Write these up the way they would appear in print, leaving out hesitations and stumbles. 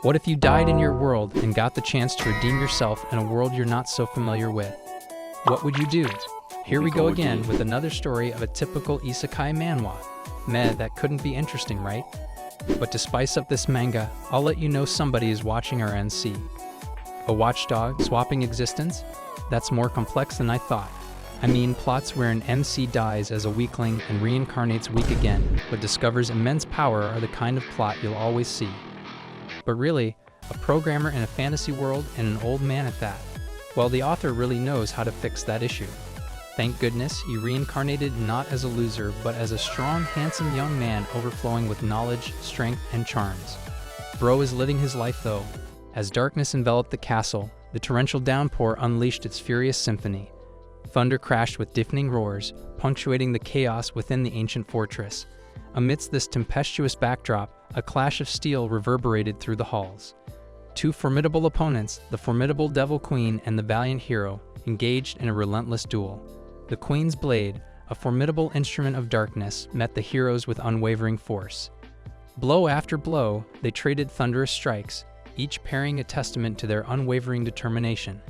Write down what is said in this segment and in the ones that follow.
What if you died in your world and got the chance to redeem yourself in a world you're not so familiar with? What would you do? Here we go again with another story of a typical isekai manhwa. Meh, that couldn't be interesting, right? But to spice up this manga, I'll let you know somebody is watching our NC. A watchdog swapping existence? That's more complex than I thought. I mean, plots where an MC dies as a weakling and reincarnates weak again, but discovers immense power are the kind of plot you'll always see. But really, a programmer in a fantasy world and an old man at that. Well, the author really knows how to fix that issue. Thank goodness you reincarnated not as a loser, but as a strong, handsome young man overflowing with knowledge, strength, and charms. Bro is living his life though. As darkness enveloped the castle, the torrential downpour unleashed its furious symphony. Thunder crashed with deafening roars, punctuating the chaos within the ancient fortress. Amidst this tempestuous backdrop, a clash of steel reverberated through the halls. Two formidable opponents, the formidable Devil Queen and the valiant hero, engaged in a relentless duel. The Queen's blade, a formidable instrument of darkness, met the heroes with unwavering force. Blow after blow, they traded thunderous strikes, each parrying a testament to their unwavering determination.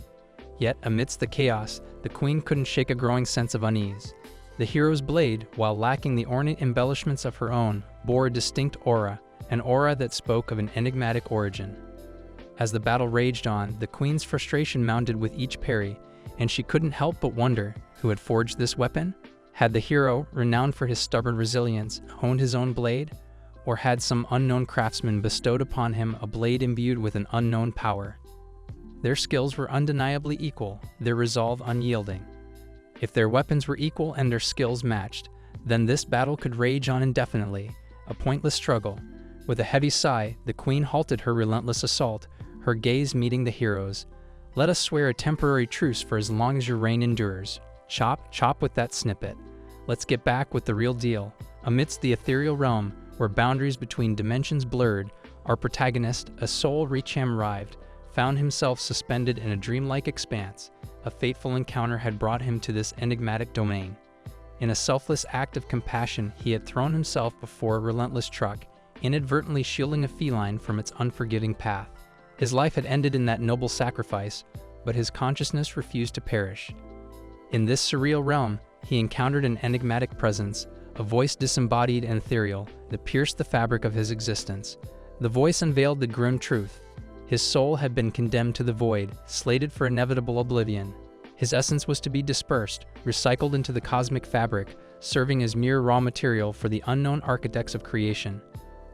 Yet, amidst the chaos, the Queen couldn't shake a growing sense of unease. The hero's blade, while lacking the ornate embellishments of her own, bore a distinct aura, an aura that spoke of an enigmatic origin. As the battle raged on, the Queen's frustration mounted with each parry, and she couldn't help but wonder who had forged this weapon. Had the hero, renowned for his stubborn resilience, honed his own blade? Or had some unknown craftsman bestowed upon him a blade imbued with an unknown power? Their skills were undeniably equal, their resolve unyielding. If their weapons were equal and their skills matched, then this battle could rage on indefinitely, a pointless struggle. With a heavy sigh, the Queen halted her relentless assault, her gaze meeting the hero's. Let us swear a temporary truce for as long as your reign endures. Chop, chop with that snippet. Let's get back with the real deal. Amidst the ethereal realm, where boundaries between dimensions blurred, our protagonist, a soul Richam arrived, found himself suspended in a dreamlike expanse. A fateful encounter had brought him to this enigmatic domain. In a selfless act of compassion, he had thrown himself before a relentless truck, inadvertently shielding a feline from its unforgiving path. His life had ended in that noble sacrifice, but his consciousness refused to perish. In this surreal realm, he encountered an enigmatic presence, a voice disembodied and ethereal that pierced the fabric of his existence. The voice unveiled the grim truth. His soul had been condemned to the void, slated for inevitable oblivion. His essence was to be dispersed, recycled into the cosmic fabric, serving as mere raw material for the unknown architects of creation.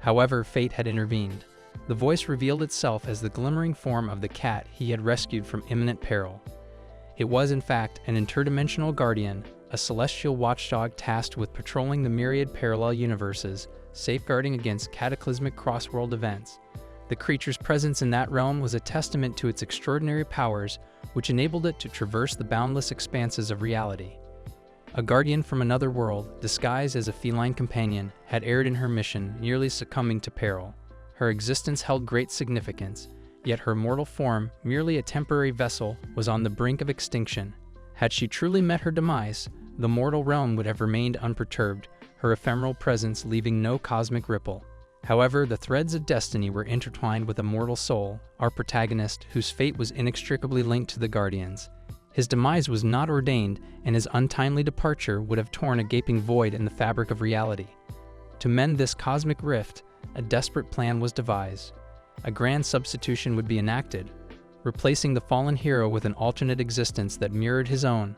However, fate had intervened. The voice revealed itself as the glimmering form of the cat he had rescued from imminent peril. It was, in fact, an interdimensional guardian, a celestial watchdog tasked with patrolling the myriad parallel universes, safeguarding against cataclysmic cross-world events. The creature's presence in that realm was a testament to its extraordinary powers, which enabled it to traverse the boundless expanses of reality. A guardian from another world, disguised as a feline companion, had erred in her mission, nearly succumbing to peril. Her existence held great significance, yet her mortal form, merely a temporary vessel, was on the brink of extinction. Had she truly met her demise, the mortal realm would have remained unperturbed, her ephemeral presence leaving no cosmic ripple. However, the threads of destiny were intertwined with a mortal soul, our protagonist, whose fate was inextricably linked to the Guardians. His demise was not ordained, and his untimely departure would have torn a gaping void in the fabric of reality. To mend this cosmic rift, a desperate plan was devised. A grand substitution would be enacted, replacing the fallen hero with an alternate existence that mirrored his own.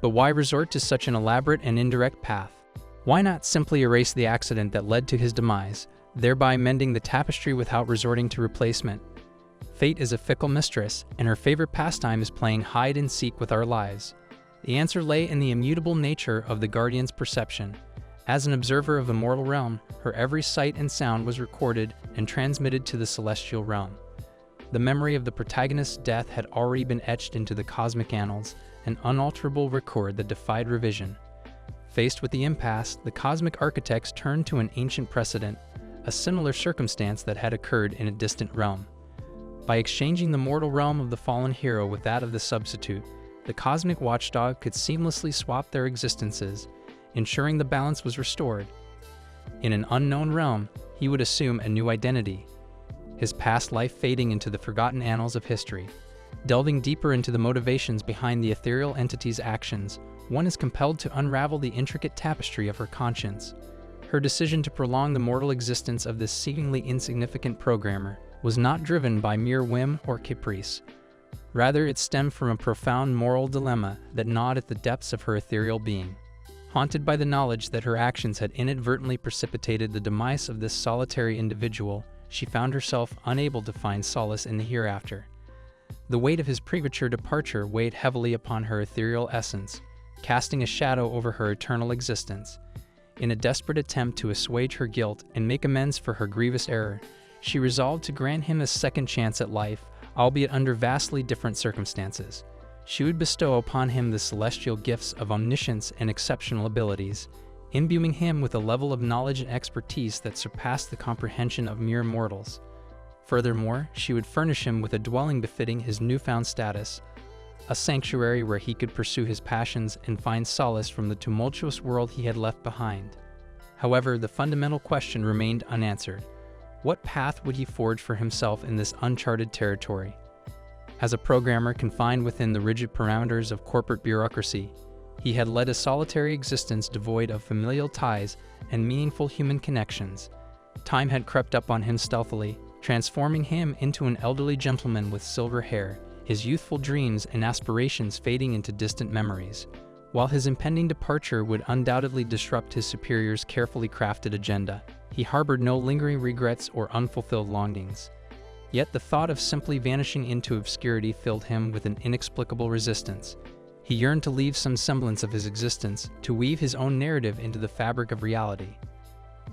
But why resort to such an elaborate and indirect path? Why not simply erase the accident that led to his demise, thereby mending the tapestry without resorting to replacement? Fate is a fickle mistress, and her favorite pastime is playing hide-and-seek with our lives. The answer lay in the immutable nature of the Guardian's perception. As an observer of the mortal realm, her every sight and sound was recorded and transmitted to the celestial realm. The memory of the protagonist's death had already been etched into the cosmic annals, an unalterable record that defied revision. Faced with the impasse, the cosmic architects turned to an ancient precedent, a similar circumstance that had occurred in a distant realm. By exchanging the mortal realm of the fallen hero with that of the substitute, the cosmic watchdog could seamlessly swap their existences, ensuring the balance was restored. In an unknown realm, he would assume a new identity. his past life fading into the forgotten annals of history. Delving deeper into the motivations behind the ethereal entity's actions, one is compelled to unravel the intricate tapestry of her conscience. Her decision to prolong the mortal existence of this seemingly insignificant programmer was not driven by mere whim or caprice. Rather, it stemmed from a profound moral dilemma that gnawed at the depths of her ethereal being. Haunted by the knowledge that her actions had inadvertently precipitated the demise of this solitary individual, she found herself unable to find solace in the hereafter. The weight of his premature departure weighed heavily upon her ethereal essence, casting a shadow over her eternal existence. In a desperate attempt to assuage her guilt and make amends for her grievous error, she resolved to grant him a second chance at life, albeit under vastly different circumstances. She would bestow upon him the celestial gifts of omniscience and exceptional abilities, imbuing him with a level of knowledge and expertise that surpassed the comprehension of mere mortals. Furthermore, she would furnish him with a dwelling befitting his newfound status, a sanctuary where he could pursue his passions and find solace from the tumultuous world he had left behind. However, the fundamental question remained unanswered. What path would he forge for himself in this uncharted territory? As a programmer confined within the rigid parameters of corporate bureaucracy, he had led a solitary existence devoid of familial ties and meaningful human connections. Time had crept up on him stealthily, transforming him into an elderly gentleman with silver hair, his youthful dreams and aspirations fading into distant memories. While his impending departure would undoubtedly disrupt his superior's carefully crafted agenda, he harbored no lingering regrets or unfulfilled longings. Yet the thought of simply vanishing into obscurity filled him with an inexplicable resistance. He yearned to leave some semblance of his existence, to weave his own narrative into the fabric of reality.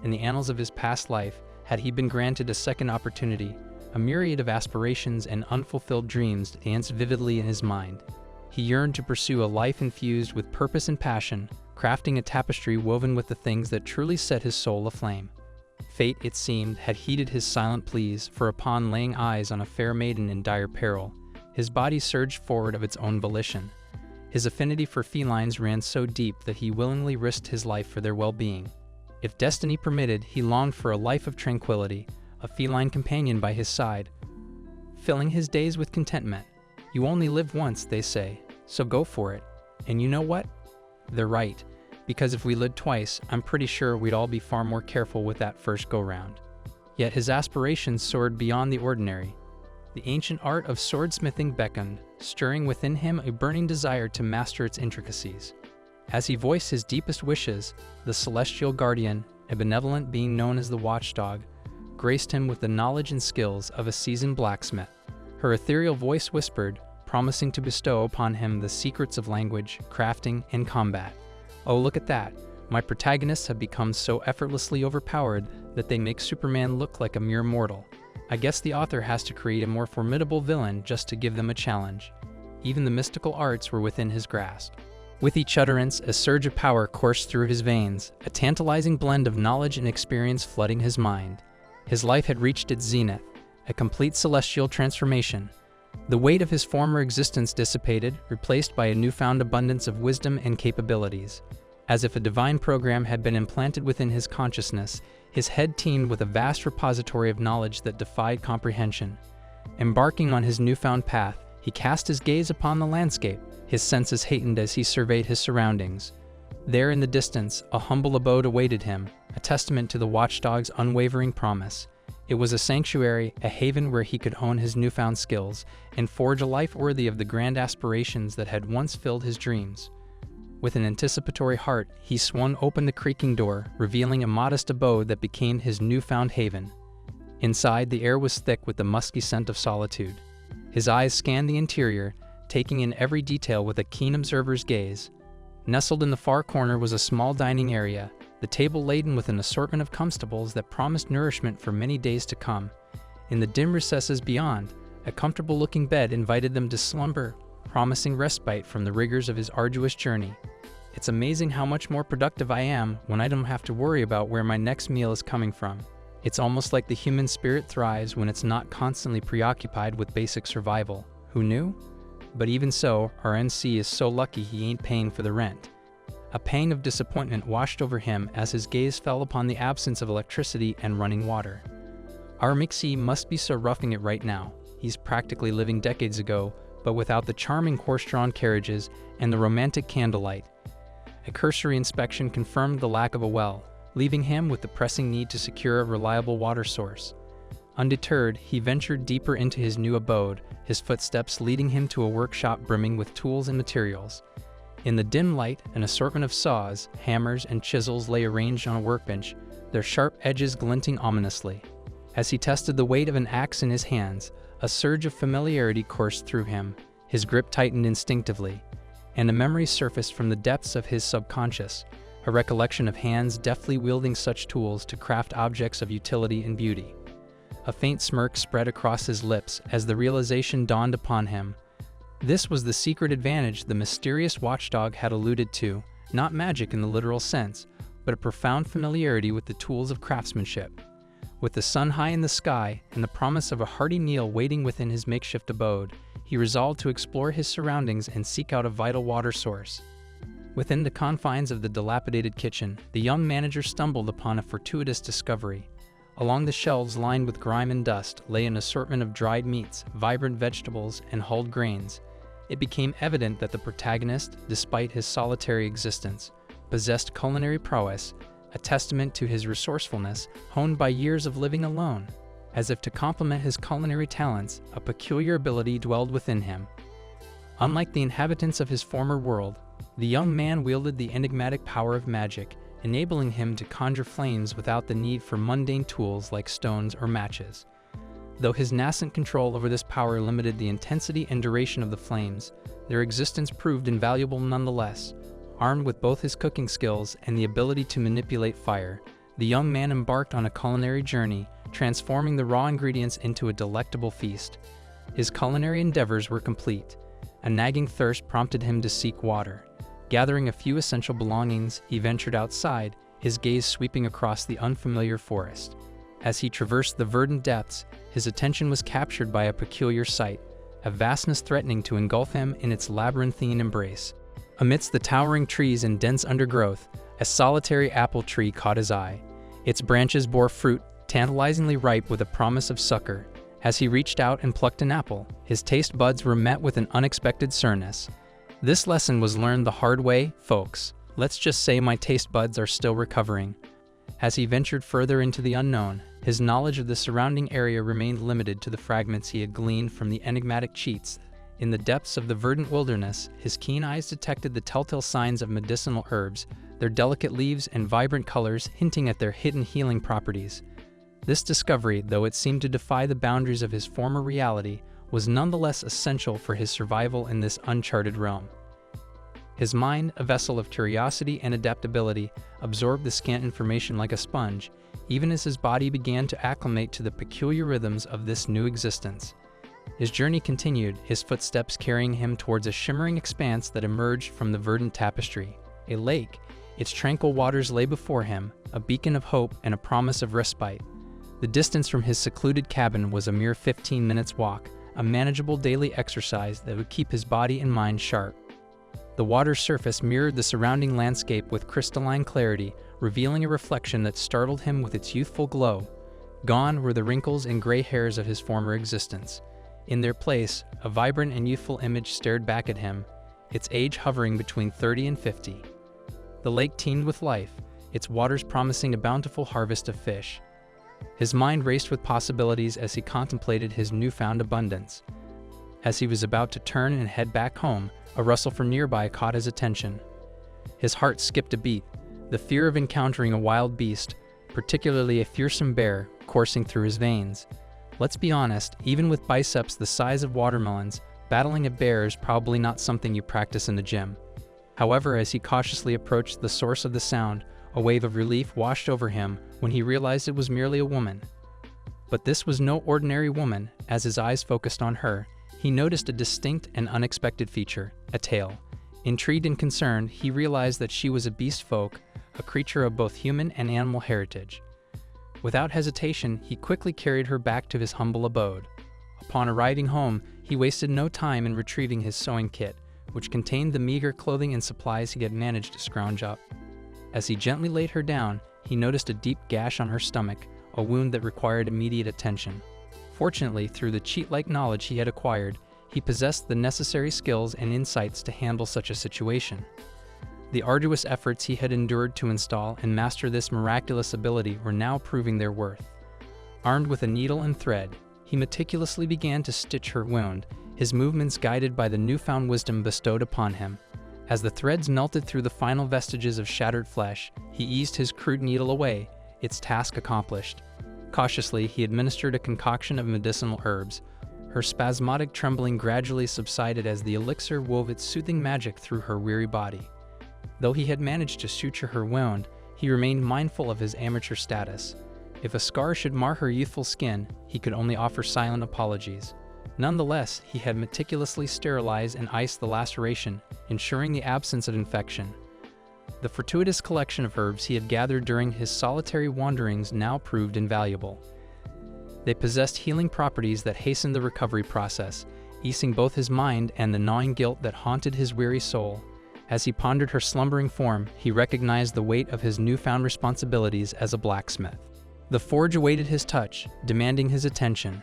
In the annals of his past life, had he been granted a second opportunity, a myriad of aspirations and unfulfilled dreams danced vividly in his mind. He yearned to pursue a life infused with purpose and passion, crafting a tapestry woven with the things that truly set his soul aflame. Fate, it seemed, had heeded his silent pleas, for upon laying eyes on a fair maiden in dire peril, his body surged forward of its own volition. His affinity for felines ran so deep that he willingly risked his life for their well-being. If destiny permitted, he longed for a life of tranquility, a feline companion by his side, filling his days with contentment. You only live once, they say, so go for it. And you know what? They're right, because if we lived twice, I'm pretty sure we'd all be far more careful with that first go-round. Yet his aspirations soared beyond the ordinary. The ancient art of swordsmithing beckoned, stirring within him a burning desire to master its intricacies. As he voiced his deepest wishes, the celestial guardian, a benevolent being known as the Watchdog, graced him with the knowledge and skills of a seasoned blacksmith. Her ethereal voice whispered, promising to bestow upon him the secrets of language, crafting, and combat. Oh, look at that. My protagonists have become so effortlessly overpowered that they make Superman look like a mere mortal. I guess the author has to create a more formidable villain just to give them a challenge. Even the mystical arts were within his grasp. With each utterance, a surge of power coursed through his veins, a tantalizing blend of knowledge and experience flooding his mind. His life had reached its zenith, a complete celestial transformation. The weight of his former existence dissipated, replaced by a newfound abundance of wisdom and capabilities. As if a divine program had been implanted within his consciousness, his head teemed with a vast repository of knowledge that defied comprehension. Embarking on his newfound path, he cast his gaze upon the landscape, his senses heightened as he surveyed his surroundings. There in the distance, a humble abode awaited him, a testament to the Watchdog's unwavering promise. It was a sanctuary, a haven where he could hone his newfound skills and forge a life worthy of the grand aspirations that had once filled his dreams. With an anticipatory heart, he swung open the creaking door, revealing a modest abode that became his newfound haven. Inside, the air was thick with the musky scent of solitude. His eyes scanned the interior, taking in every detail with a keen observer's gaze. Nestled in the far corner was a small dining area, the table laden with an assortment of comestibles that promised nourishment for many days to come. In the dim recesses beyond, a comfortable-looking bed invited them to slumber, promising respite from the rigors of his arduous journey. It's amazing how much more productive I am when I don't have to worry about where my next meal is coming from. It's almost like the human spirit thrives when it's not constantly preoccupied with basic survival. Who knew? But even so, our NC is so lucky he ain't paying for the rent. A pang of disappointment washed over him as his gaze fell upon the absence of electricity and running water. Our Mixie must be so roughing it right now. He's practically living decades ago, but without the charming horse-drawn carriages and the romantic candlelight. A cursory inspection confirmed the lack of a well, leaving him with the pressing need to secure a reliable water source. Undeterred, he ventured deeper into his new abode, his footsteps leading him to a workshop brimming with tools and materials. In the dim light, an assortment of saws, hammers, and chisels lay arranged on a workbench, their sharp edges glinting ominously. As he tested the weight of an axe in his hands, a surge of familiarity coursed through him, his grip tightened instinctively, and a memory surfaced from the depths of his subconscious, a recollection of hands deftly wielding such tools to craft objects of utility and beauty. A faint smirk spread across his lips as the realization dawned upon him. This was the secret advantage the mysterious watchdog had alluded to, not magic in the literal sense, but a profound familiarity with the tools of craftsmanship. With the sun high in the sky and the promise of a hearty meal waiting within his makeshift abode, he resolved to explore his surroundings and seek out a vital water source. Within the confines of the dilapidated kitchen, the young manager stumbled upon a fortuitous discovery. Along the shelves lined with grime and dust lay an assortment of dried meats, vibrant vegetables, and hulled grains. It became evident that the protagonist, despite his solitary existence, possessed culinary prowess, a testament to his resourcefulness, honed by years of living alone. As if to complement his culinary talents, a peculiar ability dwelled within him. Unlike the inhabitants of his former world, the young man wielded the enigmatic power of magic, enabling him to conjure flames without the need for mundane tools like stones or matches. Though his nascent control over this power limited the intensity and duration of the flames, their existence proved invaluable nonetheless. Armed with both his cooking skills and the ability to manipulate fire, the young man embarked on a culinary journey, transforming the raw ingredients into a delectable feast. His culinary endeavors were complete. A nagging thirst prompted him to seek water. Gathering a few essential belongings, he ventured outside, his gaze sweeping across the unfamiliar forest. As he traversed the verdant depths, his attention was captured by a peculiar sight, a vastness threatening to engulf him in its labyrinthine embrace. Amidst the towering trees and dense undergrowth, a solitary apple tree caught his eye. Its branches bore fruit, tantalizingly ripe with a promise of succor. As he reached out and plucked an apple, his taste buds were met with an unexpected sourness. This lesson was learned the hard way, folks. Let's just say my taste buds are still recovering. As he ventured further into the unknown, his knowledge of the surrounding area remained limited to the fragments he had gleaned from the enigmatic cheats. In the depths of the verdant wilderness, his keen eyes detected the telltale signs of medicinal herbs, their delicate leaves and vibrant colors hinting at their hidden healing properties. This discovery, though it seemed to defy the boundaries of his former reality, was nonetheless essential for his survival in this uncharted realm. His mind, a vessel of curiosity and adaptability, absorbed the scant information like a sponge, even as his body began to acclimate to the peculiar rhythms of this new existence. His journey continued, his footsteps carrying him towards a shimmering expanse that emerged from the verdant tapestry. A lake, its tranquil waters lay before him, a beacon of hope and a promise of respite. The distance from his secluded cabin was a mere 15 minutes walk, a manageable daily exercise that would keep his body and mind sharp. The water's surface mirrored the surrounding landscape with crystalline clarity, revealing a reflection that startled him with its youthful glow. Gone were the wrinkles and gray hairs of his former existence. In their place, a vibrant and youthful image stared back at him, its age hovering between 30 and 50. The lake teemed with life, its waters promising a bountiful harvest of fish. His mind raced with possibilities as he contemplated his newfound abundance. As he was about to turn and head back home, a rustle from nearby caught his attention. His heart skipped a beat, the fear of encountering a wild beast, particularly a fearsome bear, coursing through his veins. Let's be honest, even with biceps the size of watermelons, battling a bear is probably not something you practice in the gym. However, as he cautiously approached the source of the sound, a wave of relief washed over him when he realized it was merely a woman. But this was no ordinary woman. As his eyes focused on her, he noticed a distinct and unexpected feature, a tail. Intrigued and concerned, he realized that she was a beast folk, a creature of both human and animal heritage. Without hesitation, he quickly carried her back to his humble abode. Upon arriving home, he wasted no time in retrieving his sewing kit, which contained the meager clothing and supplies he had managed to scrounge up. As he gently laid her down, he noticed a deep gash on her stomach, a wound that required immediate attention. Fortunately, through the cheat-like knowledge he had acquired, he possessed the necessary skills and insights to handle such a situation. The arduous efforts he had endured to install and master this miraculous ability were now proving their worth. Armed with a needle and thread, he meticulously began to stitch her wound, his movements guided by the newfound wisdom bestowed upon him. As the threads melted through the final vestiges of shattered flesh, he eased his crude needle away, its task accomplished. Cautiously, he administered a concoction of medicinal herbs. Her spasmodic trembling gradually subsided as the elixir wove its soothing magic through her weary body. Though he had managed to suture her wound, he remained mindful of his amateur status. If a scar should mar her youthful skin, he could only offer silent apologies. Nonetheless, he had meticulously sterilized and iced the laceration, ensuring the absence of infection. The fortuitous collection of herbs he had gathered during his solitary wanderings now proved invaluable. They possessed healing properties that hastened the recovery process, easing both his mind and the gnawing guilt that haunted his weary soul. As he pondered her slumbering form, he recognized the weight of his newfound responsibilities as a blacksmith. The forge awaited his touch, demanding his attention.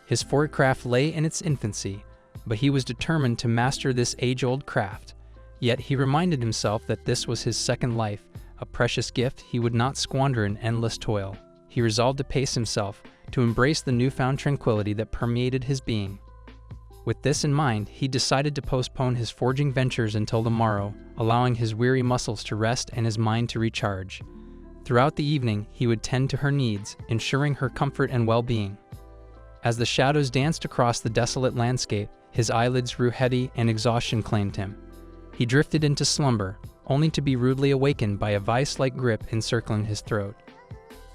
His forgecraft lay in its infancy, but he was determined to master this age-old craft. Yet he reminded himself that this was his second life, a precious gift he would not squander in endless toil. He resolved to pace himself, to embrace the newfound tranquility that permeated his being. With this in mind, he decided to postpone his forging ventures until the morrow, allowing his weary muscles to rest and his mind to recharge. Throughout the evening, he would tend to her needs, ensuring her comfort and well-being. As the shadows danced across the desolate landscape, his eyelids grew heavy and exhaustion claimed him. He drifted into slumber, only to be rudely awakened by a vice-like grip encircling his throat.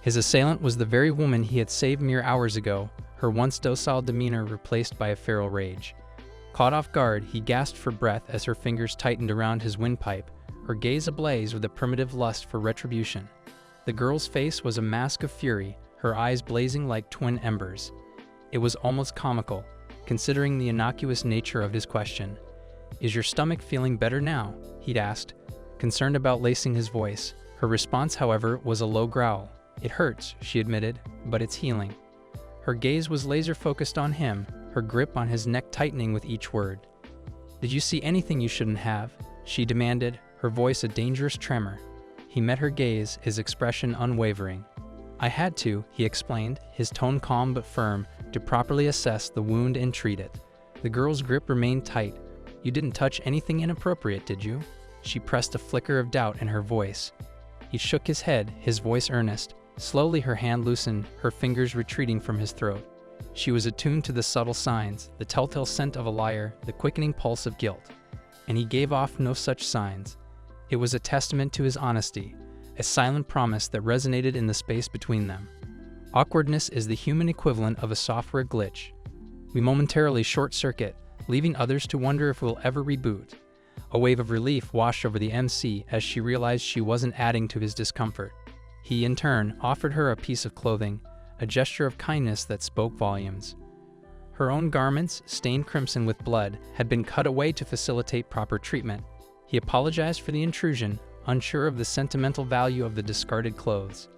His assailant was the very woman he had saved mere hours ago, her once docile demeanor replaced by a feral rage. Caught off guard, he gasped for breath as her fingers tightened around his windpipe, her gaze ablaze with a primitive lust for retribution. The girl's face was a mask of fury, her eyes blazing like twin embers. It was almost comical, considering the innocuous nature of his question. "Is your stomach feeling better now?" he'd asked, concerned about lacing his voice. Her response, however, was a low growl. "It hurts," she admitted, "but it's healing." Her gaze was laser-focused on him, her grip on his neck tightening with each word. "Did you see anything you shouldn't have?" she demanded, her voice a dangerous tremor. He met her gaze, his expression unwavering. "I had to," he explained, his tone calm but firm, to properly assess the wound and treat it. The girl's grip remained tight. "You didn't touch anything inappropriate, did you?" She pressed a flicker of doubt in her voice. He shook his head, his voice earnest. Slowly her hand loosened, her fingers retreating from his throat. She was attuned to the subtle signs, the telltale scent of a liar, the quickening pulse of guilt. And he gave off no such signs. It was a testament to his honesty, a silent promise that resonated in the space between them. Awkwardness is the human equivalent of a software glitch. We momentarily short-circuit, leaving others to wonder if we'll ever reboot. A wave of relief washed over the MC as she realized she wasn't adding to his discomfort. He, in turn, offered her a piece of clothing, a gesture of kindness that spoke volumes. Her own garments, stained crimson with blood, had been cut away to facilitate proper treatment. He apologized for the intrusion, unsure of the sentimental value of the discarded clothes.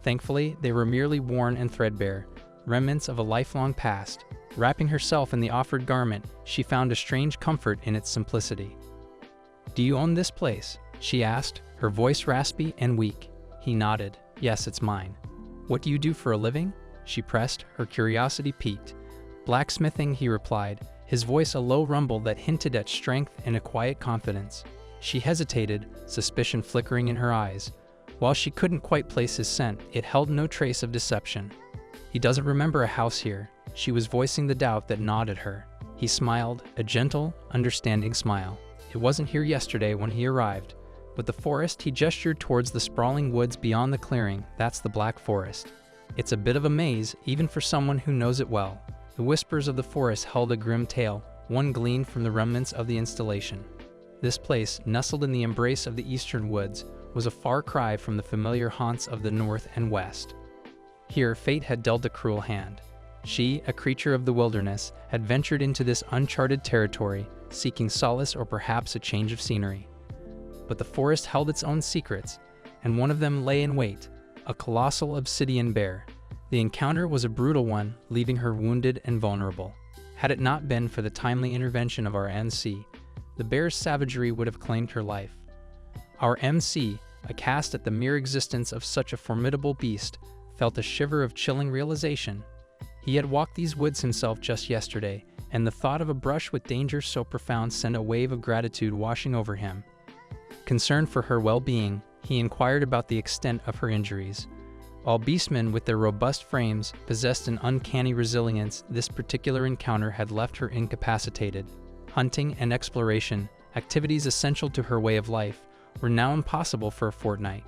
Thankfully, they were merely worn and threadbare, remnants of a lifelong past. Wrapping herself in the offered garment, she found a strange comfort in its simplicity. "Do you own this place?" she asked, her voice raspy and weak. He nodded. "Yes, it's mine." "What do you do for a living?" she pressed, her curiosity piqued. "Blacksmithing," he replied, his voice a low rumble that hinted at strength and a quiet confidence. She hesitated, suspicion flickering in her eyes. While she couldn't quite place his scent, it held no trace of deception. "He doesn't remember a house here." She was voicing the doubt that gnawed at her. He smiled, a gentle, understanding smile. "It wasn't here yesterday when he arrived." With the forest, he gestured towards the sprawling woods beyond the clearing. "That's the Black Forest. It's a bit of a maze, even for someone who knows it well." The whispers of the forest held a grim tale, one gleaned from the remnants of the installation. This place, nestled in the embrace of the eastern woods, was a far cry from the familiar haunts of the north and west. Here, fate had dealt a cruel hand. She, a creature of the wilderness, had ventured into this uncharted territory, seeking solace or perhaps a change of scenery. But the forest held its own secrets, and one of them lay in wait, a colossal obsidian bear. The encounter was a brutal one, leaving her wounded and vulnerable. Had it not been for the timely intervention of our MC, the bear's savagery would have claimed her life. Our MC, aghast at the mere existence of such a formidable beast, felt a shiver of chilling realization. He had walked these woods himself just yesterday, and the thought of a brush with danger so profound sent a wave of gratitude washing over him. Concerned for her well-being, he inquired about the extent of her injuries. While beastmen with their robust frames possessed an uncanny resilience, this particular encounter had left her incapacitated. Hunting and exploration, activities essential to her way of life, were now impossible for a fortnight.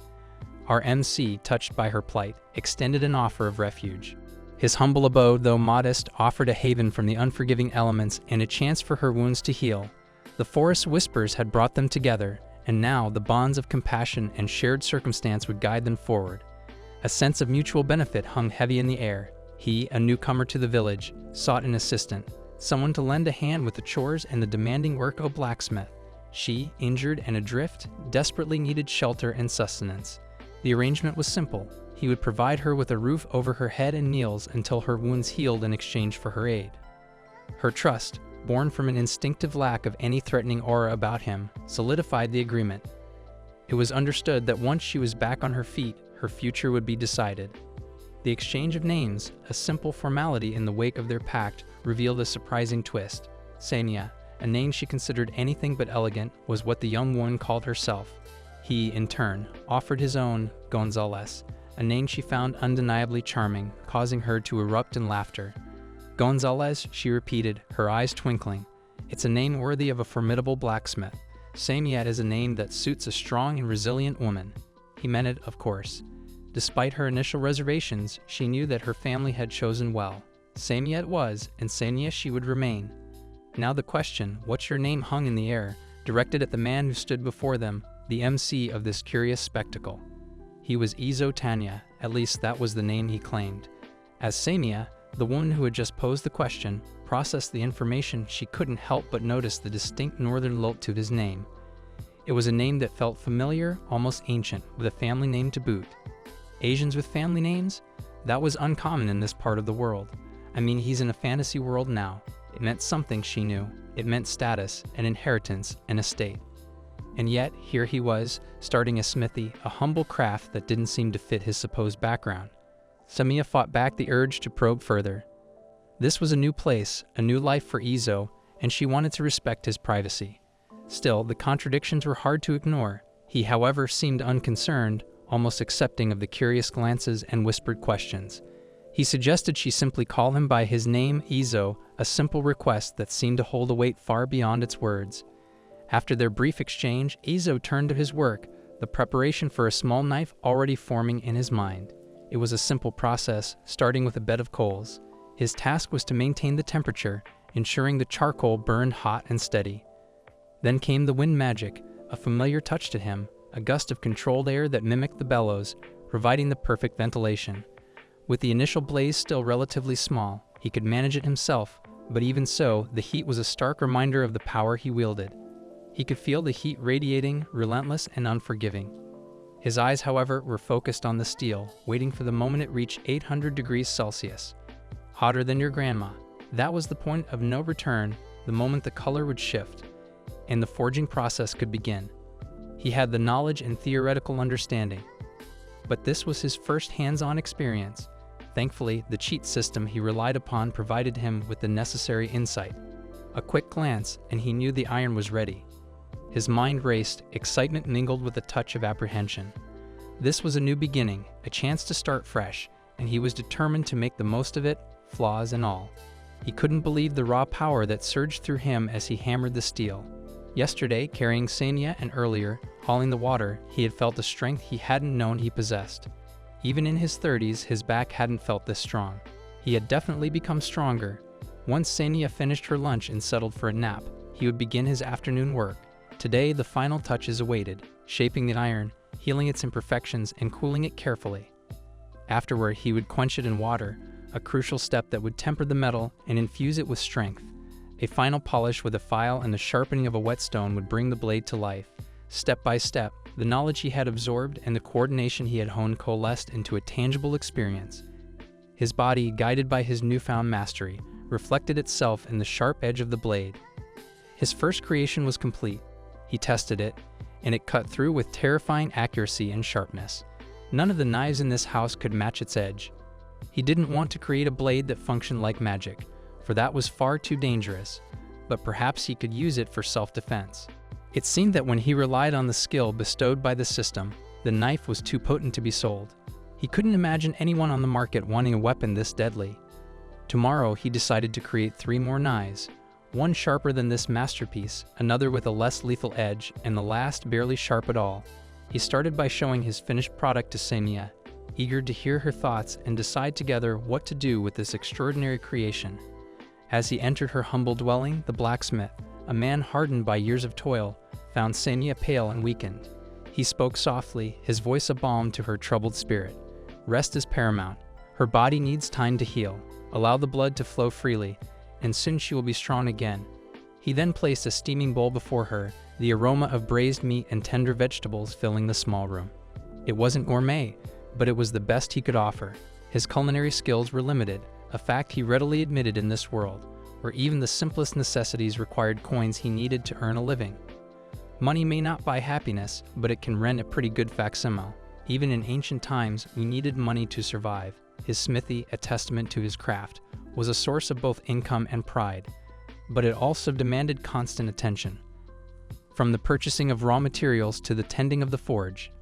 Our MC, touched by her plight, extended an offer of refuge. His humble abode, though modest, offered a haven from the unforgiving elements and a chance for her wounds to heal. The forest whispers had brought them together, and now the bonds of compassion and shared circumstance would guide them forward. A sense of mutual benefit hung heavy in the air. He, a newcomer to the village, sought an assistant, someone to lend a hand with the chores and the demanding work of a blacksmith. She, injured and adrift, desperately needed shelter and sustenance. The arrangement was simple. He would provide her with a roof over her head and meals until her wounds healed in exchange for her aid. Her trust, born from an instinctive lack of any threatening aura about him, solidified the agreement. It was understood that once she was back on her feet, her future would be decided. The exchange of names, a simple formality in the wake of their pact, revealed a surprising twist. Senya, a name she considered anything but elegant, was what the young woman called herself. He, in turn, offered his own, Gonzales, a name she found undeniably charming, causing her to erupt in laughter. Gonzales, she repeated, her eyes twinkling. It's a name worthy of a formidable blacksmith. Senya is a name that suits a strong and resilient woman. He meant it, of course. Despite her initial reservations, she knew that her family had chosen well. Senya it was, and Senya she would remain. Now the question, what's your name, hung in the air, directed at the man who stood before them, the MC of this curious spectacle. He was Izo Tanya, at least that was the name he claimed. As Senya, the woman who had just posed the question, processed the information, she couldn't help but notice the distinct northern lilt to his name. It was a name that felt familiar, almost ancient, with a family name to boot. Asians with family names? That was uncommon in this part of the world. I mean, he's in a fantasy world now. It meant something, she knew. It meant status, an inheritance, an estate. And yet, here he was, starting a smithy, a humble craft that didn't seem to fit his supposed background. Samiya fought back the urge to probe further. This was a new place, a new life for Izo, and she wanted to respect his privacy. Still, the contradictions were hard to ignore. He, however, seemed unconcerned, almost accepting of the curious glances and whispered questions. He suggested she simply call him by his name, Izo, a simple request that seemed to hold a weight far beyond its words. After their brief exchange, Izo turned to his work, the preparation for a small knife already forming in his mind. It was a simple process, starting with a bed of coals. His task was to maintain the temperature, ensuring the charcoal burned hot and steady. Then came the wind magic, a familiar touch to him, a gust of controlled air that mimicked the bellows, providing the perfect ventilation. With the initial blaze still relatively small, he could manage it himself, but even so, the heat was a stark reminder of the power he wielded. He could feel the heat radiating, relentless and unforgiving. His eyes, however, were focused on the steel, waiting for the moment it reached 800 degrees Celsius. Hotter than your grandma. That was the point of no return, the moment the color would shift, and the forging process could begin. He had the knowledge and theoretical understanding, but this was his first hands-on experience. Thankfully, the cheat system he relied upon provided him with the necessary insight. A quick glance, and he knew the iron was ready. His mind raced, excitement mingled with a touch of apprehension. This was a new beginning, a chance to start fresh, and he was determined to make the most of it, flaws and all. He couldn't believe the raw power that surged through him as he hammered the steel. Yesterday, carrying Senya, and earlier, hauling the water, he had felt a strength he hadn't known he possessed. Even in his 30s, his back hadn't felt this strong. He had definitely become stronger. Once Senya finished her lunch and settled for a nap, he would begin his afternoon work. Today, the final touches awaited, shaping the iron, healing its imperfections, and cooling it carefully. Afterward, he would quench it in water, a crucial step that would temper the metal and infuse it with strength. A final polish with a file and the sharpening of a whetstone would bring the blade to life. Step by step, the knowledge he had absorbed and the coordination he had honed coalesced into a tangible experience. His body, guided by his newfound mastery, reflected itself in the sharp edge of the blade. His first creation was complete. He tested it, and it cut through with terrifying accuracy and sharpness. None of the knives in this house could match its edge. He didn't want to create a blade that functioned like magic, for that was far too dangerous, but perhaps he could use it for self-defense. It seemed that when he relied on the skill bestowed by the system, the knife was too potent to be sold. He couldn't imagine anyone on the market wanting a weapon this deadly. Tomorrow, he decided to create 3 more knives, one sharper than this masterpiece, another with a less lethal edge, and the last barely sharp at all. He started by showing his finished product to Senya, eager to hear her thoughts and decide together what to do with this extraordinary creation. As he entered her humble dwelling, the blacksmith, a man hardened by years of toil, found Senya pale and weakened. He spoke softly, his voice a balm to her troubled spirit. Rest is paramount. Her body needs time to heal. Allow the blood to flow freely, and soon she will be strong again. He then placed a steaming bowl before her, the aroma of braised meat and tender vegetables filling the small room. It wasn't gourmet, but it was the best he could offer. His culinary skills were limited, a fact he readily admitted in this world, where even the simplest necessities required coins he needed to earn a living. Money may not buy happiness, but it can rent a pretty good facsimile. Even in ancient times, we needed money to survive. His smithy, a testament to his craft, was a source of both income and pride, but it also demanded constant attention. From the purchasing of raw materials to the tending of the forge.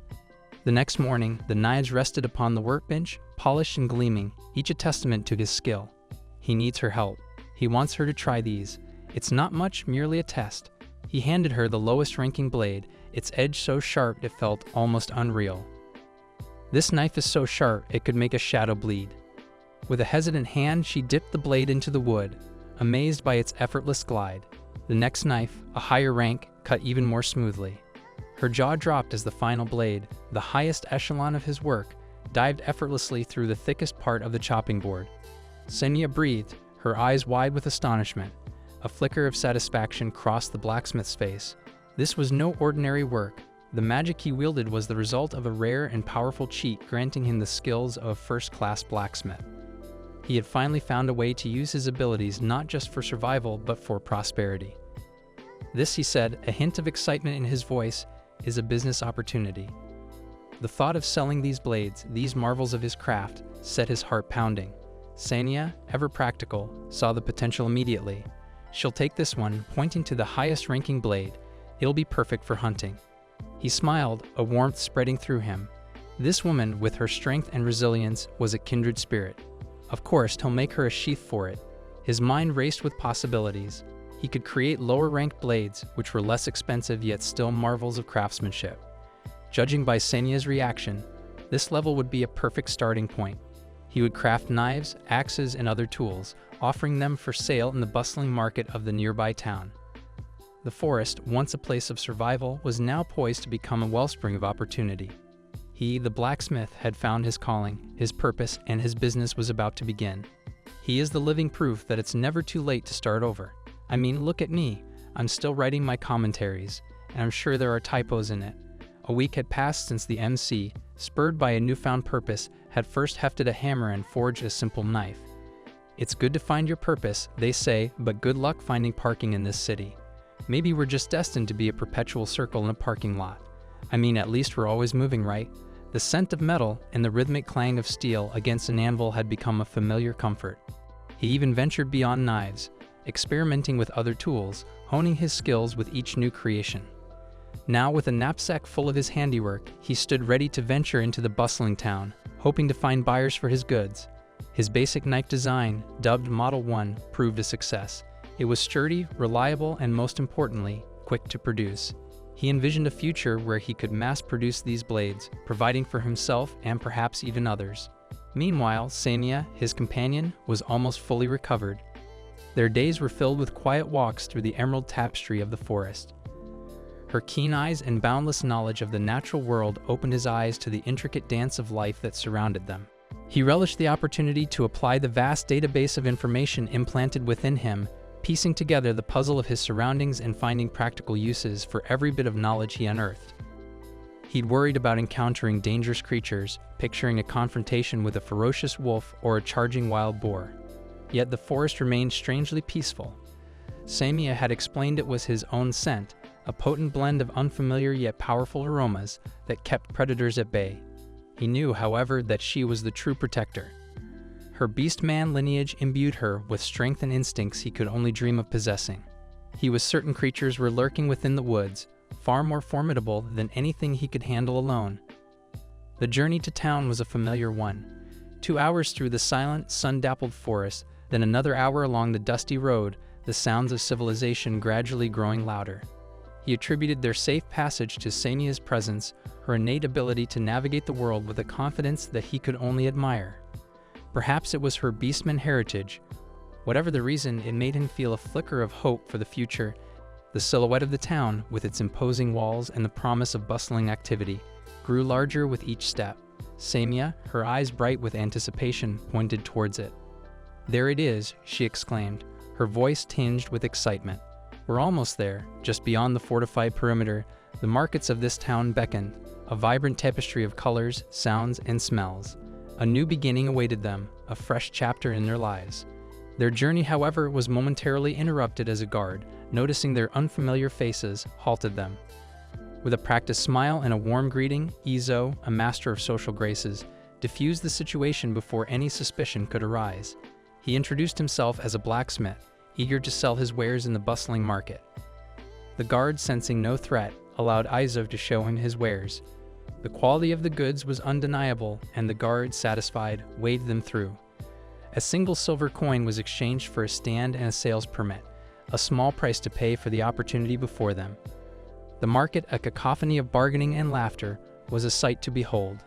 The next morning, the knives rested upon the workbench, polished and gleaming, each a testament to his skill. He needs her help. He wants her to try these. It's not much, merely a test. He handed her the lowest-ranking blade, its edge so sharp it felt almost unreal. This knife is so sharp it could make a shadow bleed. With a hesitant hand, she dipped the blade into the wood, amazed by its effortless glide. The next knife, a higher rank, cut even more smoothly. Her jaw dropped as the final blade, the highest echelon of his work, dived effortlessly through the thickest part of the chopping board. Senya breathed, her eyes wide with astonishment. A flicker of satisfaction crossed the blacksmith's face. This was no ordinary work. The magic he wielded was the result of a rare and powerful cheat granting him the skills of a first-class blacksmith. He had finally found a way to use his abilities not just for survival but for prosperity. This, he said, a hint of excitement in his voice, is a business opportunity. The thought of selling these blades, these marvels of his craft, set his heart pounding. Senya, ever practical, saw the potential immediately. She'll take this one, pointing to the highest-ranking blade. It'll be perfect for hunting. He smiled, a warmth spreading through him. This woman, with her strength and resilience, was a kindred spirit. Of course, he'll make her a sheath for it. His mind raced with possibilities. He could create lower-ranked blades, which were less expensive yet still marvels of craftsmanship. Judging by Senya's reaction, this level would be a perfect starting point. He would craft knives, axes, and other tools, offering them for sale in the bustling market of the nearby town. The forest, once a place of survival, was now poised to become a wellspring of opportunity. He, the blacksmith, had found his calling, his purpose, and his business was about to begin. He is the living proof that it's never too late to start over. I mean, look at me. I'm still writing my commentaries, and I'm sure there are typos in it. A week had passed since the MC, spurred by a newfound purpose, had first hefted a hammer and forged a simple knife. It's good to find your purpose, they say, but good luck finding parking in this city. Maybe we're just destined to be a perpetual circle in a parking lot. I mean, at least we're always moving, right? The scent of metal and the rhythmic clang of steel against an anvil had become a familiar comfort. He even ventured beyond knives, experimenting with other tools, honing his skills with each new creation. Now, with a knapsack full of his handiwork, he stood ready to venture into the bustling town, hoping to find buyers for his goods. His basic knife design, dubbed Model 1, proved a success. It was sturdy, reliable, and most importantly, quick to produce. He envisioned a future where he could mass-produce these blades, providing for himself and perhaps even others. Meanwhile, Senya, his companion, was almost fully recovered. Their days were filled with quiet walks through the emerald tapestry of the forest. Her keen eyes and boundless knowledge of the natural world opened his eyes to the intricate dance of life that surrounded them. He relished the opportunity to apply the vast database of information implanted within him, piecing together the puzzle of his surroundings and finding practical uses for every bit of knowledge he unearthed. He'd worried about encountering dangerous creatures, picturing a confrontation with a ferocious wolf or a charging wild boar. Yet the forest remained strangely peaceful. Samiya had explained it was his own scent, a potent blend of unfamiliar yet powerful aromas that kept predators at bay. He knew, however, that she was the true protector. Her beast-man lineage imbued her with strength and instincts he could only dream of possessing. He was certain creatures were lurking within the woods, far more formidable than anything he could handle alone. The journey to town was a familiar one. 2 hours through the silent, sun-dappled forest, then another hour along the dusty road, the sounds of civilization gradually growing louder. He attributed their safe passage to Samiya's presence, her innate ability to navigate the world with a confidence that he could only admire. Perhaps it was her beastman heritage. Whatever the reason, it made him feel a flicker of hope for the future. The silhouette of the town, with its imposing walls and the promise of bustling activity, grew larger with each step. Samiya, her eyes bright with anticipation, pointed towards it. "There it is," she exclaimed, her voice tinged with excitement. "We're almost there." Just beyond the fortified perimeter, the markets of this town beckoned, a vibrant tapestry of colors, sounds, and smells. A new beginning awaited them, a fresh chapter in their lives. Their journey, however, was momentarily interrupted as a guard, noticing their unfamiliar faces, halted them. With a practiced smile and a warm greeting, Ojou, a master of social graces, diffused the situation before any suspicion could arise. He introduced himself as a blacksmith, eager to sell his wares in the bustling market. The guard, sensing no threat, allowed Ojou to show him his wares. The quality of the goods was undeniable, and the guard, satisfied, waved them through. A single silver coin was exchanged for a stand and a sales permit, a small price to pay for the opportunity before them. The market, a cacophony of bargaining and laughter, was a sight to behold.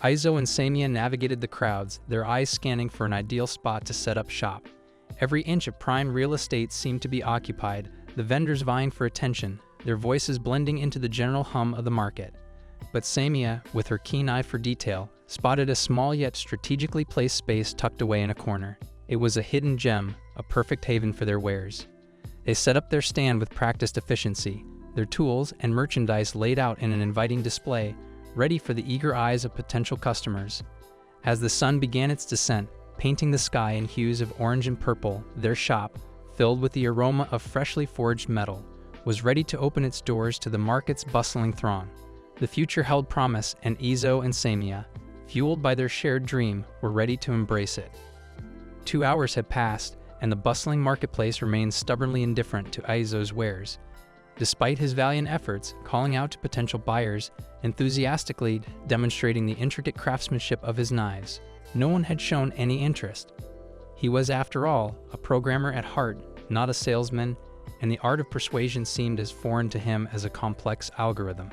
Ojou and Samiya navigated the crowds, their eyes scanning for an ideal spot to set up shop. Every inch of prime real estate seemed to be occupied, the vendors vying for attention, their voices blending into the general hum of the market. But Samiya, with her keen eye for detail, spotted a small yet strategically placed space tucked away in a corner. It was a hidden gem, a perfect haven for their wares. They set up their stand with practiced efficiency, their tools and merchandise laid out in an inviting display, ready for the eager eyes of potential customers. As the sun began its descent, painting the sky in hues of orange and purple, their shop, filled with the aroma of freshly forged metal, was ready to open its doors to the market's bustling throng. The future held promise, and Ojou and Samiya, fueled by their shared dream, were ready to embrace it. 2 hours had passed, and the bustling marketplace remained stubbornly indifferent to Ojou's wares. Despite his valiant efforts, calling out to potential buyers, enthusiastically demonstrating the intricate craftsmanship of his knives, no one had shown any interest. He was, after all, a programmer at heart, not a salesman, and the art of persuasion seemed as foreign to him as a complex algorithm.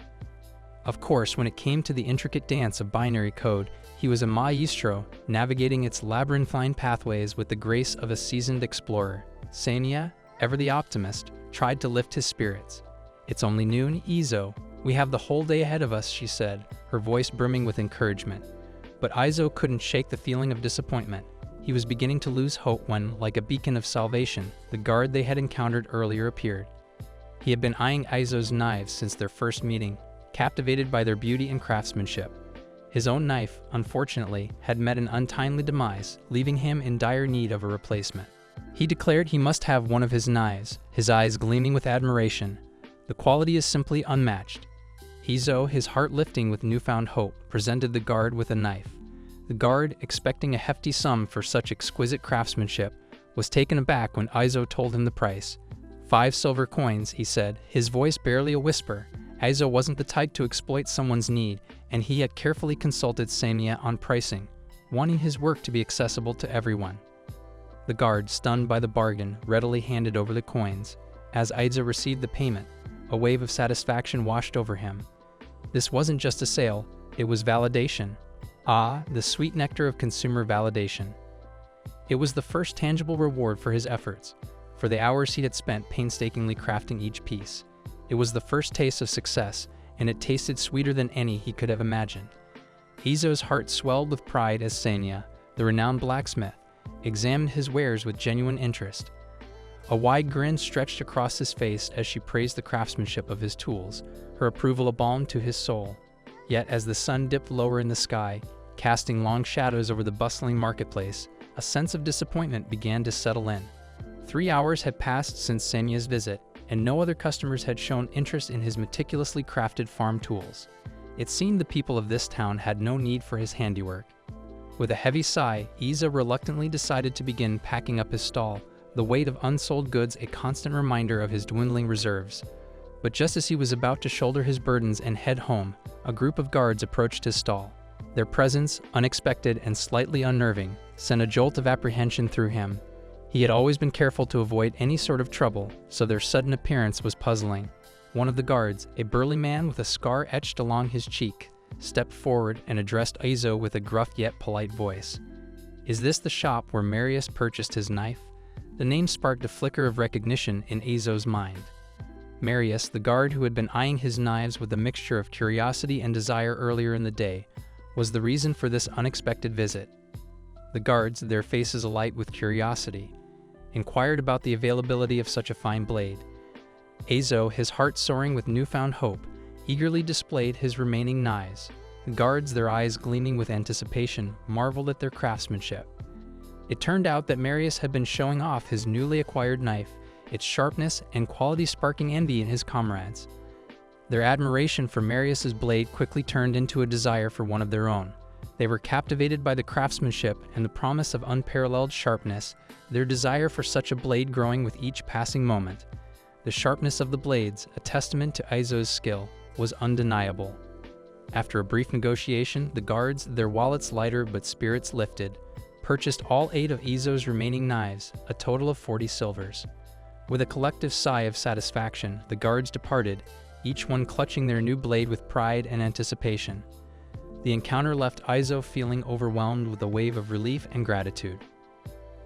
Of course, when it came to the intricate dance of binary code, he was a maestro, navigating its labyrinthine pathways with the grace of a seasoned explorer. Samiya, ever the optimist, tried to lift his spirits. "It's only noon, Ojou. We have the whole day ahead of us," she said, her voice brimming with encouragement. But Ojou couldn't shake the feeling of disappointment. He was beginning to lose hope when, like a beacon of salvation, the guard they had encountered earlier appeared. He had been eyeing Ozou's knives since their first meeting, captivated by their beauty and craftsmanship. His own knife, unfortunately, had met an untimely demise, leaving him in dire need of a replacement. He declared he must have one of his knives, his eyes gleaming with admiration. "The quality is simply unmatched." Ojou, his heart lifting with newfound hope, presented the guard with a knife. The guard, expecting a hefty sum for such exquisite craftsmanship, was taken aback when Ojou told him the price. 5 silver coins, he said, his voice barely a whisper. Ojou wasn't the type to exploit someone's need, and he had carefully consulted Samiya on pricing, wanting his work to be accessible to everyone. The guard, stunned by the bargain, readily handed over the coins. As Ojou received the payment, a wave of satisfaction washed over him. This wasn't just a sale, it was validation. Ah, the sweet nectar of consumer validation. It was the first tangible reward for his efforts, for the hours he had spent painstakingly crafting each piece. It was the first taste of success, and it tasted sweeter than any he could have imagined. Ojou's heart swelled with pride as Samiya, the renowned blacksmith, examined his wares with genuine interest. A wide grin stretched across his face as she praised the craftsmanship of his tools, her approval a balm to his soul. Yet as the sun dipped lower in the sky, casting long shadows over the bustling marketplace, a sense of disappointment began to settle in. 3 hours had passed since Senia's visit, and no other customers had shown interest in his meticulously crafted farm tools. It seemed the people of this town had no need for his handiwork. With a heavy sigh, Iza reluctantly decided to begin packing up his stall, the weight of unsold goods a constant reminder of his dwindling reserves. But just as he was about to shoulder his burdens and head home, a group of guards approached his stall. Their presence, unexpected and slightly unnerving, sent a jolt of apprehension through him. He had always been careful to avoid any sort of trouble, so their sudden appearance was puzzling. One of the guards, a burly man with a scar etched along his cheek, stepped forward and addressed Izo with a gruff yet polite voice. "Is this the shop where Marius purchased his knife?" The name sparked a flicker of recognition in Izo's mind. Marius, the guard who had been eyeing his knives with a mixture of curiosity and desire earlier in the day, was the reason for this unexpected visit. The guards, their faces alight with curiosity, inquired about the availability of such a fine blade. Izo, his heart soaring with newfound hope, eagerly displayed his remaining knives. The guards, their eyes gleaming with anticipation, marveled at their craftsmanship. It turned out that Marius had been showing off his newly acquired knife, its sharpness and quality sparking envy in his comrades. Their admiration for Marius's blade quickly turned into a desire for one of their own. They were captivated by the craftsmanship and the promise of unparalleled sharpness, their desire for such a blade growing with each passing moment. The sharpness of the blades, a testament to Izo's skill, was undeniable. After a brief negotiation, the guards, their wallets lighter but spirits lifted, purchased all 8 of Izo's remaining knives, a total of 40 silvers. With a collective sigh of satisfaction, the guards departed, each one clutching their new blade with pride and anticipation. The encounter left Izo feeling overwhelmed with a wave of relief and gratitude.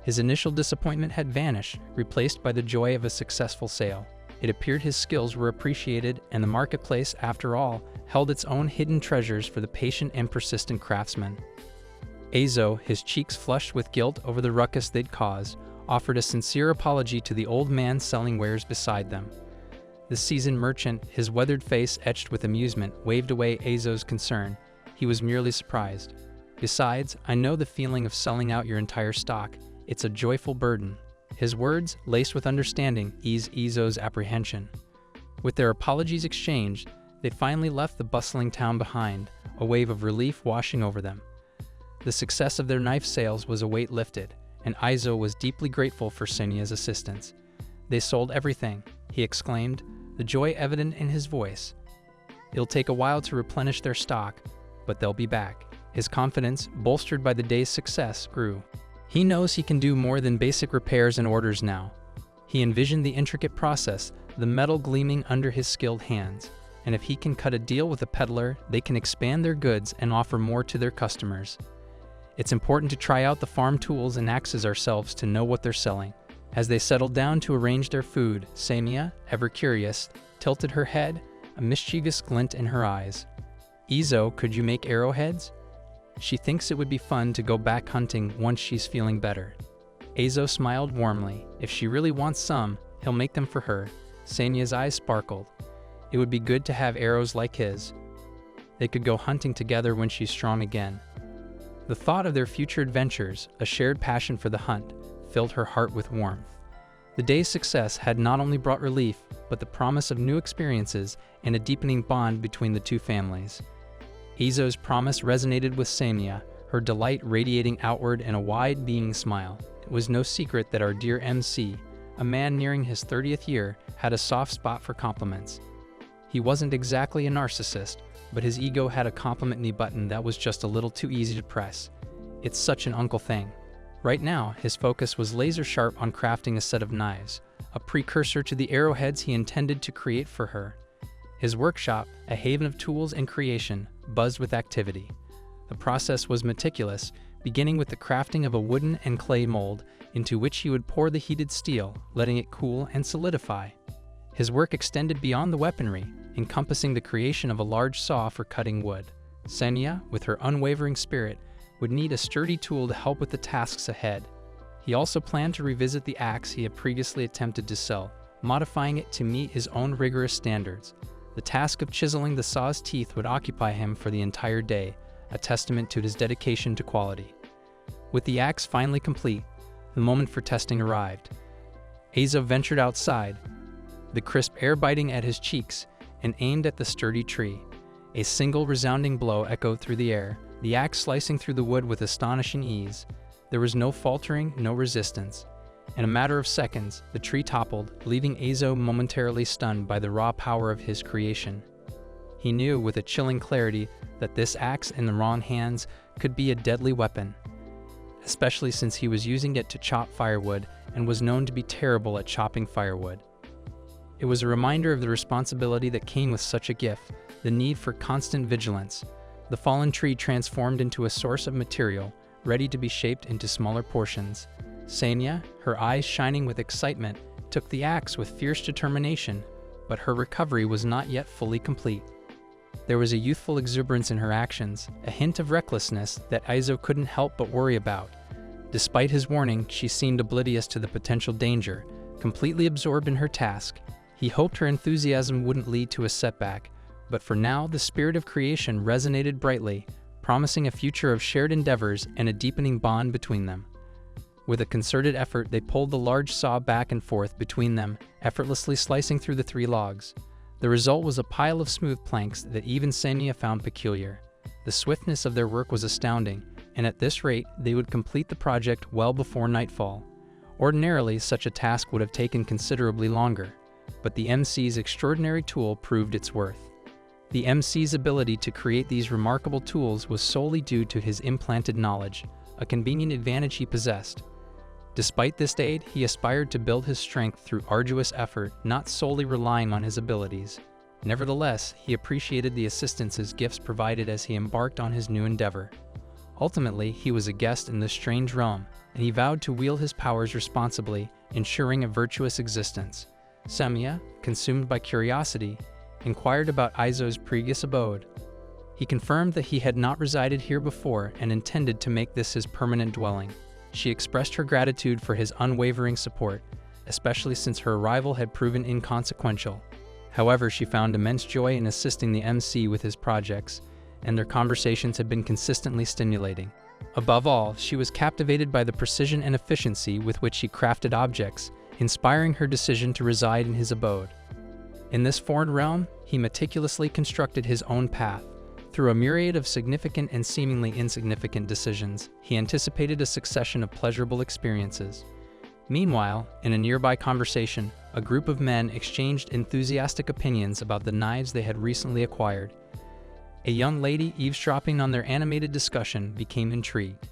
His initial disappointment had vanished, replaced by the joy of a successful sale. It appeared his skills were appreciated, and the marketplace, after all, held its own hidden treasures for the patient and persistent craftsman. Izo, his cheeks flushed with guilt over the ruckus they'd caused, offered a sincere apology to the old man selling wares beside them. The seasoned merchant, his weathered face etched with amusement, waved away Izo's concern. He was merely surprised. "Besides, I know the feeling of selling out your entire stock. It's a joyful burden." His words, laced with understanding, eased Izo's apprehension. With their apologies exchanged, they finally left the bustling town behind, a wave of relief washing over them. The success of their knife sales was a weight lifted, and Izo was deeply grateful for Senia's assistance. "They sold everything," he exclaimed, the joy evident in his voice. "It'll take a while to replenish their stock, but they'll be back." His confidence, bolstered by the day's success, grew. He knows he can do more than basic repairs and orders now. He envisioned the intricate process, the metal gleaming under his skilled hands, and if he can cut a deal with a peddler, they can expand their goods and offer more to their customers. It's important to try out the farm tools and axes ourselves to know what they're selling. As they settled down to arrange their food, Samia, ever curious, tilted her head, a mischievous glint in her eyes. "Izo, could you make arrowheads? She thinks it would be fun to go back hunting once she's feeling better." Izo smiled warmly. If she really wants some, he'll make them for her. Samia's eyes sparkled. It would be good to have arrows like his. They could go hunting together when she's strong again. The thought of their future adventures, a shared passion for the hunt, filled her heart with warmth. The day's success had not only brought relief, but the promise of new experiences and a deepening bond between the two families. Izo's promise resonated with Samia, her delight radiating outward in a wide, beaming smile. It was no secret that our dear MC, a man nearing his 30th year, had a soft spot for compliments. He wasn't exactly a narcissist, but his ego had a compliment me button that was just a little too easy to press. It's such an uncle thing. Right now, his focus was laser sharp on crafting a set of knives, a precursor to the arrowheads he intended to create for her. His workshop, a haven of tools and creation, buzzed with activity. The process was meticulous, beginning with the crafting of a wooden and clay mold, into which he would pour the heated steel, letting it cool and solidify. His work extended beyond the weaponry, encompassing the creation of a large saw for cutting wood. Samia, with her unwavering spirit, would need a sturdy tool to help with the tasks ahead. He also planned to revisit the axe he had previously attempted to sell, modifying it to meet his own rigorous standards. The task of chiseling the saw's teeth would occupy him for the entire day, a testament to his dedication to quality. With the axe finally complete, the moment for testing arrived. Ojou ventured outside, the crisp air biting at his cheeks, and aimed at the sturdy tree. A single resounding blow echoed through the air, the axe slicing through the wood with astonishing ease. There was no faltering, no resistance. In a matter of seconds, the tree toppled, leaving Ojou momentarily stunned by the raw power of his creation. He knew with a chilling clarity that this axe in the wrong hands could be a deadly weapon, especially since he was using it to chop firewood and was known to be terrible at chopping firewood. It was a reminder of the responsibility that came with such a gift, the need for constant vigilance. The fallen tree transformed into a source of material, ready to be shaped into smaller portions. Samia, her eyes shining with excitement, took the axe with fierce determination, but her recovery was not yet fully complete. There was a youthful exuberance in her actions, a hint of recklessness that Ojou couldn't help but worry about. Despite his warning, she seemed oblivious to the potential danger, completely absorbed in her task. He hoped her enthusiasm wouldn't lead to a setback, but for now the spirit of creation resonated brightly, promising a future of shared endeavors and a deepening bond between them. With a concerted effort, they pulled the large saw back and forth between them, effortlessly slicing through the 3 logs. The result was a pile of smooth planks that even Samia found peculiar. The swiftness of their work was astounding, and at this rate, they would complete the project well before nightfall. Ordinarily, such a task would have taken considerably longer, but the MC's extraordinary tool proved its worth. The MC's ability to create these remarkable tools was solely due to his implanted knowledge, a convenient advantage he possessed. Despite this aid, he aspired to build his strength through arduous effort, not solely relying on his abilities. Nevertheless, he appreciated the assistance his gifts provided as he embarked on his new endeavor. Ultimately, he was a guest in this strange realm, and he vowed to wield his powers responsibly, ensuring a virtuous existence. Samia, consumed by curiosity, inquired about Ojou's previous abode. He confirmed that he had not resided here before and intended to make this his permanent dwelling. She expressed her gratitude for his unwavering support, especially since her arrival had proven inconsequential. However, she found immense joy in assisting the MC with his projects, and their conversations had been consistently stimulating. Above all, she was captivated by the precision and efficiency with which he crafted objects, inspiring her decision to reside in his abode. In this foreign realm, he meticulously constructed his own path. Through a myriad of significant and seemingly insignificant decisions, he anticipated a succession of pleasurable experiences. Meanwhile, in a nearby conversation, a group of men exchanged enthusiastic opinions about the knives they had recently acquired. A young lady eavesdropping on their animated discussion became intrigued.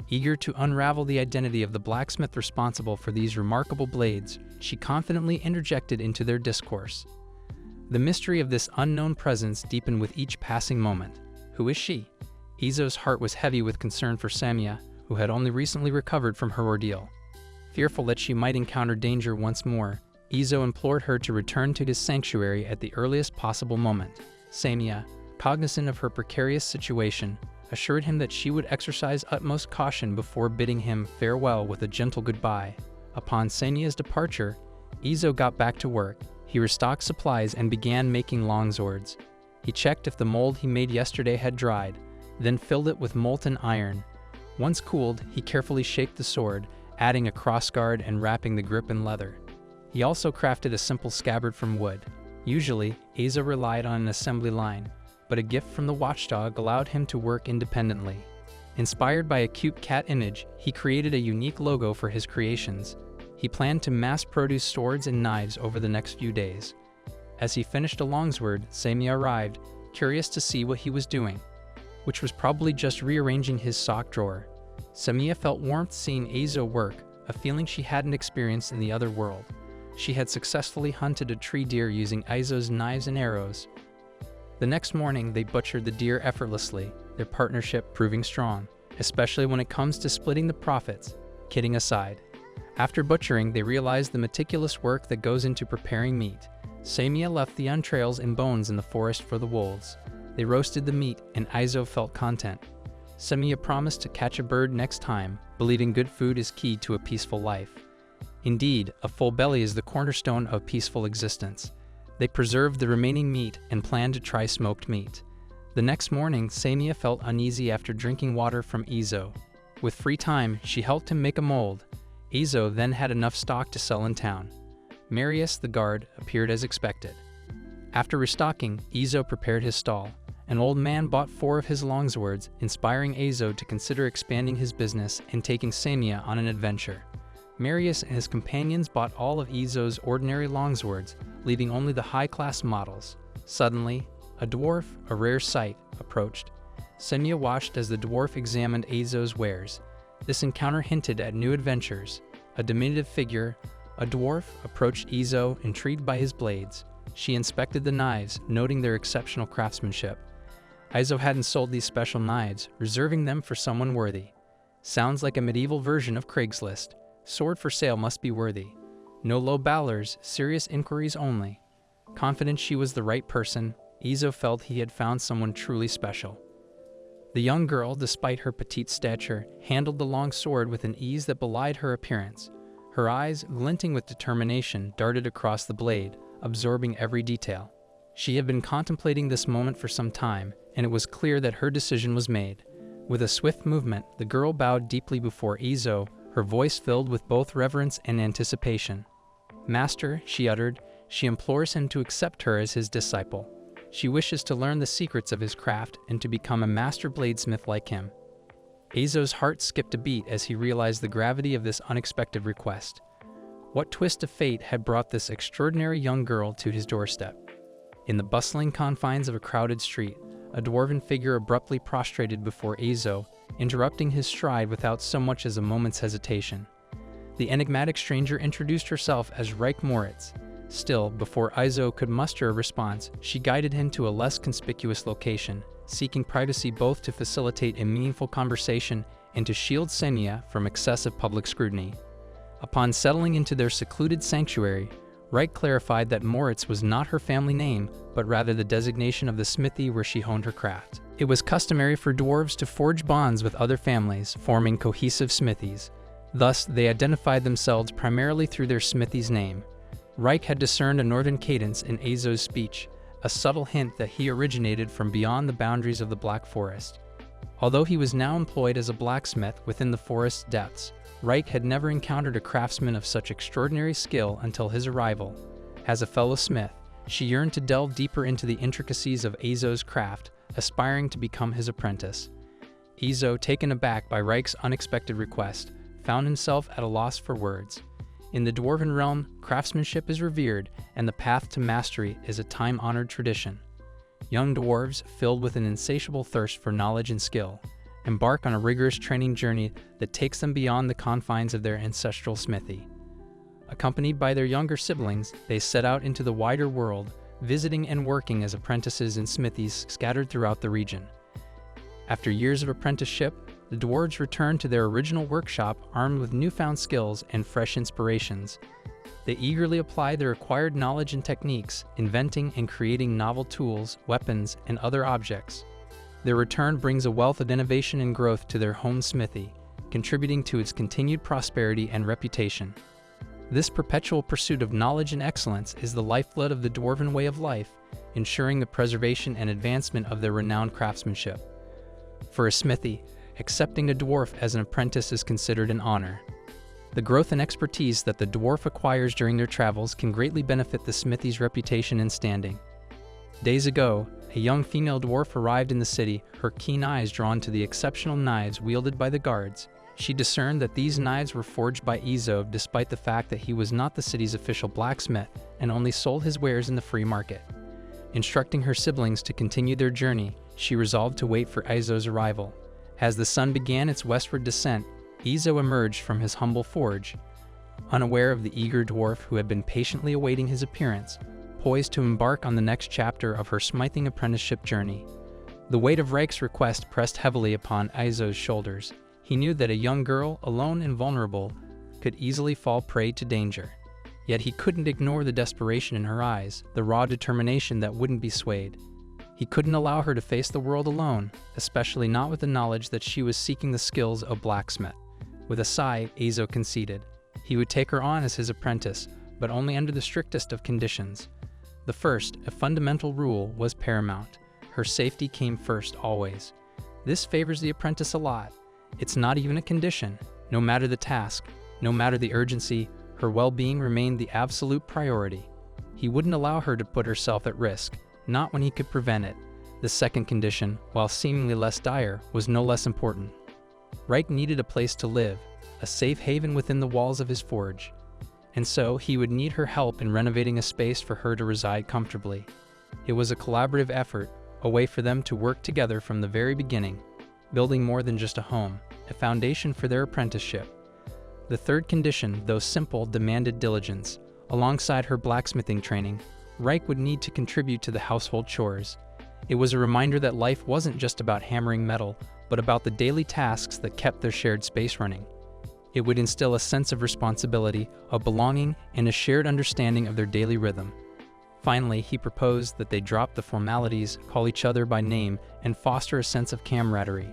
Eager to unravel the identity of the blacksmith responsible for these remarkable blades, she confidently interjected into their discourse. The mystery of this unknown presence deepened with each passing moment. Who is she? Ojou's heart was heavy with concern for Samia, who had only recently recovered from her ordeal. Fearful that she might encounter danger once more, Ojou implored her to return to his sanctuary at the earliest possible moment. Samia, cognizant of her precarious situation, assured him that she would exercise utmost caution before bidding him farewell with a gentle goodbye. Upon Samia's departure, Ojou got back to work. He restocked supplies and began making longswords. He checked if the mold he made yesterday had dried, then filled it with molten iron. Once cooled, he carefully shaped the sword, adding a crossguard and wrapping the grip in leather. He also crafted a simple scabbard from wood. Usually, Ojou relied on an assembly line, but a gift from the watchdog allowed him to work independently. Inspired by a cute cat image, he created a unique logo for his creations. He planned to mass-produce swords and knives over the next few days. As he finished a longsword, Samia arrived, curious to see what he was doing, which was probably just rearranging his sock drawer. Samia felt warmth seeing Ojou work, a feeling she hadn't experienced in the other world. She had successfully hunted a tree deer using Ojou's knives and arrows. The next morning, they butchered the deer effortlessly, their partnership proving strong, especially when it comes to splitting the profits, kidding aside. After butchering, they realized the meticulous work that goes into preparing meat. Samia left the entrails and bones in the forest for the wolves. They roasted the meat, and Ojou felt content. Semiya promised to catch a bird next time, believing good food is key to a peaceful life. Indeed, a full belly is the cornerstone of peaceful existence. They preserved the remaining meat and planned to try smoked meat. The next morning, Semiya felt uneasy after drinking water from Izo. With free time, she helped him make a mold. Izo then had enough stock to sell in town. Marius, the guard, appeared as expected. After restocking, Izo prepared his stall. An old man bought 4 of his longswords, inspiring Izo to consider expanding his business and taking Semiya on an adventure. Marius and his companions bought all of Izo's ordinary longswords, leaving only the high-class models. Suddenly, a dwarf, a rare sight, approached. Semiya watched as the dwarf examined Izo's wares. This encounter hinted at new adventures. A diminutive figure, a dwarf, approached Izo, intrigued by his blades. She inspected the knives, noting their exceptional craftsmanship. Izo hadn't sold these special knives, reserving them for someone worthy. Sounds like a medieval version of Craigslist. Sword for sale must be worthy. No low ballers, serious inquiries only. Confident she was the right person, Izo felt he had found someone truly special. The young girl, despite her petite stature, handled the long sword with an ease that belied her appearance. Her eyes, glinting with determination, darted across the blade, absorbing every detail. She had been contemplating this moment for some time, and it was clear that her decision was made. With a swift movement, the girl bowed deeply before Izo, her voice filled with both reverence and anticipation. "Master," she uttered, she implores him to accept her as his disciple. She wishes to learn the secrets of his craft and to become a master bladesmith like him. Izo's heart skipped a beat as he realized the gravity of this unexpected request. What twist of fate had brought this extraordinary young girl to his doorstep? In the bustling confines of a crowded street, a dwarven figure abruptly prostrated before Izo, interrupting his stride without so much as a moment's hesitation. The enigmatic stranger introduced herself as Reich Moritz. Still, before Izo could muster a response, she guided him to a less conspicuous location, seeking privacy both to facilitate a meaningful conversation and to shield Semiya from excessive public scrutiny. Upon settling into their secluded sanctuary, Reich clarified that Moritz was not her family name, but rather the designation of the smithy where she honed her craft. It was customary for dwarves to forge bonds with other families, forming cohesive smithies. Thus, they identified themselves primarily through their smithy's name. Reich had discerned a northern cadence in Izo's speech, a subtle hint that he originated from beyond the boundaries of the Black Forest. Although he was now employed as a blacksmith within the forest's depths, Reich had never encountered a craftsman of such extraordinary skill until his arrival. As a fellow smith, she yearned to delve deeper into the intricacies of Izo's craft, aspiring to become his apprentice. Izo, taken aback by Reich's unexpected request, found himself at a loss for words. In the dwarven realm, craftsmanship is revered, and the path to mastery is a time-honored tradition. Young dwarves, filled with an insatiable thirst for knowledge and skill, embark on a rigorous training journey that takes them beyond the confines of their ancestral smithy. Accompanied by their younger siblings, they set out into the wider world, visiting and working as apprentices in smithies scattered throughout the region. After years of apprenticeship, the dwarves return to their original workshop armed with newfound skills and fresh inspirations. They eagerly apply their acquired knowledge and techniques, inventing and creating novel tools, weapons, and other objects. Their return brings a wealth of innovation and growth to their home smithy, contributing to its continued prosperity and reputation. This perpetual pursuit of knowledge and excellence is the lifeblood of the dwarven way of life, ensuring the preservation and advancement of their renowned craftsmanship. For a smithy, accepting a dwarf as an apprentice is considered an honor. The growth and expertise that the dwarf acquires during their travels can greatly benefit the smithy's reputation and standing. Days ago, a young female dwarf arrived in the city, her keen eyes drawn to the exceptional knives wielded by the guards. She discerned that these knives were forged by Izo despite the fact that he was not the city's official blacksmith and only sold his wares in the free market. Instructing her siblings to continue their journey, she resolved to wait for Izo's arrival. As the sun began its westward descent, Izo emerged from his humble forge. Unaware of the eager dwarf who had been patiently awaiting his appearance, poised to embark on the next chapter of her smithing apprenticeship journey. The weight of Reich's request pressed heavily upon Izo's shoulders. He knew that a young girl, alone and vulnerable, could easily fall prey to danger. Yet he couldn't ignore the desperation in her eyes, the raw determination that wouldn't be swayed. He couldn't allow her to face the world alone, especially not with the knowledge that she was seeking the skills of Blacksmith. With a sigh, Ojou conceded. He would take her on as his apprentice, but only under the strictest of conditions. The first, a fundamental rule, was paramount. Her safety came first always. This favors the apprentice a lot. It's not even a condition. No matter the task, no matter the urgency, her well-being remained the absolute priority. He wouldn't allow her to put herself at risk, not when he could prevent it. The second condition, while seemingly less dire, was no less important. Reich needed a place to live, a safe haven within the walls of his forge. And so, he would need her help in renovating a space for her to reside comfortably. It was a collaborative effort, a way for them to work together from the very beginning, building more than just a home, a foundation for their apprenticeship. The third condition, though simple, demanded diligence. Alongside her blacksmithing training, Reich would need to contribute to the household chores. It was a reminder that life wasn't just about hammering metal, but about the daily tasks that kept their shared space running. It would instill a sense of responsibility, of belonging, and a shared understanding of their daily rhythm. Finally, he proposed that they drop the formalities, call each other by name, and foster a sense of camaraderie.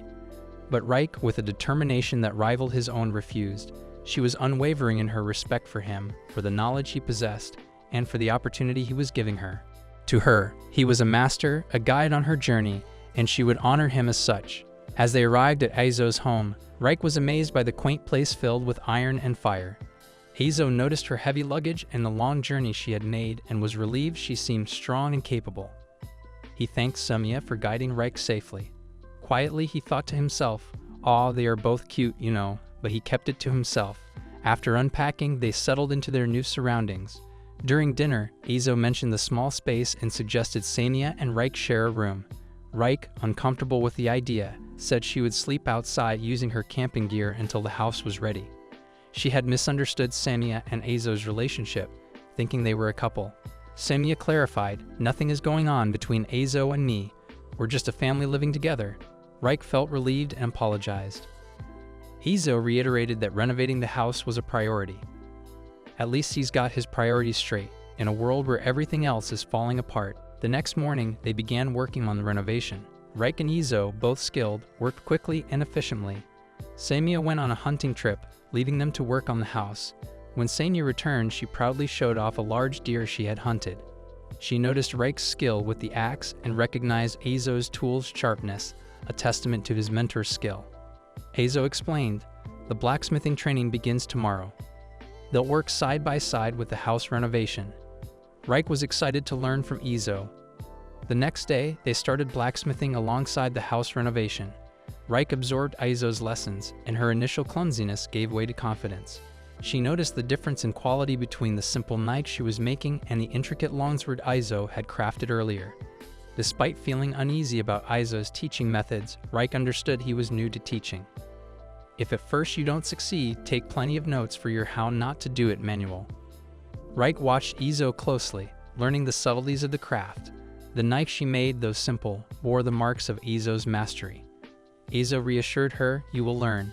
But Reich, with a determination that rivaled his own, refused. She was unwavering in her respect for him, for the knowledge he possessed, and for the opportunity he was giving her. To her, he was a master, a guide on her journey, and she would honor him as such. As they arrived at Ojou's home, Reich was amazed by the quaint place filled with iron and fire. Ojou noticed her heavy luggage and the long journey she had made and was relieved she seemed strong and capable. He thanked Semiya for guiding Reich safely. Quietly, he thought to himself, "Aw, they are both cute, you know," but he kept it to himself. After unpacking, they settled into their new surroundings. During dinner, Ojou mentioned the small space and suggested Semiya and Reich share a room. Reich, uncomfortable with the idea, said she would sleep outside using her camping gear until the house was ready. She had misunderstood Semiya and Ojou's relationship, thinking they were a couple. Semiya clarified, "Nothing is going on between Ojou and me. We're just a family living together." Reich felt relieved and apologized. Ojou reiterated that renovating the house was a priority. At least he's got his priorities straight, in a world where everything else is falling apart. The next morning, they began working on the renovation. Reich and Ojou, both skilled, worked quickly and efficiently. Semiya went on a hunting trip, leaving them to work on the house. When Semiya returned, she proudly showed off a large deer she had hunted. She noticed Reich's skill with the axe and recognized Ozou's tool's sharpness, a testament to his mentor's skill. Ojou explained, "The blacksmithing training begins tomorrow. They'll work side by side with the house renovation." Reich was excited to learn from Ojou. The next day, they started blacksmithing alongside the house renovation. Reich absorbed Ozou's lessons, and her initial clumsiness gave way to confidence. She noticed the difference in quality between the simple knife she was making and the intricate longsword Ojou had crafted earlier. Despite feeling uneasy about Ozou's teaching methods, Reich understood he was new to teaching. If at first you don't succeed, take plenty of notes for your how not to do it manual. Reich watched Ojou closely, learning the subtleties of the craft. The knife she made, though simple, bore the marks of Ozou's mastery. Ojou reassured her, "You will learn.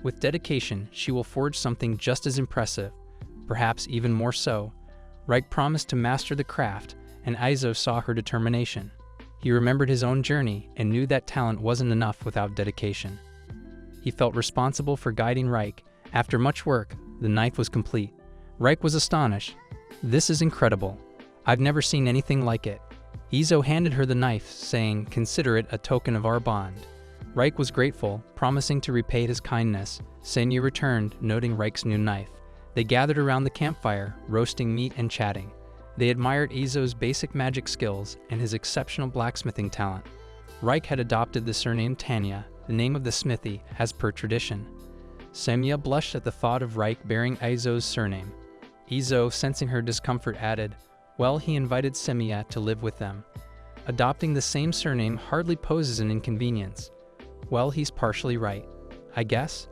With dedication, she will forge something just as impressive, perhaps even more so." Reich promised to master the craft, and Ojou saw her determination. He remembered his own journey and knew that talent wasn't enough without dedication. He felt responsible for guiding Reich. After much work, the knife was complete. Reich was astonished. "This is incredible. I've never seen anything like it." Ojou handed her the knife, saying, "Consider it a token of our bond." Reich was grateful, promising to repay his kindness. Semiya returned, noting Reich's new knife. They gathered around the campfire, roasting meat and chatting. They admired Ozou's basic magic skills and his exceptional blacksmithing talent. Reich had adopted the surname Tanya, the name of the smithy, as per tradition. Semiya blushed at the thought of Reich bearing Ozou's surname. Ojou, sensing her discomfort, added, "Well, he invited Semiya to live with them. Adopting the same surname hardly poses an inconvenience." Well, he's partially right, I guess.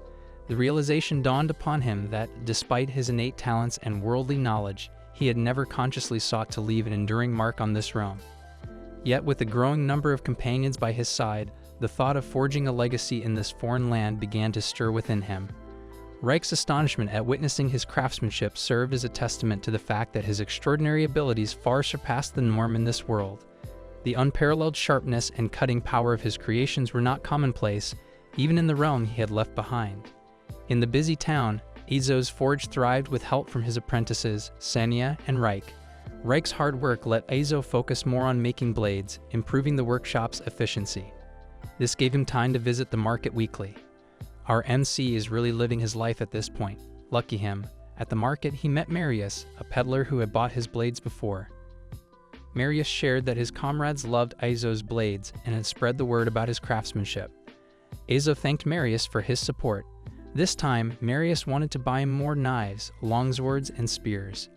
The realization dawned upon him that, despite his innate talents and worldly knowledge, he had never consciously sought to leave an enduring mark on this realm. Yet, with a growing number of companions by his side, the thought of forging a legacy in this foreign land began to stir within him. Reich's astonishment at witnessing his craftsmanship served as a testament to the fact that his extraordinary abilities far surpassed the norm in this world. The unparalleled sharpness and cutting power of his creations were not commonplace, even in the realm he had left behind. In the busy town, Izou's forge thrived with help from his apprentices, Sanya and Reik. Reik's hard work let Izou focus more on making blades, improving the workshop's efficiency. This gave him time to visit the market weekly. Our MC is really living his life at this point. Lucky him. At the market, he met Marius, a peddler who had bought his blades before. Marius shared that his comrades loved Izou's blades and had spread the word about his craftsmanship. Izou thanked Marius for his support. This time, Marius wanted to buy him more knives, longswords, and spears.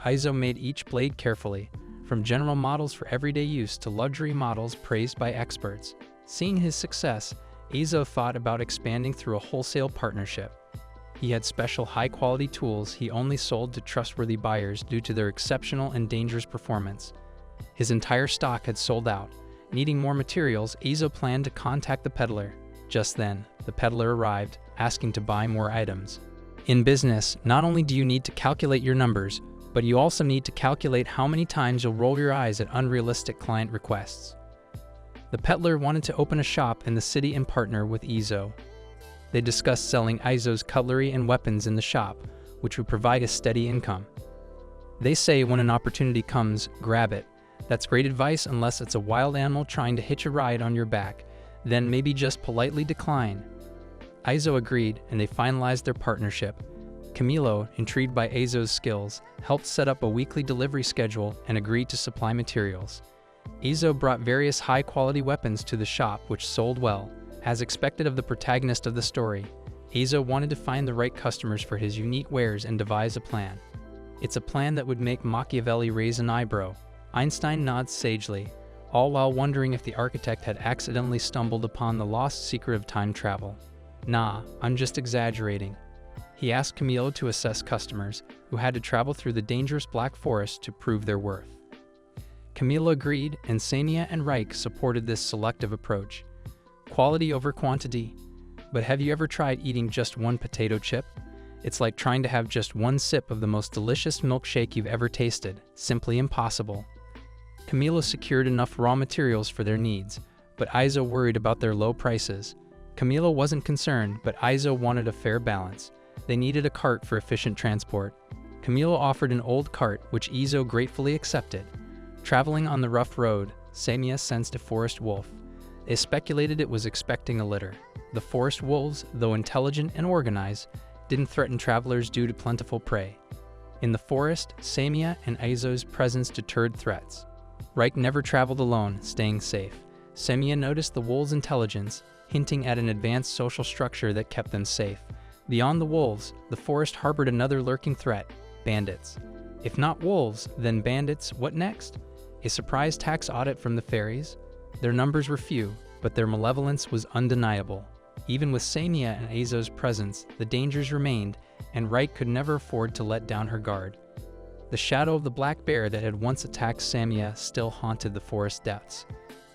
Izou made each blade carefully, from general models for everyday use to luxury models praised by experts. Seeing his success, Izou thought about expanding through a wholesale partnership. He had special high-quality tools he only sold to trustworthy buyers due to their exceptional and dangerous performance. His entire stock had sold out. Needing more materials, Izou planned to contact the peddler. Just then, the peddler arrived, asking to buy more items. In business, not only do you need to calculate your numbers, but you also need to calculate how many times you'll roll your eyes at unrealistic client requests. The peddler wanted to open a shop in the city and partner with Izou. They discussed selling Izou's cutlery and weapons in the shop, which would provide a steady income. They say when an opportunity comes, grab it. That's great advice unless it's a wild animal trying to hitch a ride on your back, then maybe just politely decline. Izou agreed, and they finalized their partnership. Camilo, intrigued by Izou's skills, helped set up a weekly delivery schedule and agreed to supply materials. Izou brought various high-quality weapons to the shop, which sold well. As expected of the protagonist of the story, Izou wanted to find the right customers for his unique wares and devise a plan. It's a plan that would make Machiavelli raise an eyebrow. Einstein nods sagely, all while wondering if the architect had accidentally stumbled upon the lost secret of time travel. Nah, I'm just exaggerating. He asked Camilo to assess customers who had to travel through the dangerous Black Forest to prove their worth. Camilo agreed, and Sanya and Reik supported this selective approach. Quality over quantity. But have you ever tried eating just one potato chip? It's like trying to have just one sip of the most delicious milkshake you've ever tasted. Simply impossible. Camilo secured enough raw materials for their needs, but Izou worried about their low prices. Camilo wasn't concerned, but Izou wanted a fair balance. They needed a cart for efficient transport. Camilo offered an old cart, which Izou gratefully accepted. Traveling on the rough road, Sanya sensed a forest wolf. They speculated it was expecting a litter. The forest wolves, though intelligent and organized, didn't threaten travelers due to plentiful prey. In the forest, Sanya and Izou's presence deterred threats. Reik never traveled alone, staying safe. Sanya noticed the wolves' intelligence, hinting at an advanced social structure that kept them safe. Beyond the wolves, the forest harbored another lurking threat: bandits. If not wolves, then bandits, what next? A surprise tax audit from the fairies? Their numbers were few, but their malevolence was undeniable. Even with Sanya and Izou's presence, the dangers remained, and Reik could never afford to let down her guard. The shadow of the black bear that had once attacked Sanya still haunted the forest depths.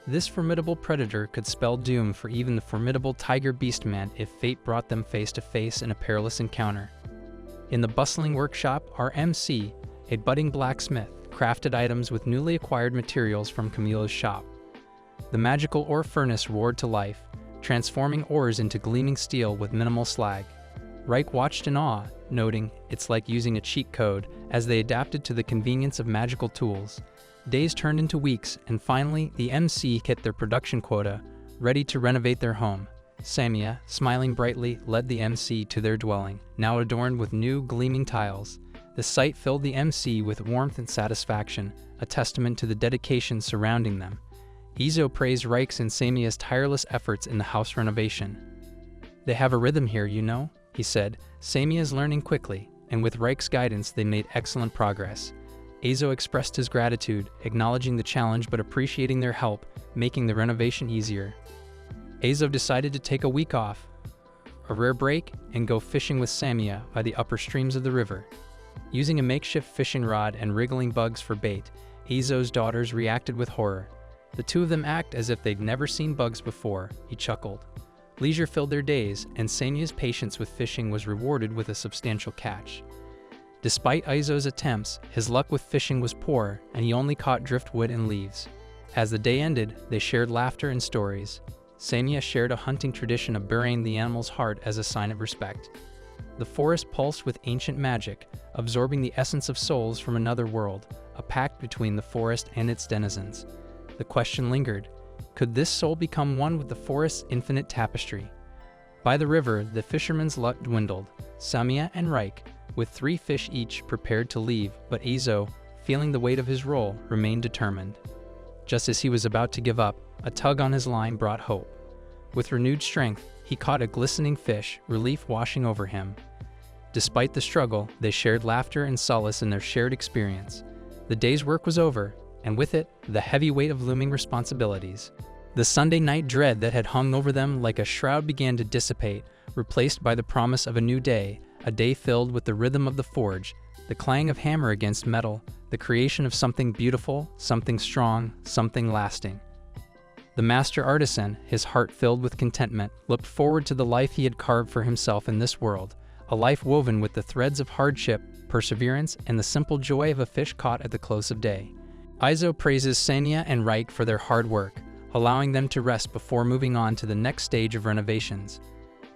This formidable predator could spell doom for even the formidable tiger beastman if fate brought them face to face in a perilous encounter. In the bustling workshop, our MC, a budding blacksmith, crafted items with newly acquired materials from Camilo's shop. The magical ore furnace roared to life, transforming ores into gleaming steel with minimal slag. Reik watched in awe, noting, "It's like using a cheat code," as they adapted to the convenience of magical tools. Days turned into weeks, and finally, the MC hit their production quota, ready to renovate their home. Sanya, smiling brightly, led the MC to their dwelling, now adorned with new, gleaming tiles. The sight filled the MC with warmth and satisfaction, a testament to the dedication surrounding them. Izou praised Reik's and Sanya's tireless efforts in the house renovation. "They have a rhythm here, you know," he said. "Sanya is learning quickly, and with Reik's guidance they made excellent progress." Izou expressed his gratitude, acknowledging the challenge but appreciating their help, making the renovation easier. Izou decided to take a week off, a rare break, and go fishing with Sanya by the upper streams of the river. Using a makeshift fishing rod and wriggling bugs for bait, Izou's daughters reacted with horror. The two of them act as if they'd never seen bugs before, he chuckled. Leisure filled their days, and Sanya's patience with fishing was rewarded with a substantial catch. Despite Izou's attempts, his luck with fishing was poor, and he only caught driftwood and leaves. As the day ended, they shared laughter and stories. Samia shared a hunting tradition of burying the animal's heart as a sign of respect. The forest pulsed with ancient magic, absorbing the essence of souls from another world, a pact between the forest and its denizens. The question lingered: could this soul become one with the forest's infinite tapestry? By the river, the fishermen's luck dwindled. Samia and Reik, with 3 fish each, prepared to leave, but Izo, feeling the weight of his role, remained determined. Just as he was about to give up, a tug on his line brought hope. With renewed strength, he caught a glistening fish, relief washing over him. Despite the struggle, they shared laughter and solace in their shared experience. The day's work was over, and with it, the heavy weight of looming responsibilities. The Sunday night dread that had hung over them like a shroud began to dissipate, replaced by the promise of a new day, a day filled with the rhythm of the forge, the clang of hammer against metal, the creation of something beautiful, something strong, something lasting. The master artisan, his heart filled with contentment, looked forward to the life he had carved for himself in this world, a life woven with the threads of hardship, perseverance, and the simple joy of a fish caught at the close of day. Izo praises Samia and Reik for their hard work, allowing them to rest before moving on to the next stage of renovations.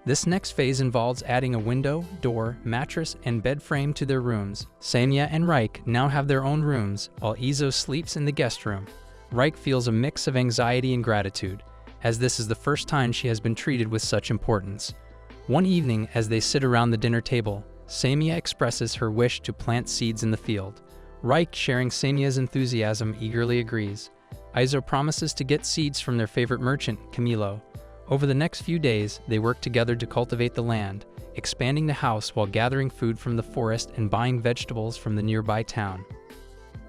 This next phase involves adding a window, door, mattress, and bed frame to their rooms. Samia and Reik now have their own rooms, while Izo sleeps in the guest room. Reik feels a mix of anxiety and gratitude, as this is the first time she has been treated with such importance. One evening, as they sit around the dinner table, Samia expresses her wish to plant seeds in the field. Reik, sharing Samia's enthusiasm, eagerly agrees. Izo promises to get seeds from their favorite merchant, Camilo. Over the next few days, they work together to cultivate the land, expanding the house while gathering food from the forest and buying vegetables from the nearby town.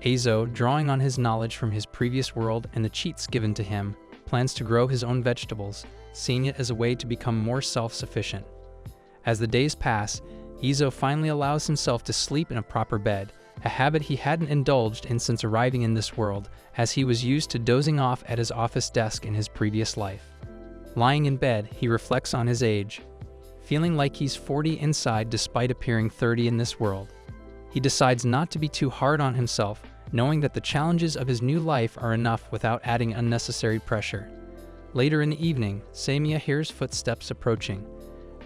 Izo, drawing on his knowledge from his previous world and the cheats given to him, plans to grow his own vegetables, seeing it as a way to become more self-sufficient. As the days pass, Izo finally allows himself to sleep in a proper bed, a habit he hadn't indulged in since arriving in this world, as he was used to dozing off at his office desk in his previous life. Lying in bed, he reflects on his age, feeling like he's 40 inside despite appearing 30 in this world. He decides not to be too hard on himself, knowing that the challenges of his new life are enough without adding unnecessary pressure. Later in the evening, Samia hears footsteps approaching.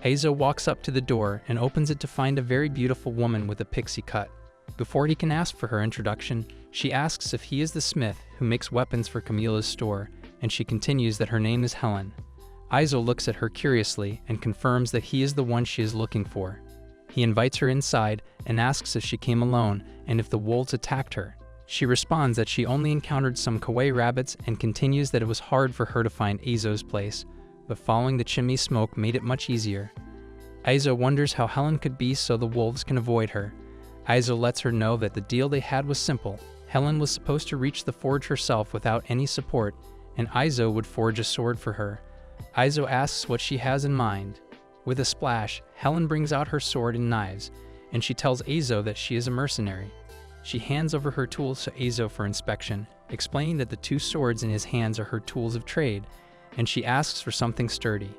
Izo walks up to the door and opens it to find a very beautiful woman with a pixie cut. Before he can ask for her introduction, she asks if he is the smith who makes weapons for Camila's store, and she continues that her name is Helen. Izo looks at her curiously and confirms that he is the one she is looking for. He invites her inside and asks if she came alone and if the wolves attacked her. She responds that she only encountered some kawaii rabbits and continues that it was hard for her to find Izo's place, but following the chimney smoke made it much easier. Izo wonders how Helen could be so the wolves can avoid her. Izo lets her know that the deal they had was simple. Helen was supposed to reach the forge herself without any support, and Izo would forge a sword for her. Izo asks what she has in mind. With a splash, Helen brings out her sword and knives, and she tells Izo that she is a mercenary. She hands over her tools to Izo for inspection, explaining that the 2 swords in his hands are her tools of trade, and she asks for something sturdy.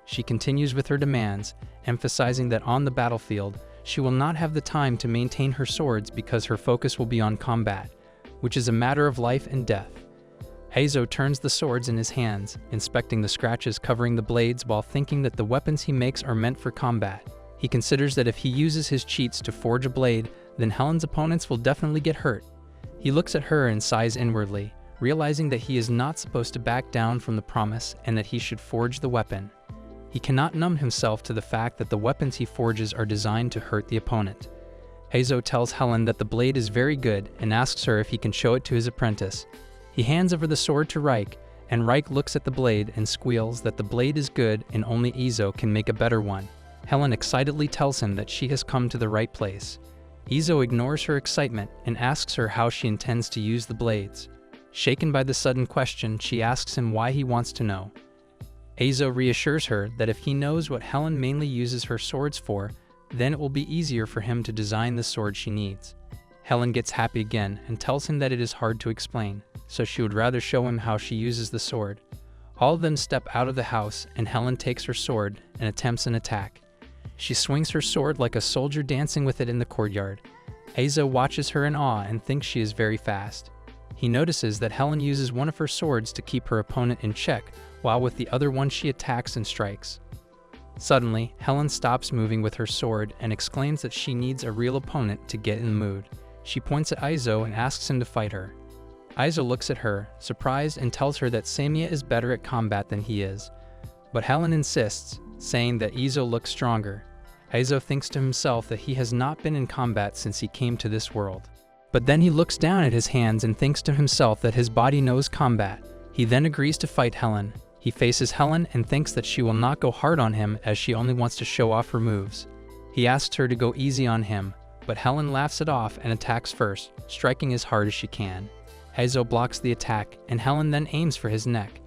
She continues with her demands, emphasizing that on the battlefield, she will not have the time to maintain her swords because her focus will be on combat, which is a matter of life and death. Izo turns the swords in his hands, inspecting the scratches covering the blades while thinking that the weapons he makes are meant for combat. He considers that if he uses his cheats to forge a blade, then Helen's opponents will definitely get hurt. He looks at her and sighs inwardly, realizing that he is not supposed to back down from the promise and that he should forge the weapon. He cannot numb himself to the fact that the weapons he forges are designed to hurt the opponent. Izo tells Helen that the blade is very good and asks her if he can show it to his apprentice. He hands over the sword to Reik, and Reik looks at the blade and squeals that the blade is good and only Izo can make a better one. Helen excitedly tells him that she has come to the right place. Izo ignores her excitement and asks her how she intends to use the blades. Shaken by the sudden question, she asks him why he wants to know. Izo reassures her that if he knows what Helen mainly uses her swords for, then it will be easier for him to design the sword she needs. Helen gets happy again and tells him that it is hard to explain, so she would rather show him how she uses the sword. All of them step out of the house, and Helen takes her sword and attempts an attack. She swings her sword like a soldier dancing with it in the courtyard. Izo watches her in awe and thinks she is very fast. He notices that Helen uses one of her swords to keep her opponent in check, while with the other one she attacks and strikes. Suddenly, Helen stops moving with her sword and exclaims that she needs a real opponent to get in the mood. She points at Izo and asks him to fight her. Izo looks at her, surprised, and tells her that Samiya is better at combat than he is. But Helen insists, saying that Izo looks stronger. Izo thinks to himself that he has not been in combat since he came to this world. But then he looks down at his hands and thinks to himself that his body knows combat. He then agrees to fight Helen. He faces Helen and thinks that she will not go hard on him as she only wants to show off her moves. He asks her to go easy on him, but Helen laughs it off and attacks first, striking as hard as she can. Izo blocks the attack, and Helen then aims for his neck.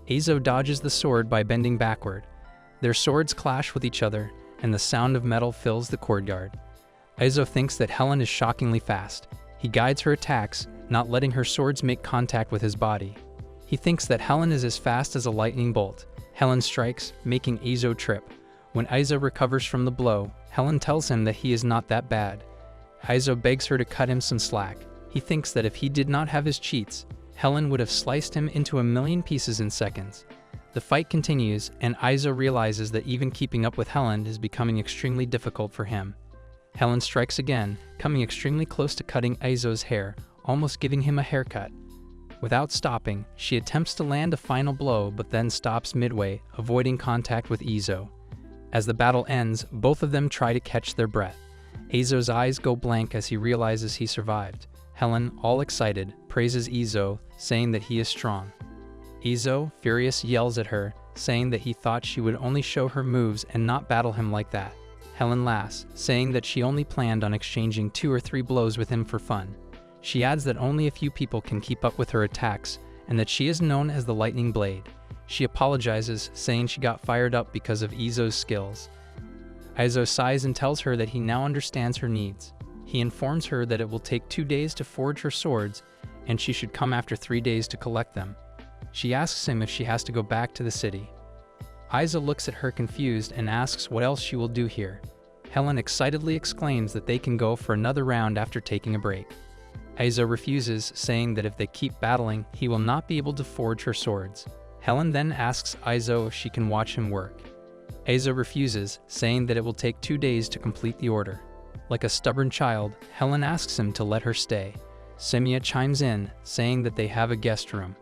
Izo dodges the sword by bending backward. Their swords clash with each other, and the sound of metal fills the courtyard. Izo thinks that Helen is shockingly fast. He guides her attacks, not letting her swords make contact with his body. He thinks that Helen is as fast as a lightning bolt. Helen strikes, making Izo trip. When Izo recovers from the blow, Helen tells him that he is not that bad. Izo begs her to cut him some slack. He thinks that if he did not have his cheats, Helen would have sliced him into 1,000,000 pieces in seconds. The fight continues, and Izo realizes that even keeping up with Helen is becoming extremely difficult for him. Helen strikes again, coming extremely close to cutting Izo's hair, almost giving him a haircut. Without stopping, she attempts to land a final blow but then stops midway, avoiding contact with Izo. As the battle ends, both of them try to catch their breath. Izo's eyes go blank as he realizes he survived. Helen, all excited, praises Izo, saying that he is strong. Izo, furious, yells at her, saying that he thought she would only show her moves and not battle him like that. Helen laughs, saying that she only planned on exchanging 2 or 3 blows with him for fun. She adds that only a few people can keep up with her attacks, and that she is known as the Lightning Blade. She apologizes, saying she got fired up because of Izo's skills. Izo sighs and tells her that he now understands her needs. He informs her that it will take 2 days to forge her swords, and she should come after 3 days to collect them. She asks him if she has to go back to the city. Izo looks at her confused and asks what else she will do here. Helen excitedly exclaims that they can go for another round after taking a break. Izo refuses, saying that if they keep battling, he will not be able to forge her swords. Helen then asks Izo if she can watch him work. Izo refuses, saying that it will take 2 days to complete the order. Like a stubborn child, Helen asks him to let her stay. Samiya chimes in, saying that they have a guest room.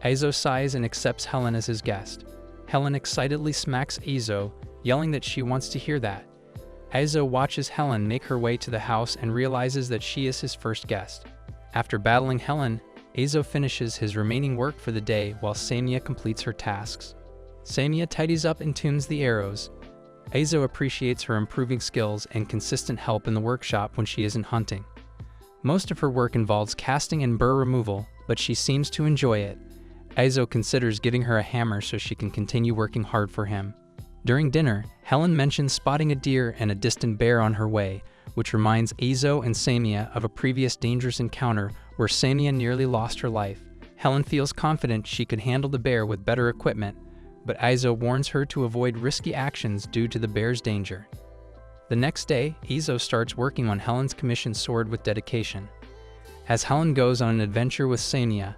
Izo sighs and accepts Helen as his guest. Helen excitedly smacks Izo, yelling that she wants to hear that. Izo watches Helen make her way to the house and realizes that she is his first guest. After battling Helen, Izo finishes his remaining work for the day while Samiya completes her tasks. Samiya tidies up and tunes the arrows. Izo appreciates her improving skills and consistent help in the workshop when she isn't hunting. Most of her work involves casting and burr removal, but she seems to enjoy it. Izo considers giving her a hammer so she can continue working hard for him. During dinner, Helen mentions spotting a deer and a distant bear on her way, which reminds Izo and Samiya of a previous dangerous encounter where Samiya nearly lost her life. Helen feels confident she could handle the bear with better equipment, but Izo warns her to avoid risky actions due to the bear's danger. The next day, Izo starts working on Helen's commissioned sword with dedication. As Helen goes on an adventure with Samiya,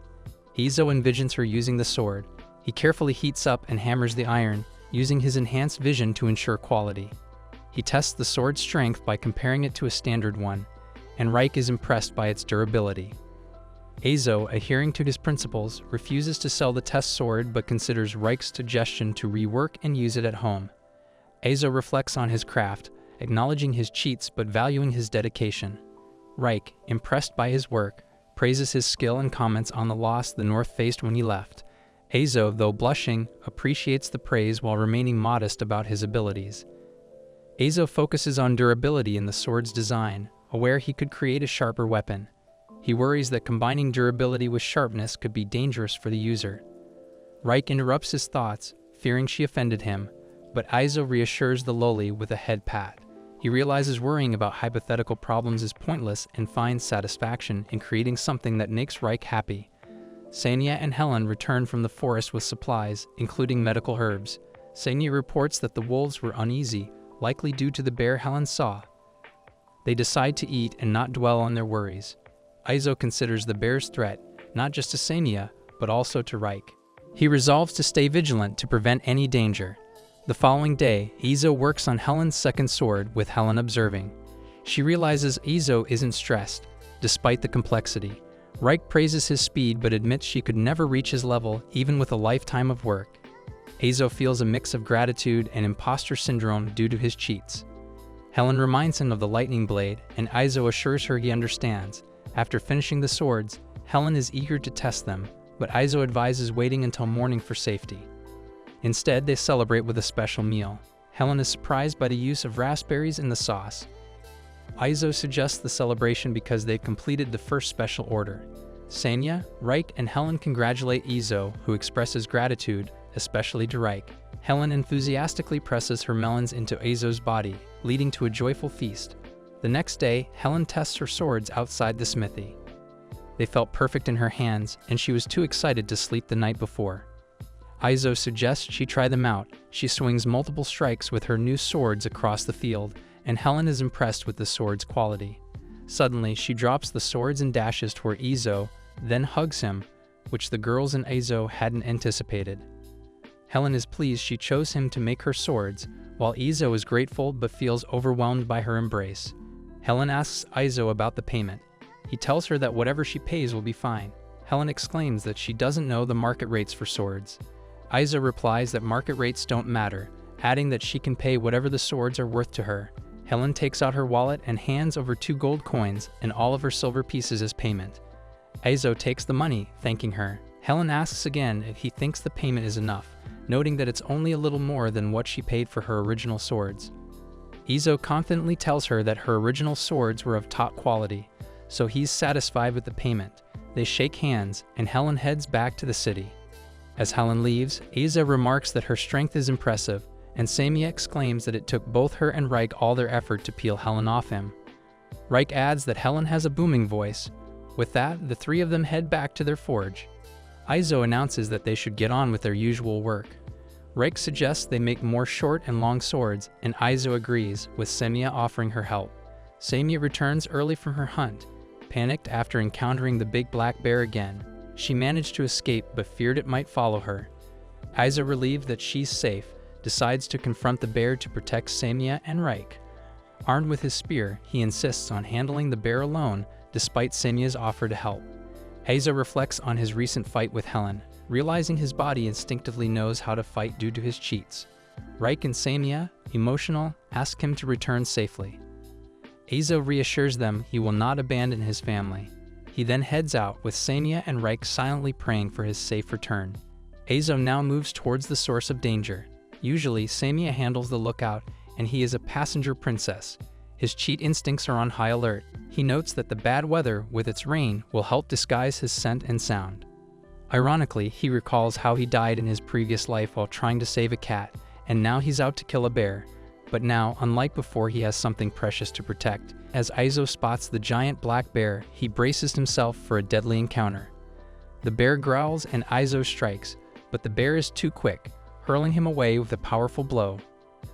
Izo envisions her using the sword. He carefully heats up and hammers the iron, using his enhanced vision to ensure quality. He tests the sword's strength by comparing it to a standard one, and Reich is impressed by its durability. Izo, adhering to his principles, refuses to sell the test sword but considers Reich's suggestion to rework and use it at home. Izo reflects on his craft, acknowledging his cheats but valuing his dedication. Reich, impressed by his work, praises his skill and comments on the loss the North faced when he left. Izo, though blushing, appreciates the praise while remaining modest about his abilities. Izo focuses on durability in the sword's design, aware he could create a sharper weapon. He worries that combining durability with sharpness could be dangerous for the user. Reich interrupts his thoughts, fearing she offended him, but Izo reassures the loli with a head pat. He realizes worrying about hypothetical problems is pointless and finds satisfaction in creating something that makes Reich happy. Sanya and Helen return from the forest with supplies, including medical herbs. Sanya reports that the wolves were uneasy, likely due to the bear Helen saw. They decide to eat and not dwell on their worries. Izo considers the bear's threat, not just to Samiya, but also to Reik. He resolves to stay vigilant to prevent any danger. The following day, Izo works on Helen's second sword with Helen observing. She realizes Izo isn't stressed, despite the complexity. Reik praises his speed but admits she could never reach his level even with a lifetime of work. Izo feels a mix of gratitude and imposter syndrome due to his cheats. Helen reminds him of the lightning blade, and Izo assures her he understands. After finishing the swords, Helen is eager to test them, but Izo advises waiting until morning for safety. Instead, they celebrate with a special meal. Helen is surprised by the use of raspberries in the sauce. Izo suggests the celebration because they've completed the first special order. Samiya, Reik, and Helen congratulate Izo, who expresses gratitude, especially to Reik. Helen enthusiastically presses her melons into Izo's body, leading to a joyful feast. The next day, Helen tests her swords outside the smithy. They felt perfect in her hands, and she was too excited to sleep the night before. Izo suggests she try them out. She swings multiple strikes with her new swords across the field, and Helen is impressed with the sword's quality. Suddenly, she drops the swords and dashes toward Izo, then hugs him, which the girls and Izo hadn't anticipated. Helen is pleased she chose him to make her swords, while Izo is grateful but feels overwhelmed by her embrace. Helen asks Izo about the payment. He tells her that whatever she pays will be fine. Helen exclaims that she doesn't know the market rates for swords. Izo replies that market rates don't matter, adding that she can pay whatever the swords are worth to her. Helen takes out her wallet and hands over 2 gold coins and all of her silver pieces as payment. Izo takes the money, thanking her. Helen asks again if he thinks the payment is enough, noting that it's only a little more than what she paid for her original swords. Izo confidently tells her that her original swords were of top quality, so he's satisfied with the payment. They shake hands, and Helen heads back to the city. As Helen leaves, Izo remarks that her strength is impressive, and Samiya exclaims that it took both her and Reik all their effort to peel Helen off him. Reik adds that Helen has a booming voice. With that, the 3 of them head back to their forge. Izo announces that they should get on with their usual work. Reik suggests they make more short and long swords, and Izo agrees, with Samiya offering her help. Samiya returns early from her hunt, panicked after encountering the big black bear again. She managed to escape but feared it might follow her. Izo, relieved that she's safe, decides to confront the bear to protect Samiya and Reik. Armed with his spear, he insists on handling the bear alone, despite Samiya's offer to help. Izo reflects on his recent fight with Helen, realizing his body instinctively knows how to fight due to his cheats. Reik and Samiya, emotional, ask him to return safely. Izo reassures them he will not abandon his family. He then heads out, with Samiya and Reik silently praying for his safe return. Izo now moves towards the source of danger. Usually, Samiya handles the lookout, and he is a passenger princess. His cheat instincts are on high alert. He notes that the bad weather, with its rain, will help disguise his scent and sound. Ironically, he recalls how he died in his previous life while trying to save a cat, and now he's out to kill a bear. But now, unlike before, he has something precious to protect. As Izo spots the giant black bear, he braces himself for a deadly encounter. The bear growls and Izo strikes, but the bear is too quick, hurling him away with a powerful blow.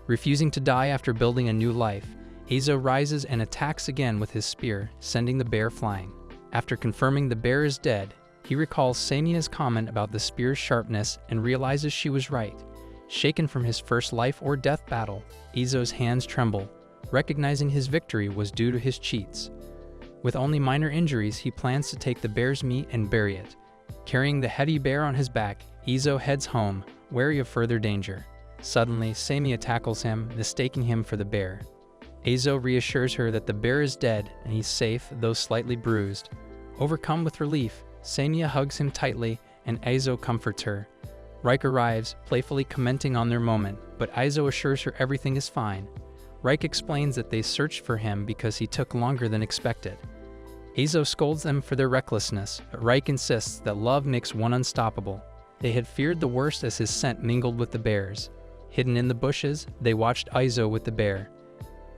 Refusing to die after building a new life, Izo rises and attacks again with his spear, sending the bear flying. After confirming the bear is dead, he recalls Samiya's comment about the spear's sharpness and realizes she was right. Shaken from his first life-or-death battle, Izo's hands tremble, recognizing his victory was due to his cheats. With only minor injuries, he plans to take the bear's meat and bury it. Carrying the heavy bear on his back, Izo heads home, wary of further danger. Suddenly, Samiya tackles him, mistaking him for the bear. Izo reassures her that the bear is dead and he's safe, though slightly bruised. Overcome with relief, Samiya hugs him tightly, and Izo comforts her. Reik arrives, playfully commenting on their moment, but Izo assures her everything is fine. Reik explains that they searched for him because he took longer than expected. Izo scolds them for their recklessness, but Reik insists that love makes one unstoppable. They had feared the worst as his scent mingled with the bear's. Hidden in the bushes, they watched Izo with the bear.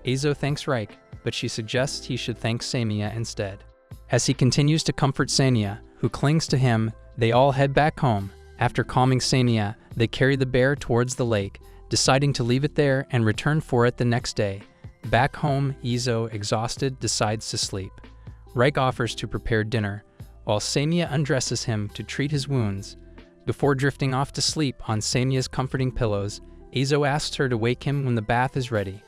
Izo thanks Reik, but she suggests he should thank Samiya instead. As he continues to comfort Samiya, who clings to him, they all head back home. After calming Samiya, they carry the bear towards the lake, deciding to leave it there and return for it the next day. Back home, Izo, exhausted, decides to sleep. Reik offers to prepare dinner. while Samiya undresses him to treat his wounds. Before drifting off to sleep on Samiya's comforting pillows, Ojou asks her to wake him when the bath is ready.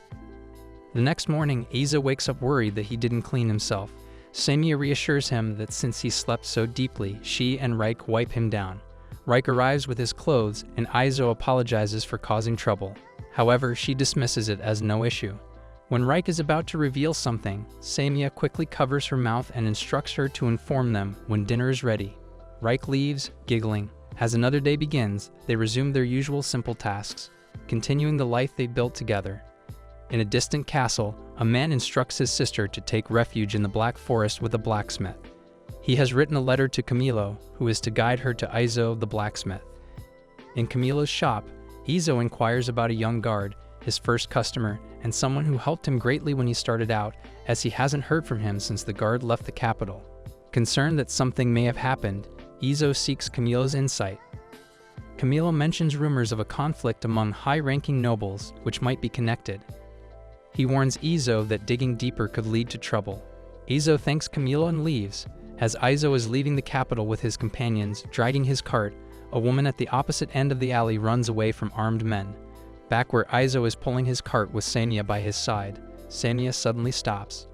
The next morning, Ojou wakes up worried that he didn't clean himself. Samiya reassures him that since he slept so deeply, she and Reik wipe him down. Reik arrives with his clothes, and Ojou apologizes for causing trouble. However, she dismisses it as no issue. When Reik is about to reveal something, Samiya quickly covers her mouth and instructs her to inform them when dinner is ready. Reik leaves, giggling. As another day begins, they resume their usual simple tasks, continuing the life they built together. In a distant castle, a man instructs his sister to take refuge in the Black Forest with a blacksmith. He has written a letter to Camilo, who is to guide her to Ojou the blacksmith. In Camilo's shop, Ojou inquires about a young guard, his first customer, and someone who helped him greatly when he started out, as he hasn't heard from him since the guard left the capital. Concerned that something may have happened, Ojou seeks Camilo's insight. Camilo mentions rumors of a conflict among high-ranking nobles, which might be connected. He warns Ojou that digging deeper could lead to trouble. Ojou thanks Camilo and leaves. As Ojou is leaving the capital with his companions, dragging his cart, a woman at the opposite end of the alley runs away from armed men. Back where Ojou is pulling his cart with Samiya by his side, Samiya suddenly stops.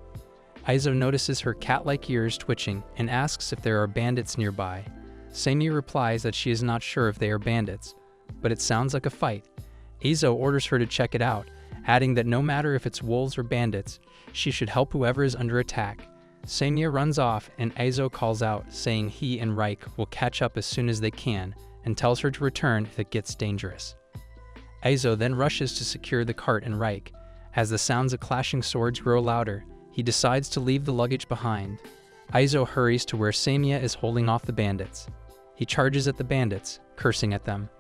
Ojou notices her cat-like ears twitching and asks if there are bandits nearby. Samiya replies that she is not sure if they are bandits, but it sounds like a fight. Ojou orders her to check it out, adding that no matter if it's wolves or bandits, she should help whoever is under attack. Samiya runs off and Ojou calls out, saying he and Reik will catch up as soon as they can, and tells her to return if it gets dangerous. Ojou then rushes to secure the cart and Reik. As the sounds of clashing swords grow louder, he decides to leave the luggage behind. Ojou hurries to where Samiya is holding off the bandits. He charges at the bandits, cursing at them.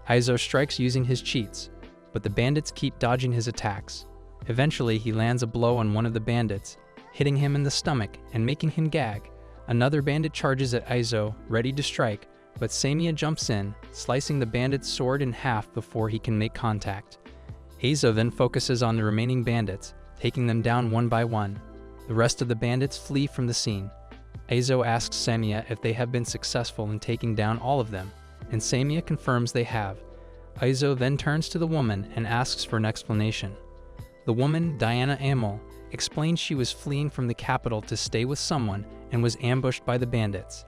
Ojou strikes using his cheats, but the bandits keep dodging his attacks. Eventually, he lands a blow on one of the bandits, hitting him in the stomach and making him gag. Another bandit charges at Ojou, ready to strike, but Samiya jumps in, slicing the bandit's sword in half before he can make contact. Ojou then focuses on the remaining bandits, taking them down one by one. The rest of the bandits flee from the scene. Ojou asks Samiya if they have been successful in taking down all of them, and Samiya confirms they have. Ojou then turns to the woman and asks for an explanation. The woman, Diana Amel, explains she was fleeing from the capital to stay with someone and was ambushed by the bandits.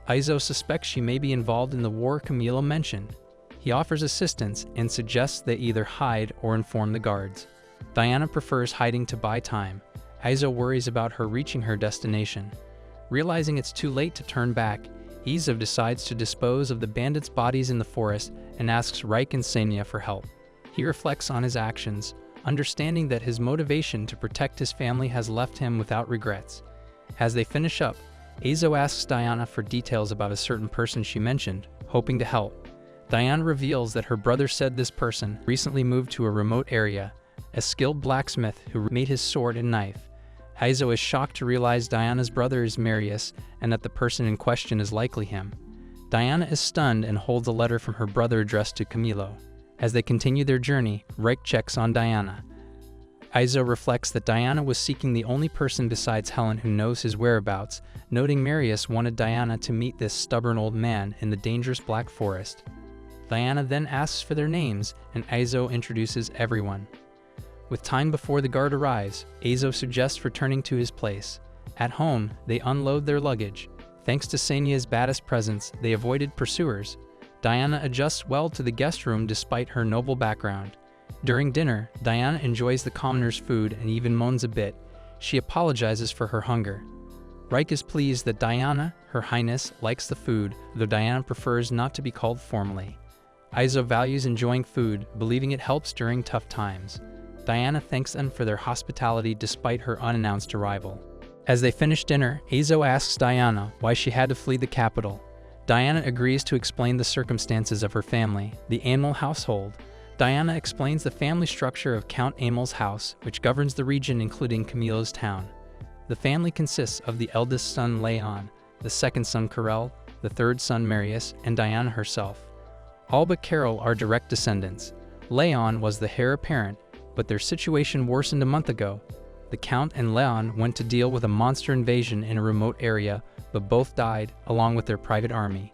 Ojou suspects she may be involved in the war Camilo mentioned. He offers assistance and suggests they either hide or inform the guards. Diana prefers hiding to buy time. Ojou worries about her reaching her destination. Realizing it's too late to turn back, Ojou decides to dispose of the bandits' bodies in the forest and asks Reik and Samiya for help. He reflects on his actions, understanding that his motivation to protect his family has left him without regrets. As they finish up, Ojou asks Diana for details about a certain person she mentioned, hoping to help. Diana reveals that her brother said this person recently moved to a remote area, a skilled blacksmith who made his sword and knife. Ojou is shocked to realize Diana's brother is Marius and that the person in question is likely him. Diana is stunned and holds a letter from her brother addressed to Camilo. As they continue their journey, Reik checks on Diana. Ojou reflects that Diana was seeking the only person besides Helen who knows his whereabouts, noting Marius wanted Diana to meet this stubborn old man in the dangerous Black Forest. Diana then asks for their names, and Ojou introduces everyone. With time before the guard arrives, Ojou suggests returning to his place. At home, they unload their luggage. Thanks to Samiya's badass presence, they avoided pursuers. Diana adjusts well to the guest room despite her noble background. During dinner, Diana enjoys the commoner's food and even moans a bit. She apologizes for her hunger. Reik is pleased that Diana, her highness, likes the food, though Diana prefers not to be called formally. Ojou values enjoying food, believing it helps during tough times. Diana thanks them for their hospitality despite her unannounced arrival. As they finish dinner, Ojou asks Diana why she had to flee the capital. Diana agrees to explain the circumstances of her family, the Amel household. Diana explains the family structure of Count Amel's house, which governs the region including Camilo's town. The family consists of the eldest son Leon, the second son Karel, the third son Marius, and Diana herself. All but Karel are direct descendants. Leon was the heir apparent, but their situation worsened a month ago. The Count and Leon went to deal with a monster invasion in a remote area, but both died, along with their private army.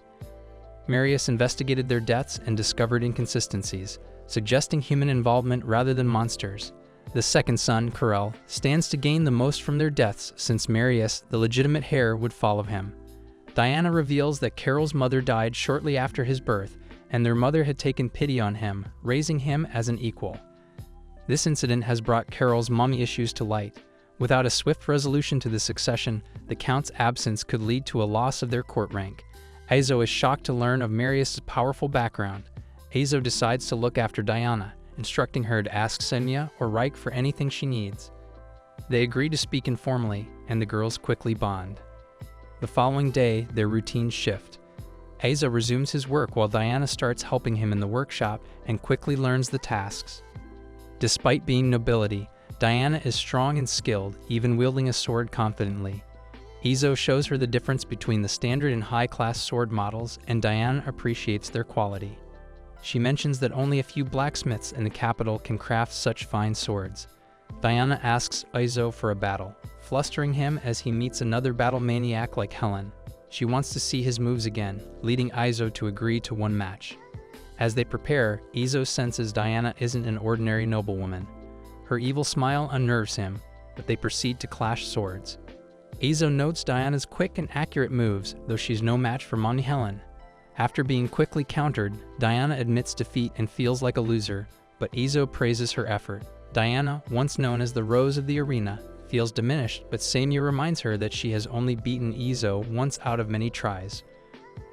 Marius investigated their deaths and discovered inconsistencies, suggesting human involvement rather than monsters. The second son, Karel, stands to gain the most from their deaths since Marius, the legitimate heir, would follow him. Diana reveals that Karel's mother died shortly after his birth, and their mother had taken pity on him, raising him as an equal. This incident has brought Karel's mommy issues to light. Without a swift resolution to the succession, the Count's absence could lead to a loss of their court rank. Ojou is shocked to learn of Marius' powerful background. Ojou decides to look after Diana, instructing her to ask Senya or Reich for anything she needs. They agree to speak informally, and the girls quickly bond. The following day, their routines shift. Ojou resumes his work while Diana starts helping him in the workshop and quickly learns the tasks. Despite being nobility, Diana is strong and skilled, even wielding a sword confidently. Ojou shows her the difference between the standard and high-class sword models, and Diana appreciates their quality. She mentions that only a few blacksmiths in the capital can craft such fine swords. Diana asks Ojou for a battle, flustering him as he meets another battle maniac like Helen. She wants to see his moves again, leading Ojou to agree to one match. As they prepare, Ojou senses Diana isn't an ordinary noblewoman. Her evil smile unnerves him, but they proceed to clash swords. Ojou notes Diana's quick and accurate moves, though she's no match for Mani Helen. After being quickly countered, Diana admits defeat and feels like a loser, but Ojou praises her effort. Diana, once known as the Rose of the Arena, feels diminished, but Senya reminds her that she has only beaten Ojou once out of many tries.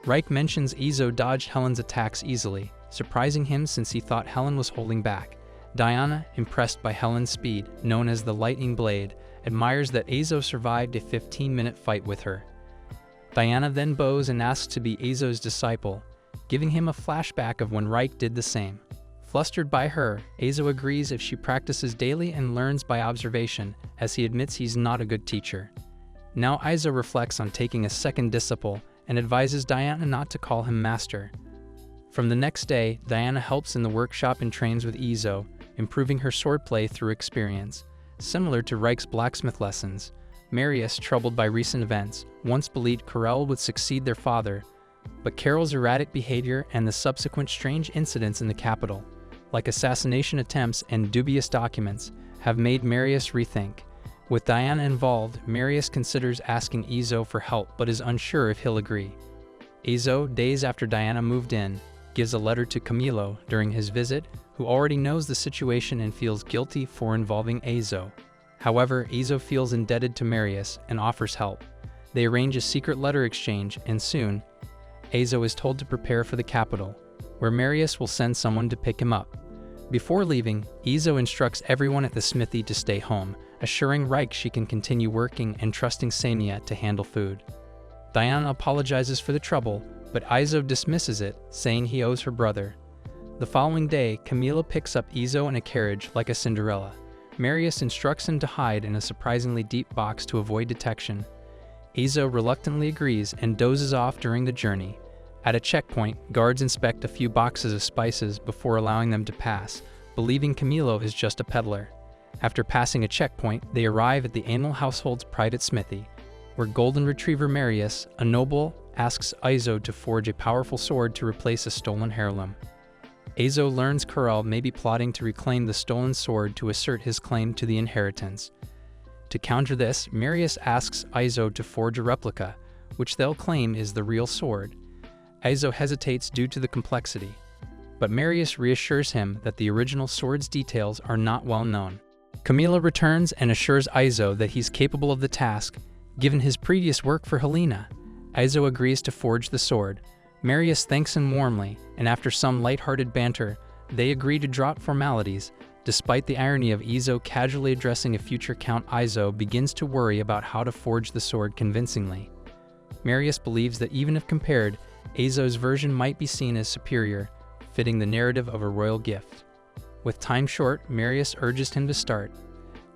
Reich mentions Ojou dodged Helen's attacks easily, surprising him since he thought Helen was holding back. Diana, impressed by Helen's speed, known as the Lightning Blade, admires that Ojou survived a 15-minute fight with her. Diana then bows and asks to be Ozou's disciple, giving him a flashback of when Reich did the same. Flustered by her, Ojou agrees if she practices daily and learns by observation, as he admits he's not a good teacher. Now Ojou reflects on taking a second disciple and advises Diana not to call him master. From the next day, Diana helps in the workshop and trains with Ojou, improving her swordplay through experience. Similar to Reich's blacksmith lessons, Marius, troubled by recent events, once believed Karel would succeed their father, but Karel's erratic behavior and the subsequent strange incidents in the capital, like assassination attempts and dubious documents, have made Marius rethink. With Diana involved, Marius considers asking Ojou for help but is unsure if he'll agree. Ojou, days after Diana moved in, gives a letter to Camilo during his visit, who already knows the situation and feels guilty for involving Ojou. However, Ojou feels indebted to Marius and offers help. They arrange a secret letter exchange, and soon, Ojou is told to prepare for the capital, where Marius will send someone to pick him up. Before leaving, Ojou instructs everyone at the smithy to stay home, assuring Reich she can continue working and trusting Senya to handle food. Diana apologizes for the trouble, but Ojou dismisses it, saying he owes her brother. The following day, Camilo picks up Ojou in a carriage like a Cinderella. Marius instructs him to hide in a surprisingly deep box to avoid detection. Ojou reluctantly agrees and dozes off during the journey. At a checkpoint, guards inspect a few boxes of spices before allowing them to pass, believing Camilo is just a peddler. After passing a checkpoint, they arrive at the animal household's private smithy, where Golden Retriever Marius, a noble, asks Ojou to forge a powerful sword to replace a stolen heirloom. Ojou learns Karel may be plotting to reclaim the stolen sword to assert his claim to the inheritance. To counter this, Marius asks Ojou to forge a replica, which they'll claim is the real sword. Ojou hesitates due to the complexity, but Marius reassures him that the original sword's details are not well known. Camilo returns and assures Ojou that he's capable of the task, given his previous work for Helena. Ojou agrees to forge the sword. Marius thanks him warmly, and after some light-hearted banter, they agree to drop formalities. Despite the irony of Ojou casually addressing a future Count, Ojou begins to worry about how to forge the sword convincingly. Marius believes that even if compared, Ozou's version might be seen as superior, fitting the narrative of a royal gift. With time short, Marius urges him to start.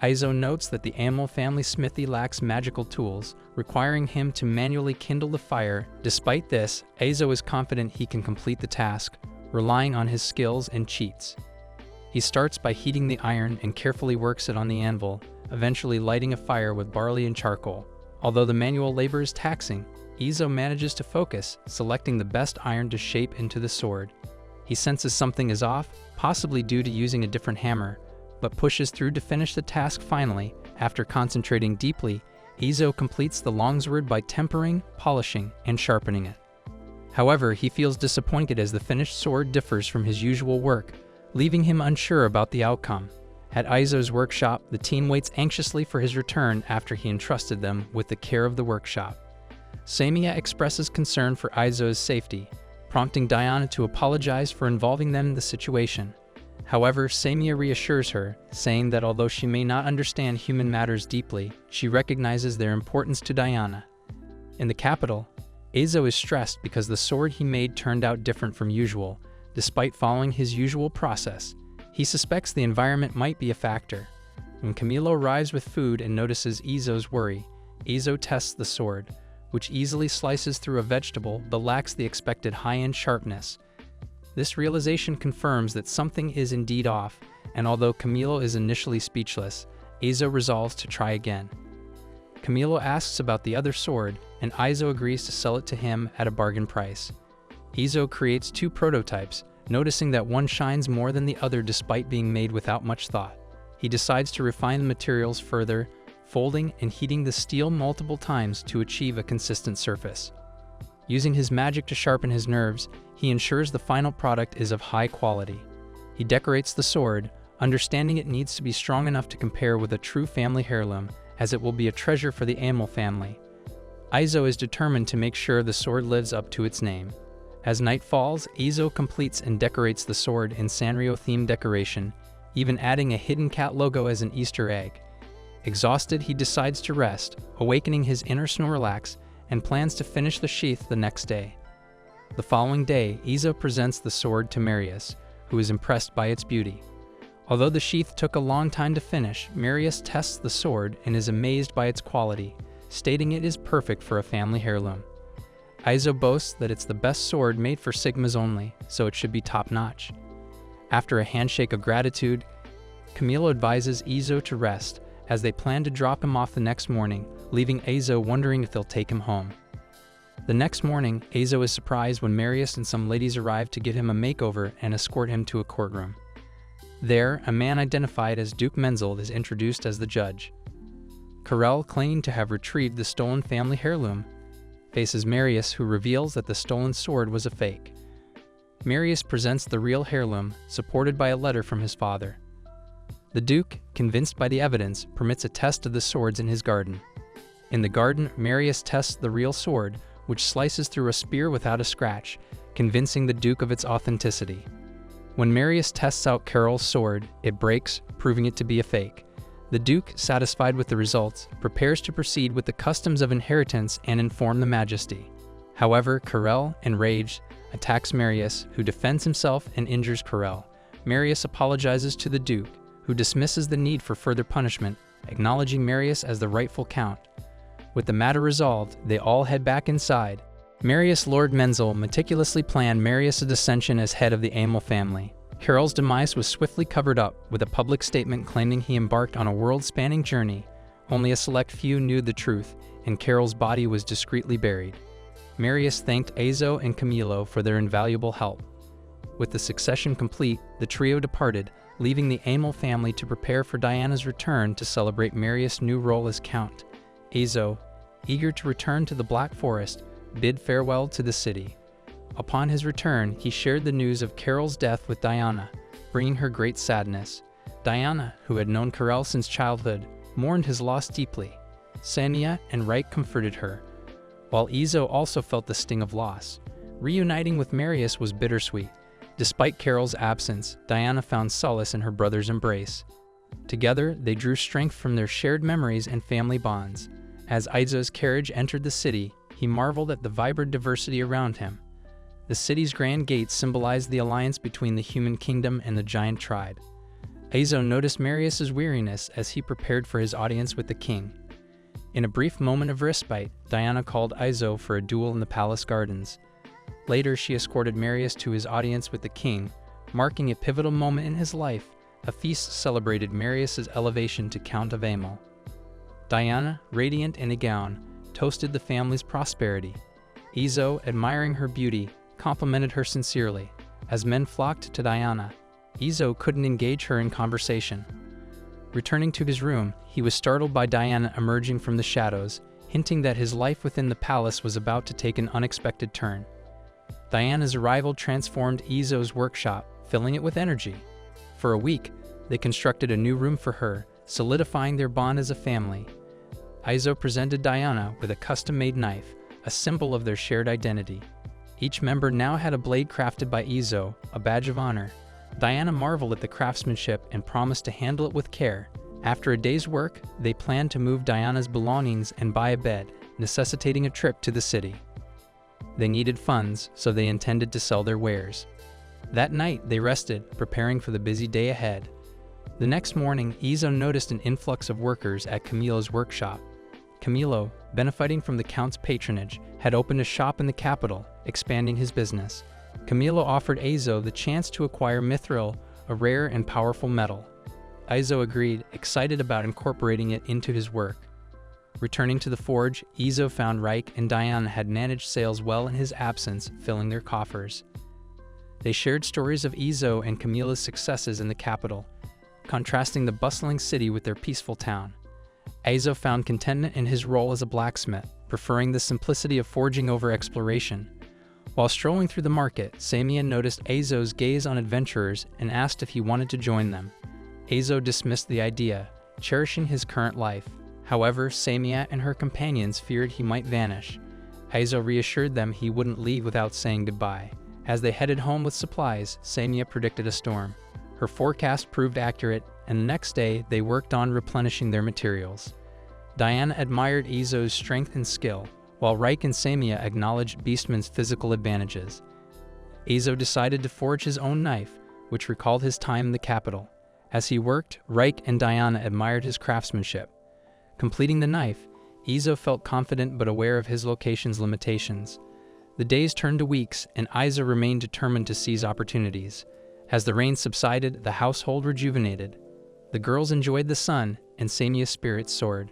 Ojou notes that the animal family smithy lacks magical tools, requiring him to manually kindle the fire. Despite this, Ojou is confident he can complete the task, relying on his skills and cheats. He starts by heating the iron and carefully works it on the anvil, eventually lighting a fire with barley and charcoal. Although the manual labor is taxing, Izo manages to focus, selecting the best iron to shape into the sword. He senses something is off, possibly due to using a different hammer, but pushes through to finish the task finally. After concentrating deeply, Izo completes the longsword by tempering, polishing, and sharpening it. However, he feels disappointed as the finished sword differs from his usual work, leaving him unsure about the outcome. At Izo's workshop, the team waits anxiously for his return after he entrusted them with the care of the workshop. Samiya expresses concern for Izo's safety, prompting Diana to apologize for involving them in the situation. However, Samiya reassures her, saying that although she may not understand human matters deeply, she recognizes their importance to Diana. In the capital, Izo is stressed because the sword he made turned out different from usual, despite following his usual process. He suspects the environment might be a factor. When Camilo arrives with food and notices Izo's worry, Izo tests the sword, which easily slices through a vegetable but lacks the expected high-end sharpness. This realization confirms that something is indeed off, and although Camilo is initially speechless, Izo resolves to try again. Camilo asks about the other sword, and Izo agrees to sell it to him at a bargain price. Izo creates 2 prototypes, noticing that one shines more than the other despite being made without much thought. He decides to refine the materials further, folding and heating the steel multiple times to achieve a consistent surface. Using his magic to sharpen his nerves, he ensures the final product is of high quality. He decorates the sword, understanding it needs to be strong enough to compare with a true family heirloom, as it will be a treasure for the Amel family. Izo is determined to make sure the sword lives up to its name. As night falls, Izo completes and decorates the sword in Sanrio-themed decoration, even adding a hidden cat logo as an Easter egg. Exhausted, he decides to rest, awakening his inner Snorlax, and plans to finish the sheath the next day. The following day, Izo presents the sword to Marius, who is impressed by its beauty. Although the sheath took a long time to finish, Marius tests the sword and is amazed by its quality, stating it is perfect for a family heirloom. Izo boasts that it's the best sword made for Sigmas only, so it should be top-notch. After a handshake of gratitude, Camilo advises Izo to rest, as they plan to drop him off the next morning, leaving Izo wondering if they'll take him home. The next morning, Izo is surprised when Marius and some ladies arrive to give him a makeover and escort him to a courtroom. There, a man identified as Duke Menzel is introduced as the judge. Karel, claiming to have retrieved the stolen family heirloom, faces Marius, who reveals that the stolen sword was a fake. Marius presents the real heirloom, supported by a letter from his father. The Duke, convinced by the evidence, permits a test of the swords in his garden. In the garden, Marius tests the real sword, which slices through a spear without a scratch, convincing the Duke of its authenticity. When Marius tests out Karel's sword, it breaks, proving it to be a fake. The Duke, satisfied with the results, prepares to proceed with the customs of inheritance and inform the Majesty. However, Karel, enraged, attacks Marius, who defends himself and injures Karel. Marius apologizes to the Duke, who dismisses the need for further punishment, acknowledging Marius as the rightful count. With the matter resolved, they all head back inside. Marius Lord Menzel meticulously planned Marius' ascension as head of the Amel family. Karel's demise was swiftly covered up, with a public statement claiming he embarked on a world-spanning journey. Only a select few knew the truth, and Karel's body was discreetly buried. Marius thanked Izo and Camilo for their invaluable help. With the succession complete, the trio departed, leaving the Amel family to prepare for Diana's return to celebrate Marius' new role as Count. Izo, eager to return to the Black Forest, bid farewell to the city. Upon his return, he shared the news of Karel's death with Diana, bringing her great sadness. Diana, who had known Karel since childhood, mourned his loss deeply. Samiya and Reich comforted her, while Izo also felt the sting of loss. Reuniting with Marius was bittersweet. Despite Karel's absence, Diana found solace in her brother's embrace. Together, they drew strength from their shared memories and family bonds. As Izo's carriage entered the city, he marveled at the vibrant diversity around him. The city's grand gates symbolized the alliance between the human kingdom and the giant tribe. Izo noticed Marius' weariness as he prepared for his audience with the king. In a brief moment of respite, Diana called Izo for a duel in the palace gardens. Later, she escorted Marius to his audience with the king, marking a pivotal moment in his life. A feast celebrated Marius' elevation to Count of Amel. Diana, radiant in a gown, toasted the family's prosperity, Izo, admiring her beauty, complimented her sincerely. As men flocked to Diana, Izo couldn't engage her in conversation. Returning to his room, he was startled by Diana emerging from the shadows, hinting that his life within the palace was about to take an unexpected turn. Diana's arrival transformed Izo's workshop, filling it with energy. For a week, they constructed a new room for her, solidifying their bond as a family. Izo presented Diana with a custom-made knife, a symbol of their shared identity. Each member now had a blade crafted by Izo, a badge of honor. Diana marveled at the craftsmanship and promised to handle it with care. After a day's work, they planned to move Diana's belongings and buy a bed, necessitating a trip to the city. They needed funds, so they intended to sell their wares. That night, they rested, preparing for the busy day ahead. The next morning, Izo noticed an influx of workers at Camilo's workshop. Camilo, benefiting from the Count's patronage, had opened a shop in the capital, expanding his business. Camilo offered Izo the chance to acquire mithril, a rare and powerful metal. Izo agreed, excited about incorporating it into his work. Returning to the forge, Izo found Reich and Diana had managed sales well in his absence, filling their coffers. They shared stories of Izo and Camilo's successes in the capital, contrasting the bustling city with their peaceful town. Izo found contentment in his role as a blacksmith, preferring the simplicity of forging over exploration. While strolling through the market, Samia noticed Izo's gaze on adventurers and asked if he wanted to join them. Izo dismissed the idea, cherishing his current life. However, Samia and her companions feared he might vanish. Izo reassured them he wouldn't leave without saying goodbye. As they headed home with supplies, Samia predicted a storm. Her forecast proved accurate, and the next day they worked on replenishing their materials. Diana admired Izo's strength and skill, while Reich and Samia acknowledged Beastman's physical advantages. Izo decided to forge his own knife, which recalled his time in the capital. As he worked, Reich and Diana admired his craftsmanship. Completing the knife, Izo felt confident but aware of his location's limitations. The days turned to weeks, and Izo remained determined to seize opportunities. As the rain subsided, the household rejuvenated. The girls enjoyed the sun, and Samia's spirits soared.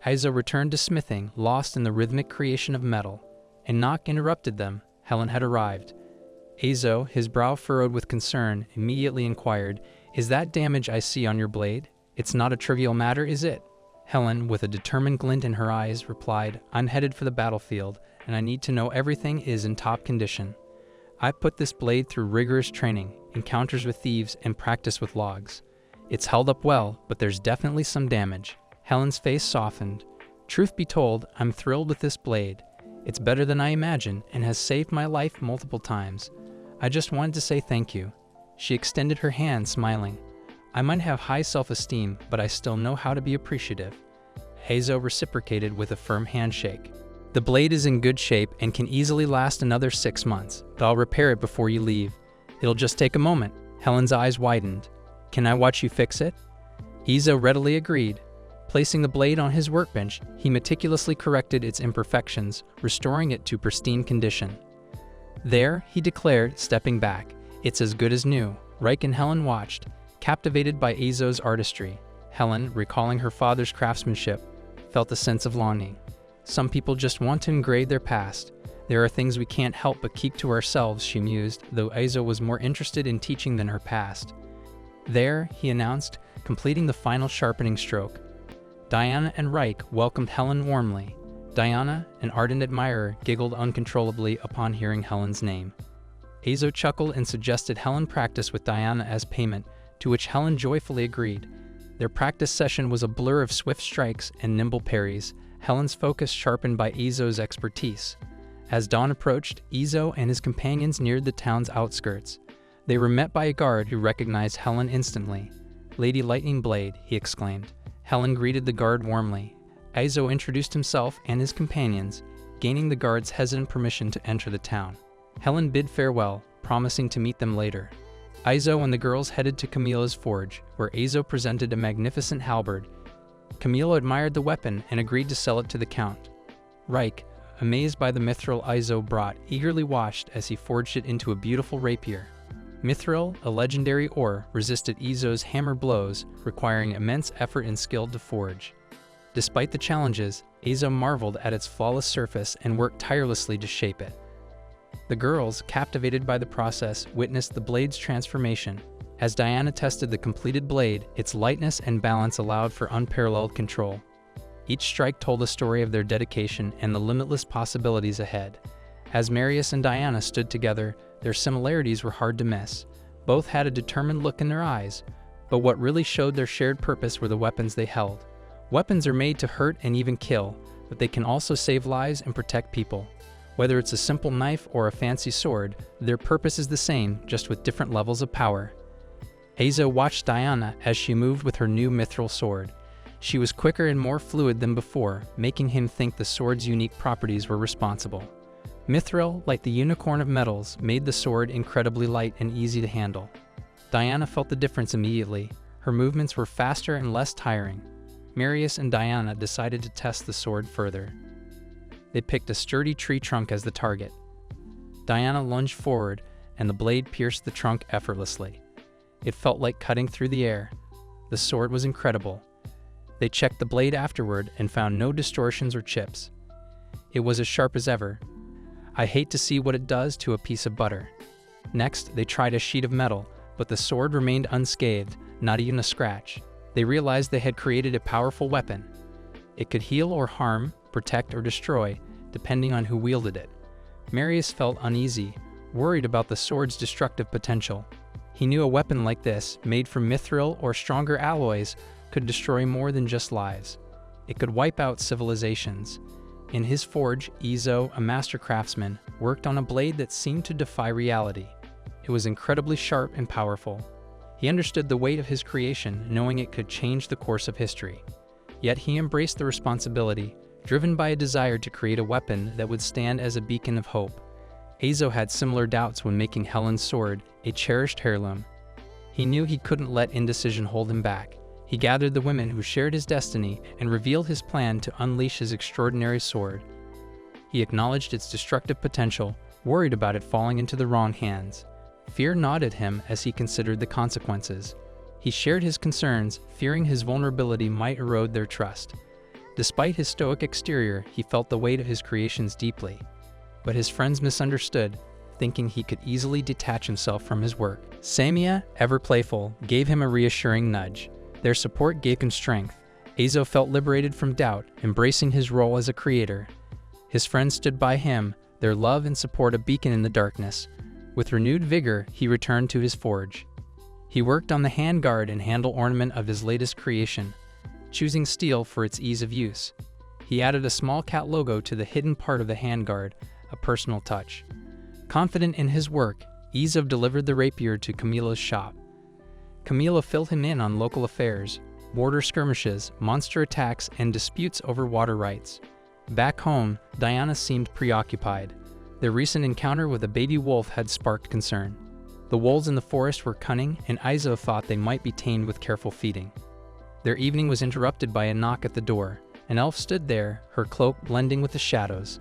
Izo returned to smithing, lost in the rhythmic creation of metal. A knock interrupted them. Helen had arrived. Izo, his brow furrowed with concern, immediately inquired, "Is that damage I see on your blade? It's not a trivial matter, is it?" Helen, with a determined glint in her eyes, replied, "I'm headed for the battlefield, and I need to know everything is in top condition. I put this blade through rigorous training, encounters with thieves, and practice with logs. It's held up well, but there's definitely some damage." Helen's face softened. "Truth be told, I'm thrilled with this blade. It's better than I imagined, and has saved my life multiple times. I just wanted to say thank you." She extended her hand, smiling. "I might have high self-esteem, but I still know how to be appreciative." Izo reciprocated with a firm handshake. "The blade is in good shape and can easily last another 6 months, but I'll repair it before you leave. It'll just take a moment." Helen's eyes widened. "Can I watch you fix it?" Izo readily agreed. Placing the blade on his workbench, he meticulously corrected its imperfections, restoring it to pristine condition. "There," he declared, stepping back. "It's as good as new." Reich and Helen watched, captivated by Izo's artistry. Helen, recalling her father's craftsmanship, felt a sense of longing. Some people just want to engrave their past. There are things we can't help but keep to ourselves, she mused, though Izo was more interested in teaching than her past. "There," he announced, completing the final sharpening stroke. Diana and Reich welcomed Helen warmly. Diana, an ardent admirer, giggled uncontrollably upon hearing Helen's name. Izo chuckled and suggested Helen practice with Diana as payment, to which Helen joyfully agreed. Their practice session was a blur of swift strikes and nimble parries, Helen's focus sharpened by Izo's expertise. As dawn approached, Izo and his companions neared the town's outskirts. They were met by a guard who recognized Helen instantly. "Lady Lightning Blade," he exclaimed. Helen greeted the guard warmly. Izo introduced himself and his companions, gaining the guard's hesitant permission to enter the town. Helen bid farewell, promising to meet them later. Izo and the girls headed to Camilo's forge, where Izo presented a magnificent halberd. Camilo admired the weapon and agreed to sell it to the Count. Reich, amazed by the mithril Izo brought, eagerly watched as he forged it into a beautiful rapier. Mithril, a legendary ore, resisted Izo's hammer blows, requiring immense effort and skill to forge. Despite the challenges, Ojou marveled at its flawless surface and worked tirelessly to shape it. The girls, captivated by the process, witnessed the blade's transformation. As Diana tested the completed blade, its lightness and balance allowed for unparalleled control. Each strike told a story of their dedication and the limitless possibilities ahead. As Marius and Diana stood together, their similarities were hard to miss. Both had a determined look in their eyes, but what really showed their shared purpose were the weapons they held. Weapons are made to hurt and even kill, but they can also save lives and protect people. Whether it's a simple knife or a fancy sword, their purpose is the same, just with different levels of power. Ojou watched Diana as she moved with her new mithril sword. She was quicker and more fluid than before, making him think the sword's unique properties were responsible. Mithril, like the unicorn of metals, made the sword incredibly light and easy to handle. Diana felt the difference immediately. Her movements were faster and less tiring. Marius and Diana decided to test the sword further. They picked a sturdy tree trunk as the target. Diana lunged forward, and the blade pierced the trunk effortlessly. It felt like cutting through the air. The sword was incredible. They checked the blade afterward and found no distortions or chips. It was as sharp as ever. I hate to see what it does to a piece of butter. Next, they tried a sheet of metal, but the sword remained unscathed, not even a scratch. They realized they had created a powerful weapon. It could heal or harm, protect or destroy, depending on who wielded it. Marius felt uneasy, worried about the sword's destructive potential. He knew a weapon like this, made from mithril or stronger alloys, could destroy more than just lives. It could wipe out civilizations. In his forge, Ojou, a master craftsman, worked on a blade that seemed to defy reality. It was incredibly sharp and powerful. He understood the weight of his creation, knowing it could change the course of history. Yet he embraced the responsibility, driven by a desire to create a weapon that would stand as a beacon of hope. Ojou had similar doubts when making Helen's sword, a cherished heirloom. He knew he couldn't let indecision hold him back. He gathered the women who shared his destiny and revealed his plan to unleash his extraordinary sword. He acknowledged its destructive potential, worried about it falling into the wrong hands. Fear gnawed at him as he considered the consequences. He shared his concerns, fearing his vulnerability might erode their trust. Despite his stoic exterior, he felt the weight of his creations deeply. But his friends misunderstood, thinking he could easily detach himself from his work. Samia, ever playful, gave him a reassuring nudge. Their support gave him strength. Ojou felt liberated from doubt, embracing his role as a creator. His friends stood by him, their love and support a beacon in the darkness. With renewed vigor, he returned to his forge. He worked on the handguard and handle ornament of his latest creation, choosing steel for its ease of use. He added a small cat logo to the hidden part of the handguard, a personal touch. Confident in his work, Ojou delivered the rapier to Camilla's shop. Camilla filled him in on local affairs, border skirmishes, monster attacks, and disputes over water rights. Back home, Diana seemed preoccupied. Their recent encounter with a baby wolf had sparked concern. The wolves in the forest were cunning, and Ojou thought they might be tamed with careful feeding. Their evening was interrupted by a knock at the door. An elf stood there, her cloak blending with the shadows.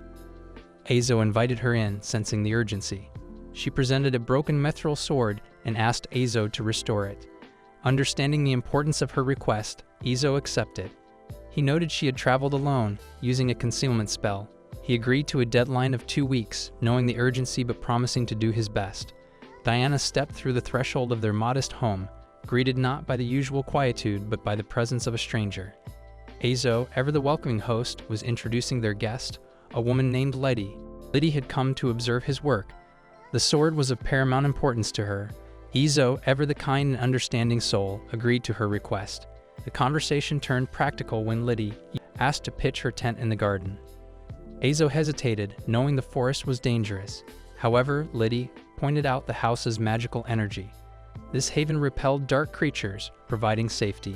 Ojou invited her in, sensing the urgency. She presented a broken mithril sword and asked Ojou to restore it. Understanding the importance of her request, Ojou accepted. He noted she had traveled alone, using a concealment spell. He agreed to a deadline of 2 weeks, knowing the urgency but promising to do his best. Diana stepped through the threshold of their modest home, greeted not by the usual quietude but by the presence of a stranger. Ojou, ever the welcoming host, was introducing their guest, a woman named Letty. Letty had come to observe his work. The sword was of paramount importance to her. Ojou, ever the kind and understanding soul, agreed to her request. The conversation turned practical when Letty asked to pitch her tent in the garden. Ojou hesitated, knowing the forest was dangerous. However, Letty pointed out the house's magical energy. This haven repelled dark creatures, providing safety.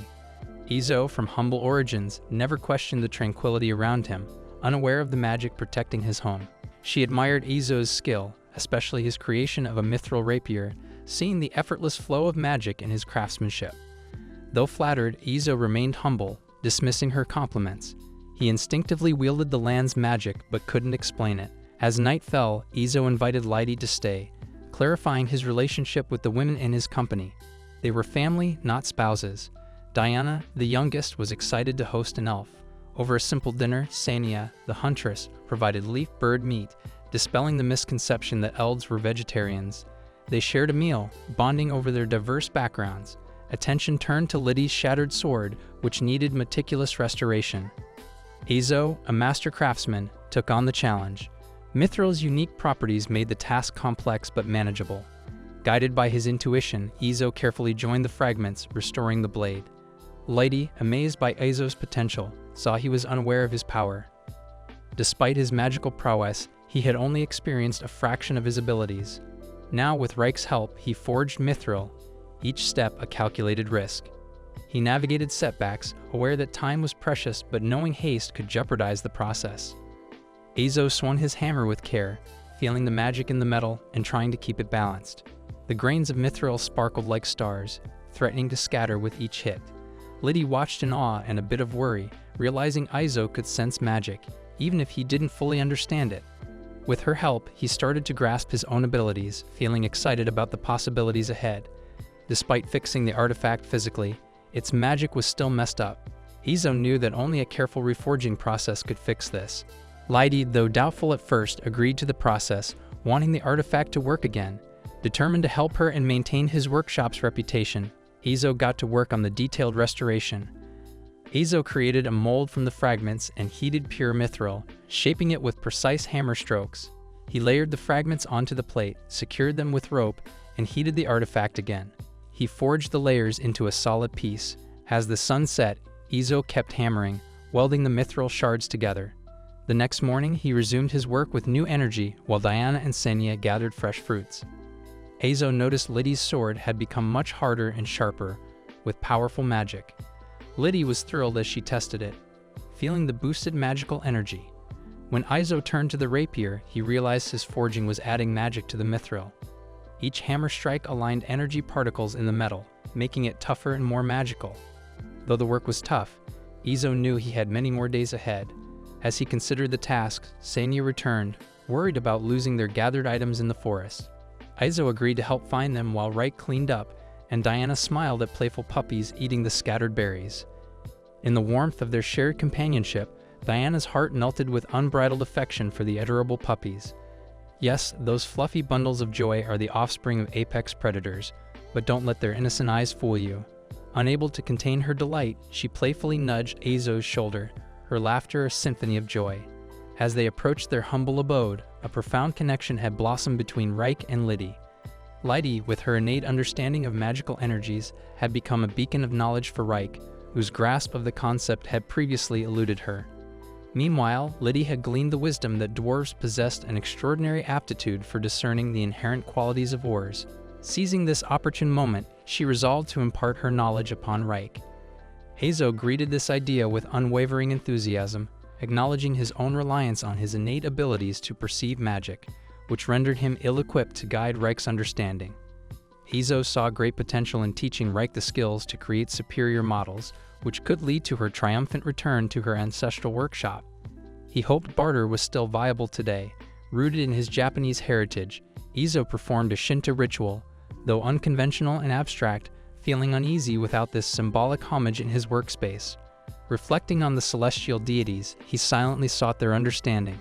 Ojou, from humble origins, never questioned the tranquility around him, unaware of the magic protecting his home. She admired Ozou's skill, especially his creation of a mithril rapier, seeing the effortless flow of magic in his craftsmanship. Though flattered, Ojou remained humble, dismissing her compliments. He instinctively wielded the land's magic but couldn't explain it. As night fell, Ojou invited Letty to stay, clarifying his relationship with the women in his company. They were family, not spouses. Diana, the youngest, was excited to host an elf, Over a simple dinner, Sania, the huntress, provided leaf bird meat, dispelling the misconception that elves were vegetarians. They shared a meal, bonding over their diverse backgrounds. Attention turned to Liddy's shattered sword, which needed meticulous restoration. Ojou, a master craftsman, took on the challenge. Mithril's unique properties made the task complex but manageable. Guided by his intuition, Ojou carefully joined the fragments, restoring the blade. Liddy, amazed by Ojou's potential, saw he was unaware of his power. Despite his magical prowess, he had only experienced a fraction of his abilities. Now, with Reich's help, he forged Mithril, each step a calculated risk. He navigated setbacks, aware that time was precious but knowing haste could jeopardize the process. Ojou swung his hammer with care, feeling the magic in the metal and trying to keep it balanced. The grains of Mithril sparkled like stars, threatening to scatter with each hit. Liddy watched in awe and a bit of worry, realizing Ojou could sense magic, even if he didn't fully understand it. With her help, he started to grasp his own abilities, feeling excited about the possibilities ahead. Despite fixing the artifact physically, its magic was still messed up. Ojou knew that only a careful reforging process could fix this. Liddy, though doubtful at first, agreed to the process, wanting the artifact to work again. Determined to help her and maintain his workshop's reputation, Ojou got to work on the detailed restoration. Ojou created a mold from the fragments and heated pure mithril, shaping it with precise hammer strokes. He layered the fragments onto the plate, secured them with rope, and heated the artifact again. He forged the layers into a solid piece. As the sun set, Ojou kept hammering, welding the mithril shards together. The next morning, he resumed his work with new energy, while Diana and Sania gathered fresh fruits. Ojou noticed Liddy's sword had become much harder and sharper, with powerful magic. Liddy was thrilled as she tested it, feeling the boosted magical energy. When Ojou turned to the rapier, he realized his forging was adding magic to the mithril. Each hammer strike aligned energy particles in the metal, making it tougher and more magical. Though the work was tough, Ojou knew he had many more days ahead. As he considered the task, Sania returned, worried about losing their gathered items in the forest. Ojou agreed to help find them while Reich cleaned up, and Diana smiled at playful puppies eating the scattered berries. In the warmth of their shared companionship, Diana's heart melted with unbridled affection for the adorable puppies. Yes, those fluffy bundles of joy are the offspring of apex predators, but don't let their innocent eyes fool you. Unable to contain her delight, she playfully nudged Ojou's shoulder, her laughter a symphony of joy. As they approached their humble abode, a profound connection had blossomed between Reich and Liddy. Liddy, with her innate understanding of magical energies, had become a beacon of knowledge for Reich, whose grasp of the concept had previously eluded her. Meanwhile, Liddy had gleaned the wisdom that dwarves possessed an extraordinary aptitude for discerning the inherent qualities of ores. Seizing this opportune moment, she resolved to impart her knowledge upon Reich. Ojou greeted this idea with unwavering enthusiasm, acknowledging his own reliance on his innate abilities to perceive magic, which rendered him ill-equipped to guide Reich's understanding. Ojou saw great potential in teaching Reich the skills to create superior models, which could lead to her triumphant return to her ancestral workshop. He hoped barter was still viable today. Rooted in his Japanese heritage, Ojou performed a Shinto ritual, though unconventional and abstract, feeling uneasy without this symbolic homage in his workspace. Reflecting on the celestial deities, he silently sought their understanding.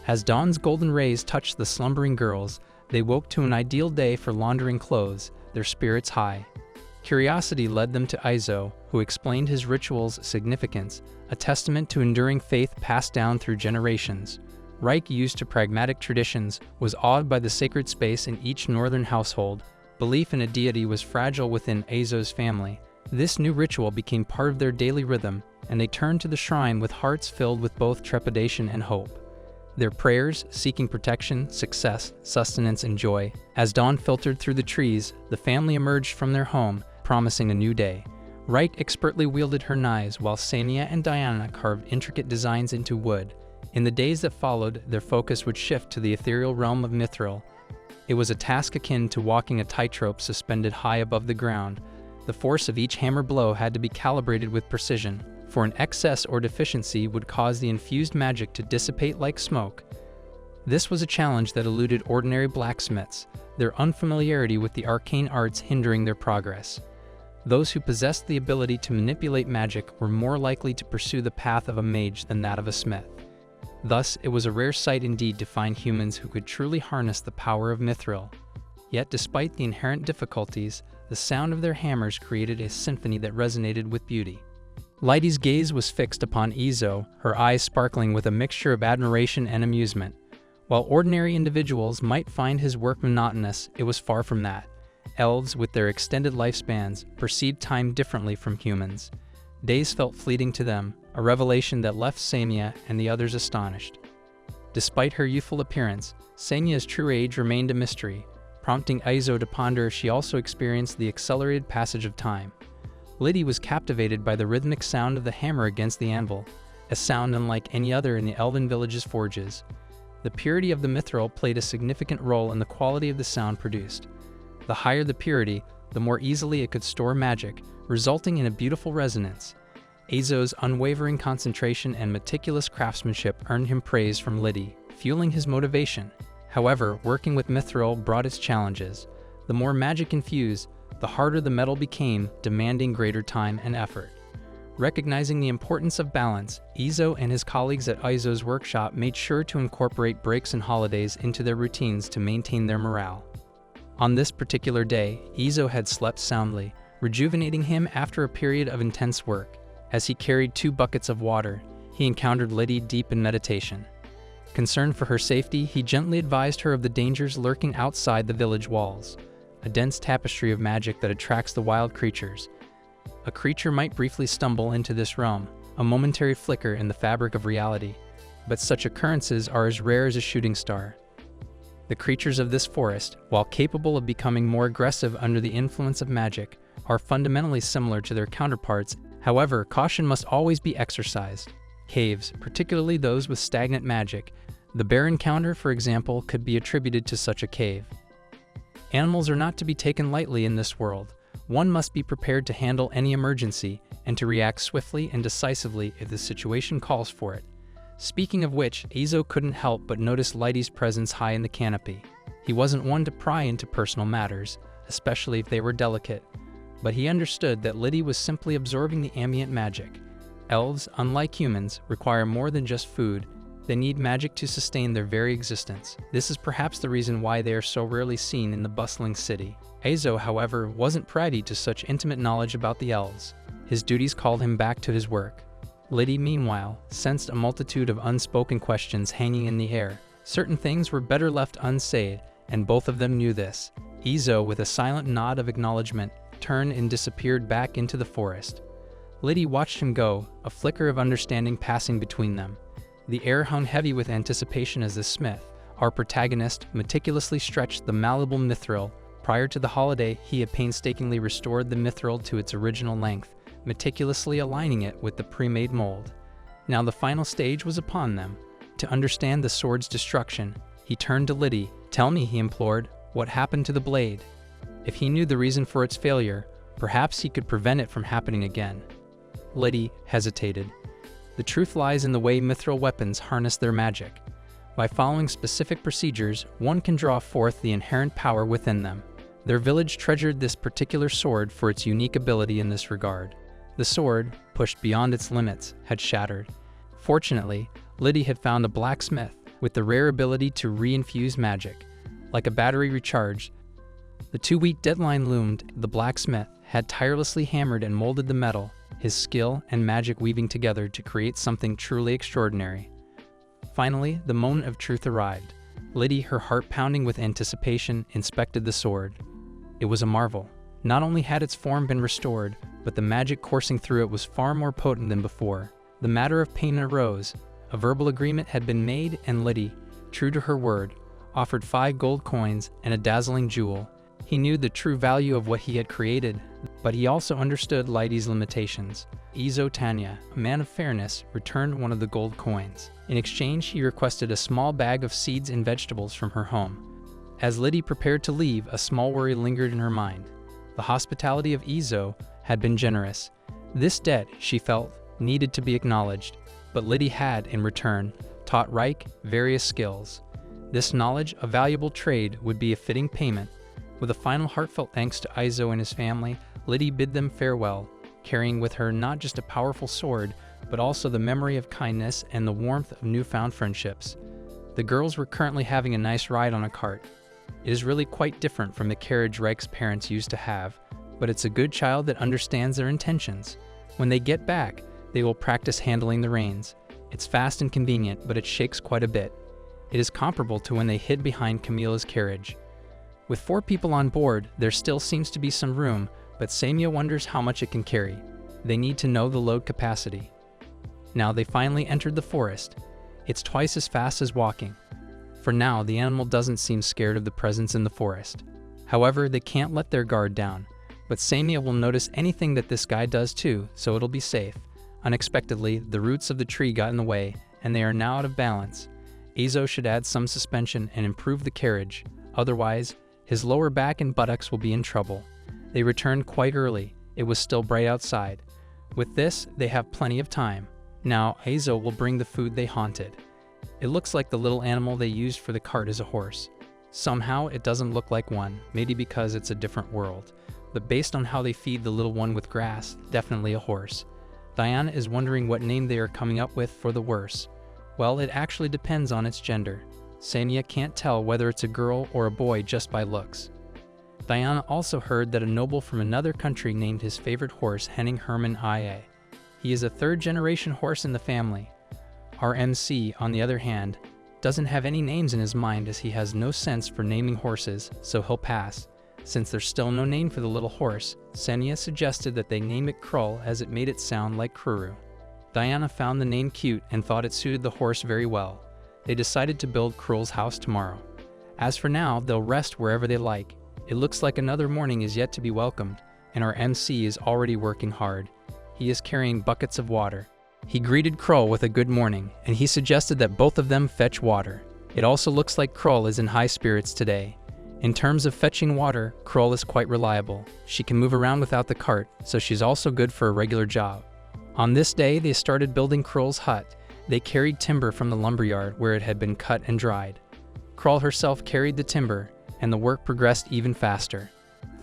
As dawn's golden rays touched the slumbering girls, they woke to an ideal day for laundering clothes, their spirits high. Curiosity led them to Ojou, who explained his ritual's significance, a testament to enduring faith passed down through generations. Reich, used to pragmatic traditions, was awed by the sacred space in each northern household. Belief in a deity was fragile within Ozou's family. This new ritual became part of their daily rhythm, and they turned to the shrine with hearts filled with both trepidation and hope. Their prayers, seeking protection, success, sustenance, and joy. As dawn filtered through the trees, the family emerged from their home, promising a new day. Reich expertly wielded her knives while Sania and Diana carved intricate designs into wood. In the days that followed, their focus would shift to the ethereal realm of Mithril. It was a task akin to walking a tightrope suspended high above the ground. The force of each hammer blow had to be calibrated with precision, for an excess or deficiency would cause the infused magic to dissipate like smoke. This was a challenge that eluded ordinary blacksmiths, their unfamiliarity with the arcane arts hindering their progress. Those who possessed the ability to manipulate magic were more likely to pursue the path of a mage than that of a smith. Thus, it was a rare sight indeed to find humans who could truly harness the power of mithril. Yet, despite the inherent difficulties, the sound of their hammers created a symphony that resonated with beauty. Leidy's gaze was fixed upon Izo, her eyes sparkling with a mixture of admiration and amusement. While ordinary individuals might find his work monotonous, it was far from that. Elves, with their extended lifespans, perceived time differently from humans. Days felt fleeting to them, a revelation that left Samia and the others astonished. Despite her youthful appearance, Samia's true age remained a mystery, prompting Izo to ponder if she also experienced the accelerated passage of time. Liddy was captivated by the rhythmic sound of the hammer against the anvil, a sound unlike any other in the elven village's forges. The purity of the mithril played a significant role in the quality of the sound produced. The higher the purity, the more easily it could store magic, resulting in a beautiful resonance. Izo's unwavering concentration and meticulous craftsmanship earned him praise from Liddy, fueling his motivation. However, working with mithril brought its challenges. The more magic infused, the harder the metal became, demanding greater time and effort. Recognizing the importance of balance, Izo and his colleagues at Izo's workshop made sure to incorporate breaks and holidays into their routines to maintain their morale. On this particular day, Izo had slept soundly, rejuvenating him after a period of intense work. As he carried 2 buckets of water, he encountered Liddy deep in meditation. Concerned for her safety, he gently advised her of the dangers lurking outside the village walls, a dense tapestry of magic that attracts the wild creatures. A creature might briefly stumble into this realm, a momentary flicker in the fabric of reality, but such occurrences are as rare as a shooting star. The creatures of this forest, while capable of becoming more aggressive under the influence of magic, are fundamentally similar to their counterparts. However, caution must always be exercised. Caves, particularly those with stagnant magic, the bear encounter, for example, could be attributed to such a cave. Animals are not to be taken lightly in this world. One must be prepared to handle any emergency and to react swiftly and decisively if the situation calls for it. Speaking of which, Izo couldn't help but notice Leidy's presence high in the canopy. He wasn't one to pry into personal matters, especially if they were delicate, but he understood that Liddy was simply absorbing the ambient magic. Elves, unlike humans, require more than just food. They need magic to sustain their very existence. This is perhaps the reason why they are so rarely seen in the bustling city. Izo, however, wasn't privy to such intimate knowledge about the elves. His duties called him back to his work. Liddy, meanwhile, sensed a multitude of unspoken questions hanging in the air. Certain things were better left unsaid, and both of them knew this. Izo, with a silent nod of acknowledgement, turned and disappeared back into the forest. Liddy watched him go, a flicker of understanding passing between them. The air hung heavy with anticipation as the smith, our protagonist, meticulously stretched the malleable mithril. Prior to the holiday, he had painstakingly restored the mithril to its original length, meticulously aligning it with the pre-made mold. Now the final stage was upon them. To understand the sword's destruction, he turned to Liddy. "Tell me," he implored, "what happened to the blade?" If he knew the reason for its failure, perhaps he could prevent it from happening again. Liddy hesitated. The truth lies in the way mithril weapons harness their magic. By following specific procedures, one can draw forth the inherent power within them. Their village treasured this particular sword for its unique ability in this regard. The sword, pushed beyond its limits, had shattered. Fortunately, Liddy had found a blacksmith with the rare ability to reinfuse magic. Like a battery recharged, the 2-week deadline loomed. The blacksmith had tirelessly hammered and molded the metal, his skill and magic weaving together to create something truly extraordinary. Finally, the moment of truth arrived. Liddy, her heart pounding with anticipation, inspected the sword. It was a marvel. Not only had its form been restored, but the magic coursing through it was far more potent than before. The matter of payment arose. A verbal agreement had been made, and Liddy, true to her word, offered 5 gold coins and a dazzling jewel. He knew the true value of what he had created, but he also understood Liddy's limitations. Izo Tanya, a man of fairness, returned one of the gold coins. In exchange, he requested a small bag of seeds and vegetables from her home. As Liddy prepared to leave, a small worry lingered in her mind. The hospitality of Izo had been generous. This debt, she felt, needed to be acknowledged, but Liddy had, in return, taught Reich various skills. This knowledge, a valuable trade, would be a fitting payment. With a final heartfelt thanks to Izo and his family, Liddy bid them farewell, carrying with her not just a powerful sword, but also the memory of kindness and the warmth of newfound friendships. The girls were currently having a nice ride on a cart. It is really quite different from the carriage Reich's parents used to have, but it's a good child that understands their intentions. When they get back, they will practice handling the reins. It's fast and convenient, but it shakes quite a bit. It is comparable to when they hid behind Camila's carriage. With 4 people on board, there still seems to be some room, but Samia wonders how much it can carry. They need to know the load capacity. Now they finally entered the forest. It's twice as fast as walking. For now, the animal doesn't seem scared of the presence in the forest. However, they can't let their guard down, but Samia will notice anything that this guy does too, so it'll be safe. Unexpectedly, the roots of the tree got in the way, and they are now out of balance. Izo should add some suspension and improve the carriage, otherwise, his lower back and buttocks will be in trouble. They returned quite early. It was still bright outside. With this, they have plenty of time. Now, Izo will bring the food they haunted. It looks like the little animal they used for the cart is a horse. Somehow, it doesn't look like one, maybe because it's a different world. But based on how they feed the little one with grass, definitely a horse. Diana is wondering what name they are coming up with for the worse. Well, it actually depends on its gender. Samia can't tell whether it's a girl or a boy just by looks. Diana also heard that a noble from another country named his favorite horse Henning Hermann IA. He is a 3rd-generation horse in the family. Our MC, on the other hand, doesn't have any names in his mind as he has no sense for naming horses, so he'll pass. Since there's still no name for the little horse, Samia suggested that they name it Krull as it made it sound like Kruru. Diana found the name cute and thought it suited the horse very well. They decided to build Krull's house tomorrow. As for now, they'll rest wherever they like. It looks like another morning is yet to be welcomed, and our MC is already working hard. He is carrying buckets of water. He greeted Krull with a good morning, and he suggested that both of them fetch water. It also looks like Krull is in high spirits today. In terms of fetching water, Krull is quite reliable. She can move around without the cart, so she's also good for a regular job. On this day, they started building Krull's hut. They carried timber from the lumberyard where it had been cut and dried. Krull herself carried the timber, and the work progressed even faster.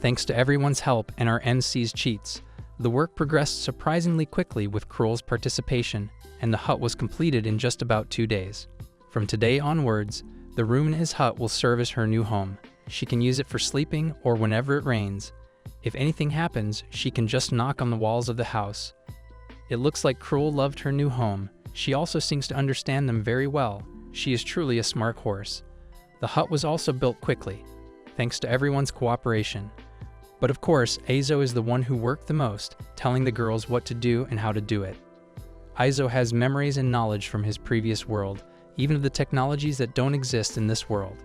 Thanks to everyone's help and our MC's cheats, the work progressed surprisingly quickly with Krull's participation, and the hut was completed in just about 2 days. From today onwards, the room in his hut will serve as her new home. She can use it for sleeping or whenever it rains. If anything happens, she can just knock on the walls of the house. It looks like Krull loved her new home. She also seems to understand them very well. She is truly a smart horse. The hut was also built quickly, thanks to everyone's cooperation. But of course, Izo is the one who worked the most, telling the girls what to do and how to do it. Izo has memories and knowledge from his previous world, even of the technologies that don't exist in this world.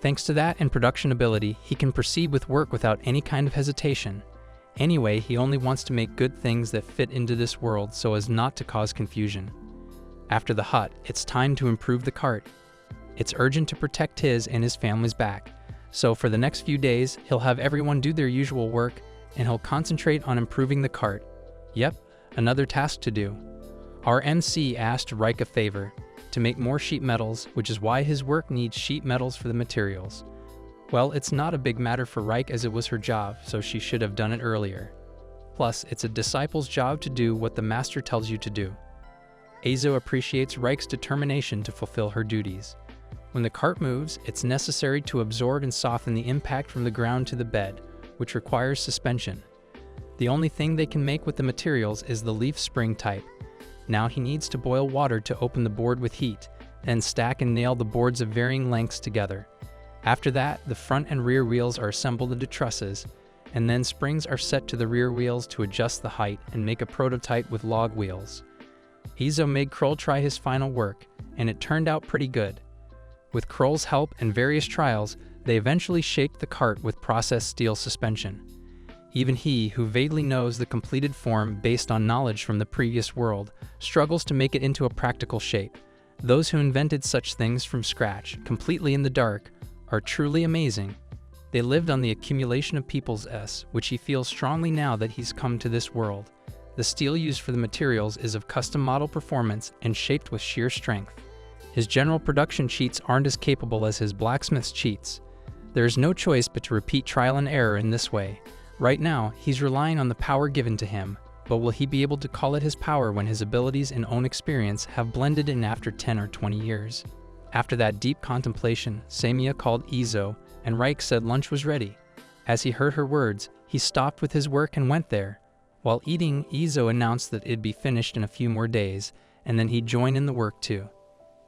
Thanks to that and production ability, he can proceed with work without any kind of hesitation. Anyway, he only wants to make good things that fit into this world so as not to cause confusion. After the hut, it's time to improve the cart. It's urgent to protect his and his family's back. So for the next few days, he'll have everyone do their usual work, and he'll concentrate on improving the cart. Yep, another task to do. Our MC asked Reich a favor, to make more sheet metals, which is why his work needs sheet metals for the materials. Well, it's not a big matter for Reich as it was her job, so she should have done it earlier. Plus, it's a disciple's job to do what the master tells you to do. Izo appreciates Reich's determination to fulfill her duties. When the cart moves, it's necessary to absorb and soften the impact from the ground to the bed, which requires suspension. The only thing they can make with the materials is the leaf spring type. Now he needs to boil water to open the board with heat, then stack and nail the boards of varying lengths together. After that, the front and rear wheels are assembled into trusses, and then springs are set to the rear wheels to adjust the height and make a prototype with log wheels. Izo made Krull try his final work, and it turned out pretty good. With Krull's help and various trials, they eventually shaped the cart with processed steel suspension. Even he, who vaguely knows the completed form based on knowledge from the previous world, struggles to make it into a practical shape. Those who invented such things from scratch, completely in the dark, are truly amazing. They lived on the accumulation of people's which he feels strongly now that he's come to this world. The steel used for the materials is of custom model performance and shaped with sheer strength. His general production cheats aren't as capable as his blacksmith's cheats. There is no choice but to repeat trial and error in this way. Right now, he's relying on the power given to him, but will he be able to call it his power when his abilities and own experience have blended in after 10 or 20 years? After that deep contemplation, Samia called Izo, and Reich said lunch was ready. As he heard her words, he stopped with his work and went there. While eating, Izo announced that it'd be finished in a few more days, and then he'd join in the work too.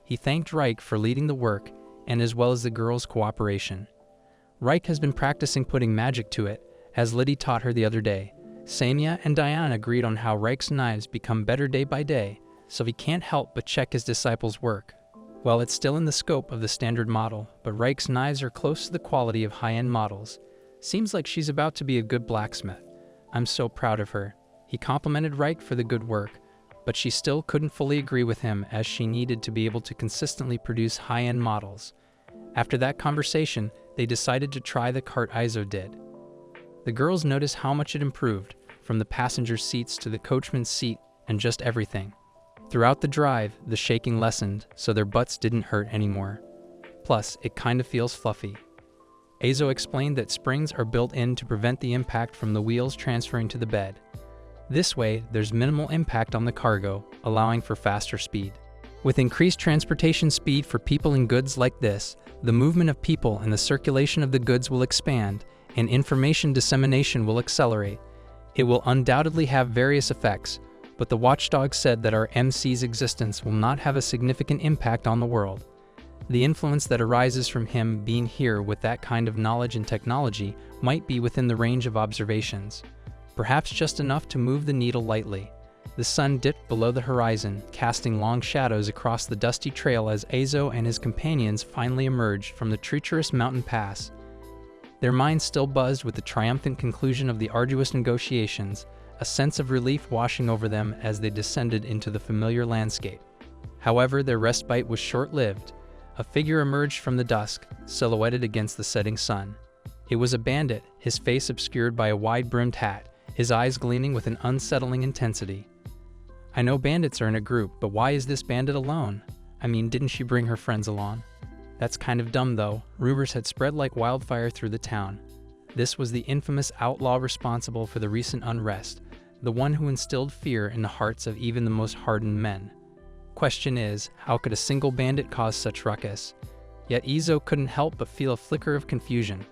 He thanked Reich for leading the work, and as well as the girls' cooperation. Reich has been practicing putting magic to it, as Liddy taught her the other day. Samia and Diane agreed on how Reich's knives become better day by day, so he can't help but check his disciples' work. Well, it's still in the scope of the standard model, but Reich's knives are close to the quality of high-end models. Seems like she's about to be a good blacksmith. I'm so proud of her. He complimented Reich for the good work, but she still couldn't fully agree with him as she needed to be able to consistently produce high-end models. After that conversation, they decided to try the cart Izo did. The girls noticed how much it improved, from the passenger seats to the coachman's seat and just everything. Throughout the drive, the shaking lessened, so their butts didn't hurt anymore. Plus, it kind of feels fluffy. Izo explained that springs are built in to prevent the impact from the wheels transferring to the bed. This way, there's minimal impact on the cargo, allowing for faster speed. With increased transportation speed for people and goods like this, the movement of people and the circulation of the goods will expand, and information dissemination will accelerate. It will undoubtedly have various effects, but the watchdog said that our MC's existence will not have a significant impact on the world. The influence that arises from him being here with that kind of knowledge and technology might be within the range of observations, perhaps just enough to move the needle lightly. The sun dipped below the horizon, casting long shadows across the dusty trail as Izo and his companions finally emerged from the treacherous mountain pass. Their minds still buzzed with the triumphant conclusion of the arduous negotiations, a sense of relief washing over them as they descended into the familiar landscape. However, their respite was short-lived. A figure emerged from the dusk, silhouetted against the setting sun. It was a bandit, his face obscured by a wide-brimmed hat, his eyes gleaming with an unsettling intensity. I know bandits are in a group, but why is this bandit alone? I mean, didn't she bring her friends along? That's kind of dumb though. Rumors had spread like wildfire through the town. This was the infamous outlaw responsible for the recent unrest, the one who instilled fear in the hearts of even the most hardened men. Question is, how could a single bandit cause such ruckus? Yet Izo couldn't help but feel a flicker of confusion.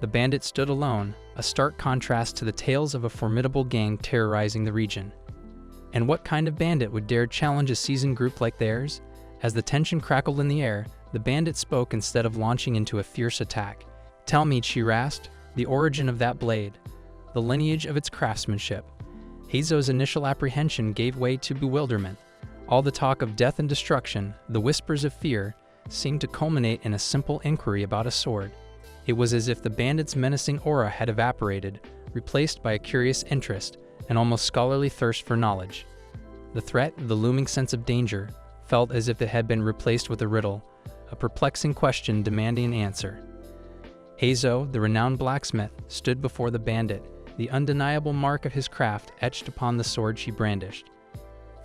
The bandit stood alone, a stark contrast to the tales of a formidable gang terrorizing the region. And what kind of bandit would dare challenge a seasoned group like theirs? As the tension crackled in the air, the bandit spoke instead of launching into a fierce attack. "Tell me," she rasped, "the origin of that blade, the lineage of its craftsmanship." Izo's initial apprehension gave way to bewilderment. All the talk of death and destruction, the whispers of fear, seemed to culminate in a simple inquiry about a sword. It was as if the bandit's menacing aura had evaporated, replaced by a curious interest, an almost scholarly thirst for knowledge. The threat, the looming sense of danger, felt as if it had been replaced with a riddle, a perplexing question demanding an answer. Izo, the renowned blacksmith, stood before the bandit, the undeniable mark of his craft etched upon the sword she brandished.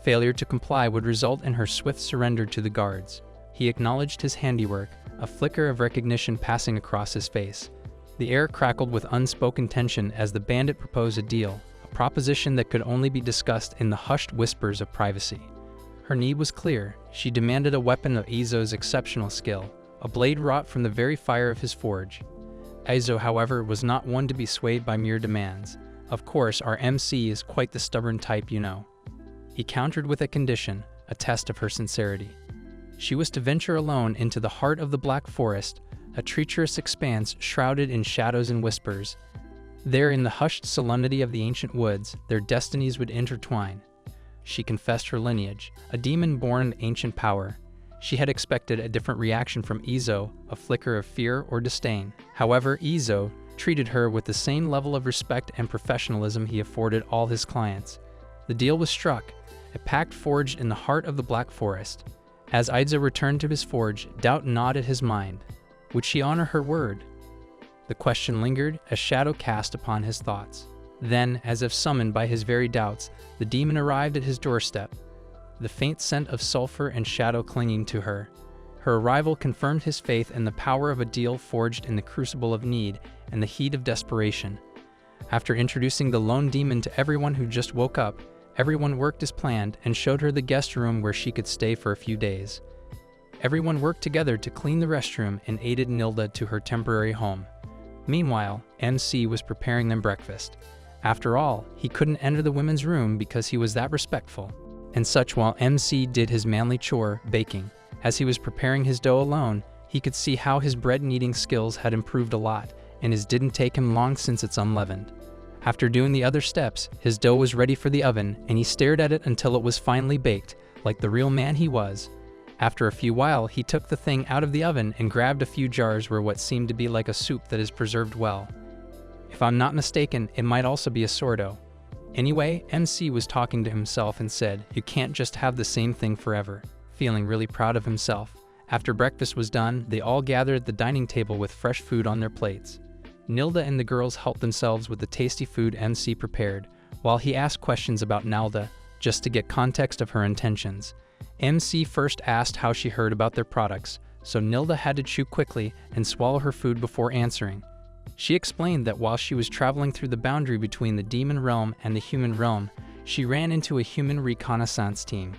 Failure to comply would result in her swift surrender to the guards. He acknowledged his handiwork, a flicker of recognition passing across his face. The air crackled with unspoken tension as the bandit proposed a deal, a proposition that could only be discussed in the hushed whispers of privacy. Her need was clear. She demanded a weapon of Izo's exceptional skill, a blade wrought from the very fire of his forge. Izo, however, was not one to be swayed by mere demands. "Of course, our MC is quite the stubborn type, you know." He countered with a condition, a test of her sincerity. She was to venture alone into the heart of the Black Forest, a treacherous expanse shrouded in shadows and whispers. There, in the hushed solemnity of the ancient woods, their destinies would intertwine. She confessed her lineage, a demon born of ancient power. She had expected a different reaction from Izo, a flicker of fear or disdain. However, Izo treated her with the same level of respect and professionalism he afforded all his clients. The deal was struck, a pact forged in the heart of the Black Forest. As Izo returned to his forge, doubt gnawed at his mind. Would she honor her word? The question lingered, a shadow cast upon his thoughts. Then, as if summoned by his very doubts, the demon arrived at his doorstep, the faint scent of sulfur and shadow clinging to her. Her arrival confirmed his faith in the power of a deal forged in the crucible of need and the heat of desperation. After introducing the lone demon to everyone who just woke up, everyone worked as planned and showed her the guest room where she could stay for a few days. Everyone worked together to clean the restroom and aided Nilda to her temporary home. Meanwhile, MC was preparing them breakfast. After all, he couldn't enter the women's room because he was that respectful. And such while MC did his manly chore, baking. As he was preparing his dough alone, he could see how his bread kneading skills had improved a lot, and it didn't take him long since it's unleavened. After doing the other steps, his dough was ready for the oven, and he stared at it until it was finally baked, like the real man he was. After a few while, he took the thing out of the oven and grabbed a few jars where what seemed to be like a soup that is preserved well. If I'm not mistaken, it might also be a sourdough. Anyway, MC was talking to himself and said, "You can't just have the same thing forever." Feeling really proud of himself. After breakfast was done, they all gathered at the dining table with fresh food on their plates. Nilda and the girls helped themselves with the tasty food MC prepared, while he asked questions about Nilda, just to get context of her intentions. MC first asked how she heard about their products, so Nilda had to chew quickly and swallow her food before answering. She explained that while she was traveling through the boundary between the demon realm and the human realm, she ran into a human reconnaissance team.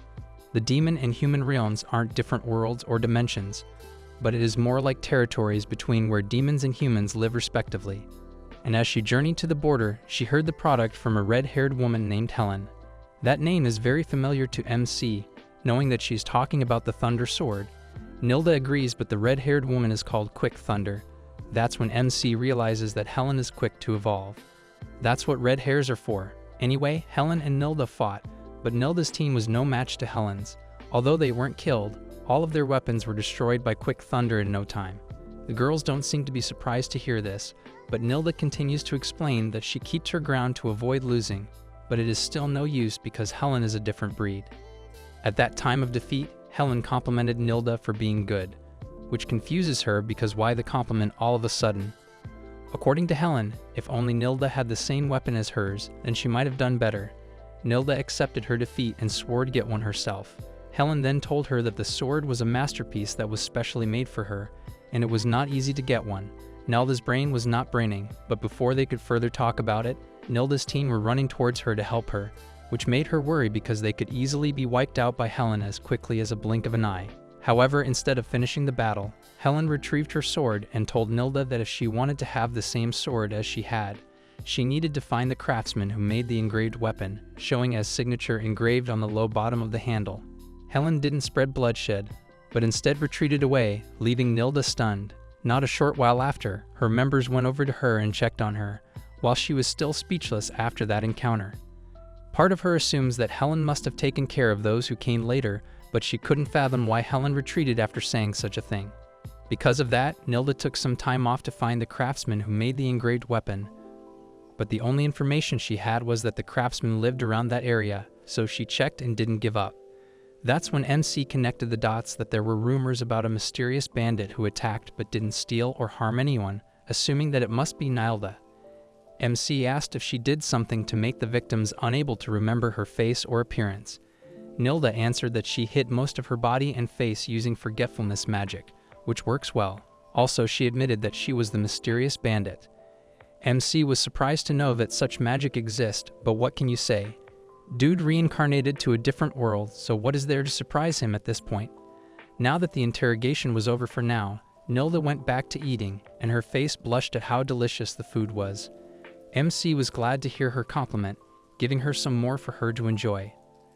The demon and human realms aren't different worlds or dimensions, but it is more like territories between where demons and humans live respectively. And as she journeyed to the border, she heard the product from a red-haired woman named Helen. That name is very familiar to MC, knowing that she's talking about the Thunder Sword. Nilda agrees, but the red-haired woman is called Quick Thunder. That's when MC realizes that Helen is quick to evolve. That's what red hairs are for. Anyway, Helen and Nilda fought, but Nilda's team was no match to Helen's. Although they weren't killed, all of their weapons were destroyed by Quick Thunder in no time. The girls don't seem to be surprised to hear this, but Nilda continues to explain that she keeps her ground to avoid losing, but it is still no use because Helen is a different breed. At that time of defeat, Helen complimented Nilda for being good, which confuses her because why the compliment all of a sudden? According to Helen, if only Nilda had the same weapon as hers, then she might have done better. Nilda accepted her defeat and swore to get one herself. Helen then told her that the sword was a masterpiece that was specially made for her, and it was not easy to get one. Nilda's brain was not braining, but before they could further talk about it, Nilda's team were running towards her to help her, which made her worry because they could easily be wiped out by Helen as quickly as a blink of an eye. However, instead of finishing the battle, Helen retrieved her sword and told Nilda that if she wanted to have the same sword as she had, she needed to find the craftsman who made the engraved weapon, showing as signature engraved on the low bottom of the handle. Helen didn't spread bloodshed, but instead retreated away, leaving Nilda stunned. Not a short while after, her members went over to her and checked on her, while she was still speechless after that encounter. Part of her assumes that Helen must have taken care of those who came later, but she couldn't fathom why Helen retreated after saying such a thing. Because of that, Nilda took some time off to find the craftsman who made the engraved weapon, but the only information she had was that the craftsman lived around that area, so she checked and didn't give up. That's when MC connected the dots that there were rumors about a mysterious bandit who attacked but didn't steal or harm anyone, assuming that it must be Nilda. MC asked if she did something to make the victims unable to remember her face or appearance. Nilda answered that she hid most of her body and face using forgetfulness magic, which works well. Also, she admitted that she was the mysterious bandit. MC was surprised to know that such magic exists, but what can you say? Dude reincarnated to a different world, so what is there to surprise him at this point? Now that the interrogation was over for now, Nilda went back to eating, and her face blushed at how delicious the food was. MC was glad to hear her compliment, giving her some more for her to enjoy.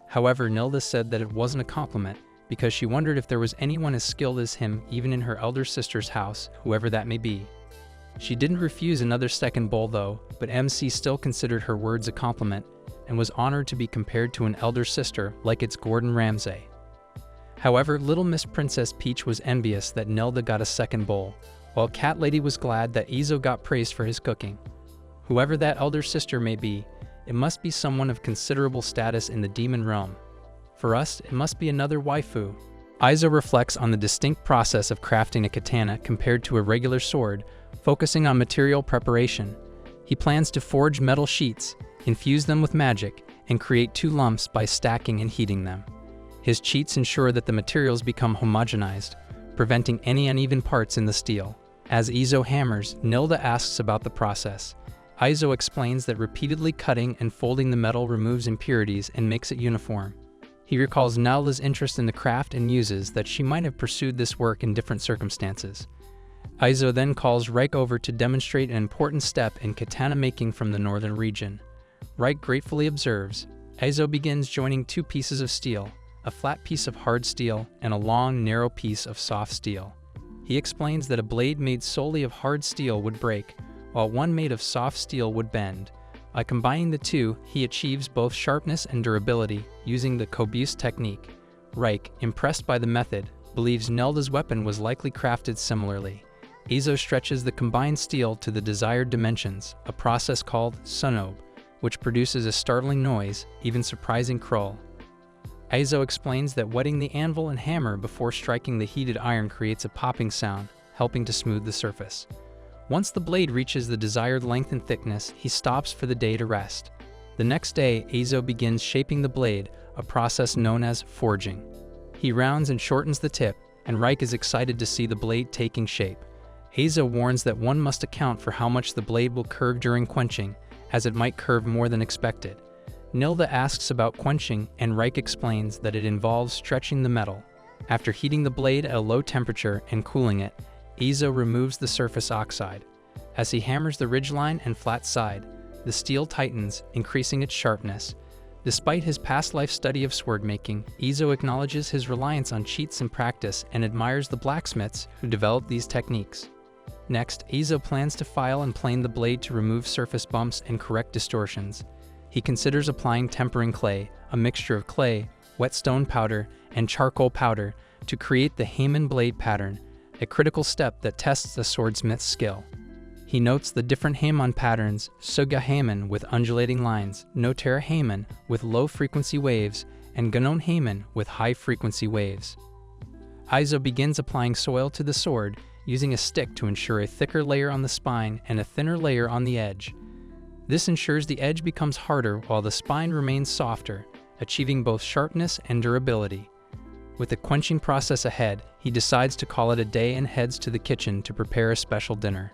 However, Nilda said that it wasn't a compliment, because she wondered if there was anyone as skilled as him even in her elder sister's house, whoever that may be. She didn't refuse another second bowl though, but MC still considered her words a compliment, and was honored to be compared to an elder sister like it's Gordon Ramsay. However, Little Miss Princess Peach was envious that Nilda got a second bowl, while Cat Lady was glad that Izo got praised for his cooking. Whoever that elder sister may be, it must be someone of considerable status in the demon realm. For us, it must be another waifu. Izo reflects on the distinct process of crafting a katana compared to a regular sword, focusing on material preparation. He plans to forge metal sheets, infuse them with magic, and create 2 lumps by stacking and heating them. His cheats ensure that the materials become homogenized, preventing any uneven parts in the steel. As Izo hammers, Nilda asks about the process. Izo explains that repeatedly cutting and folding the metal removes impurities and makes it uniform. He recalls Nilda's interest in the craft and muses that she might have pursued this work in different circumstances. Izo then calls Reik over to demonstrate an important step in katana making from the northern region. Reik gratefully observes. Izo begins joining two pieces of steel, a flat piece of hard steel and a long, narrow piece of soft steel. He explains that a blade made solely of hard steel would break, while one made of soft steel would bend. By combining the two, he achieves both sharpness and durability using the Kobu's technique. Reik, impressed by the method, believes Nelda's weapon was likely crafted similarly. Izo stretches the combined steel to the desired dimensions, a process called sunob, which produces a startling noise, even surprising Krull. Izo explains that wetting the anvil and hammer before striking the heated iron creates a popping sound, helping to smooth the surface. Once the blade reaches the desired length and thickness, he stops for the day to rest. The next day, Izo begins shaping the blade, a process known as forging. He rounds and shortens the tip, and Reik is excited to see the blade taking shape. Izo warns that one must account for how much the blade will curve during quenching, as it might curve more than expected. Nilda asks about quenching, and Reik explains that it involves stretching the metal. After heating the blade at a low temperature and cooling it, Izo removes the surface oxide. As he hammers the ridgeline and flat side, the steel tightens, increasing its sharpness. Despite his past life study of sword making, Izo acknowledges his reliance on cheats and practice and admires the blacksmiths who developed these techniques. Next, Izo plans to file and plane the blade to remove surface bumps and correct distortions. He considers applying tempering clay, a mixture of clay, wet stone powder, and charcoal powder, to create the Heiman blade pattern, a critical step that tests the swordsmith's skill. He notes the different Heiman patterns: Suga Heiman with undulating lines, Notera Heiman with low-frequency waves, and Ganon Heiman with high-frequency waves. Izo begins applying soil to the sword, using a stick to ensure a thicker layer on the spine and a thinner layer on the edge. This ensures the edge becomes harder while the spine remains softer, achieving both sharpness and durability. With the quenching process ahead, he decides to call it a day and heads to the kitchen to prepare a special dinner.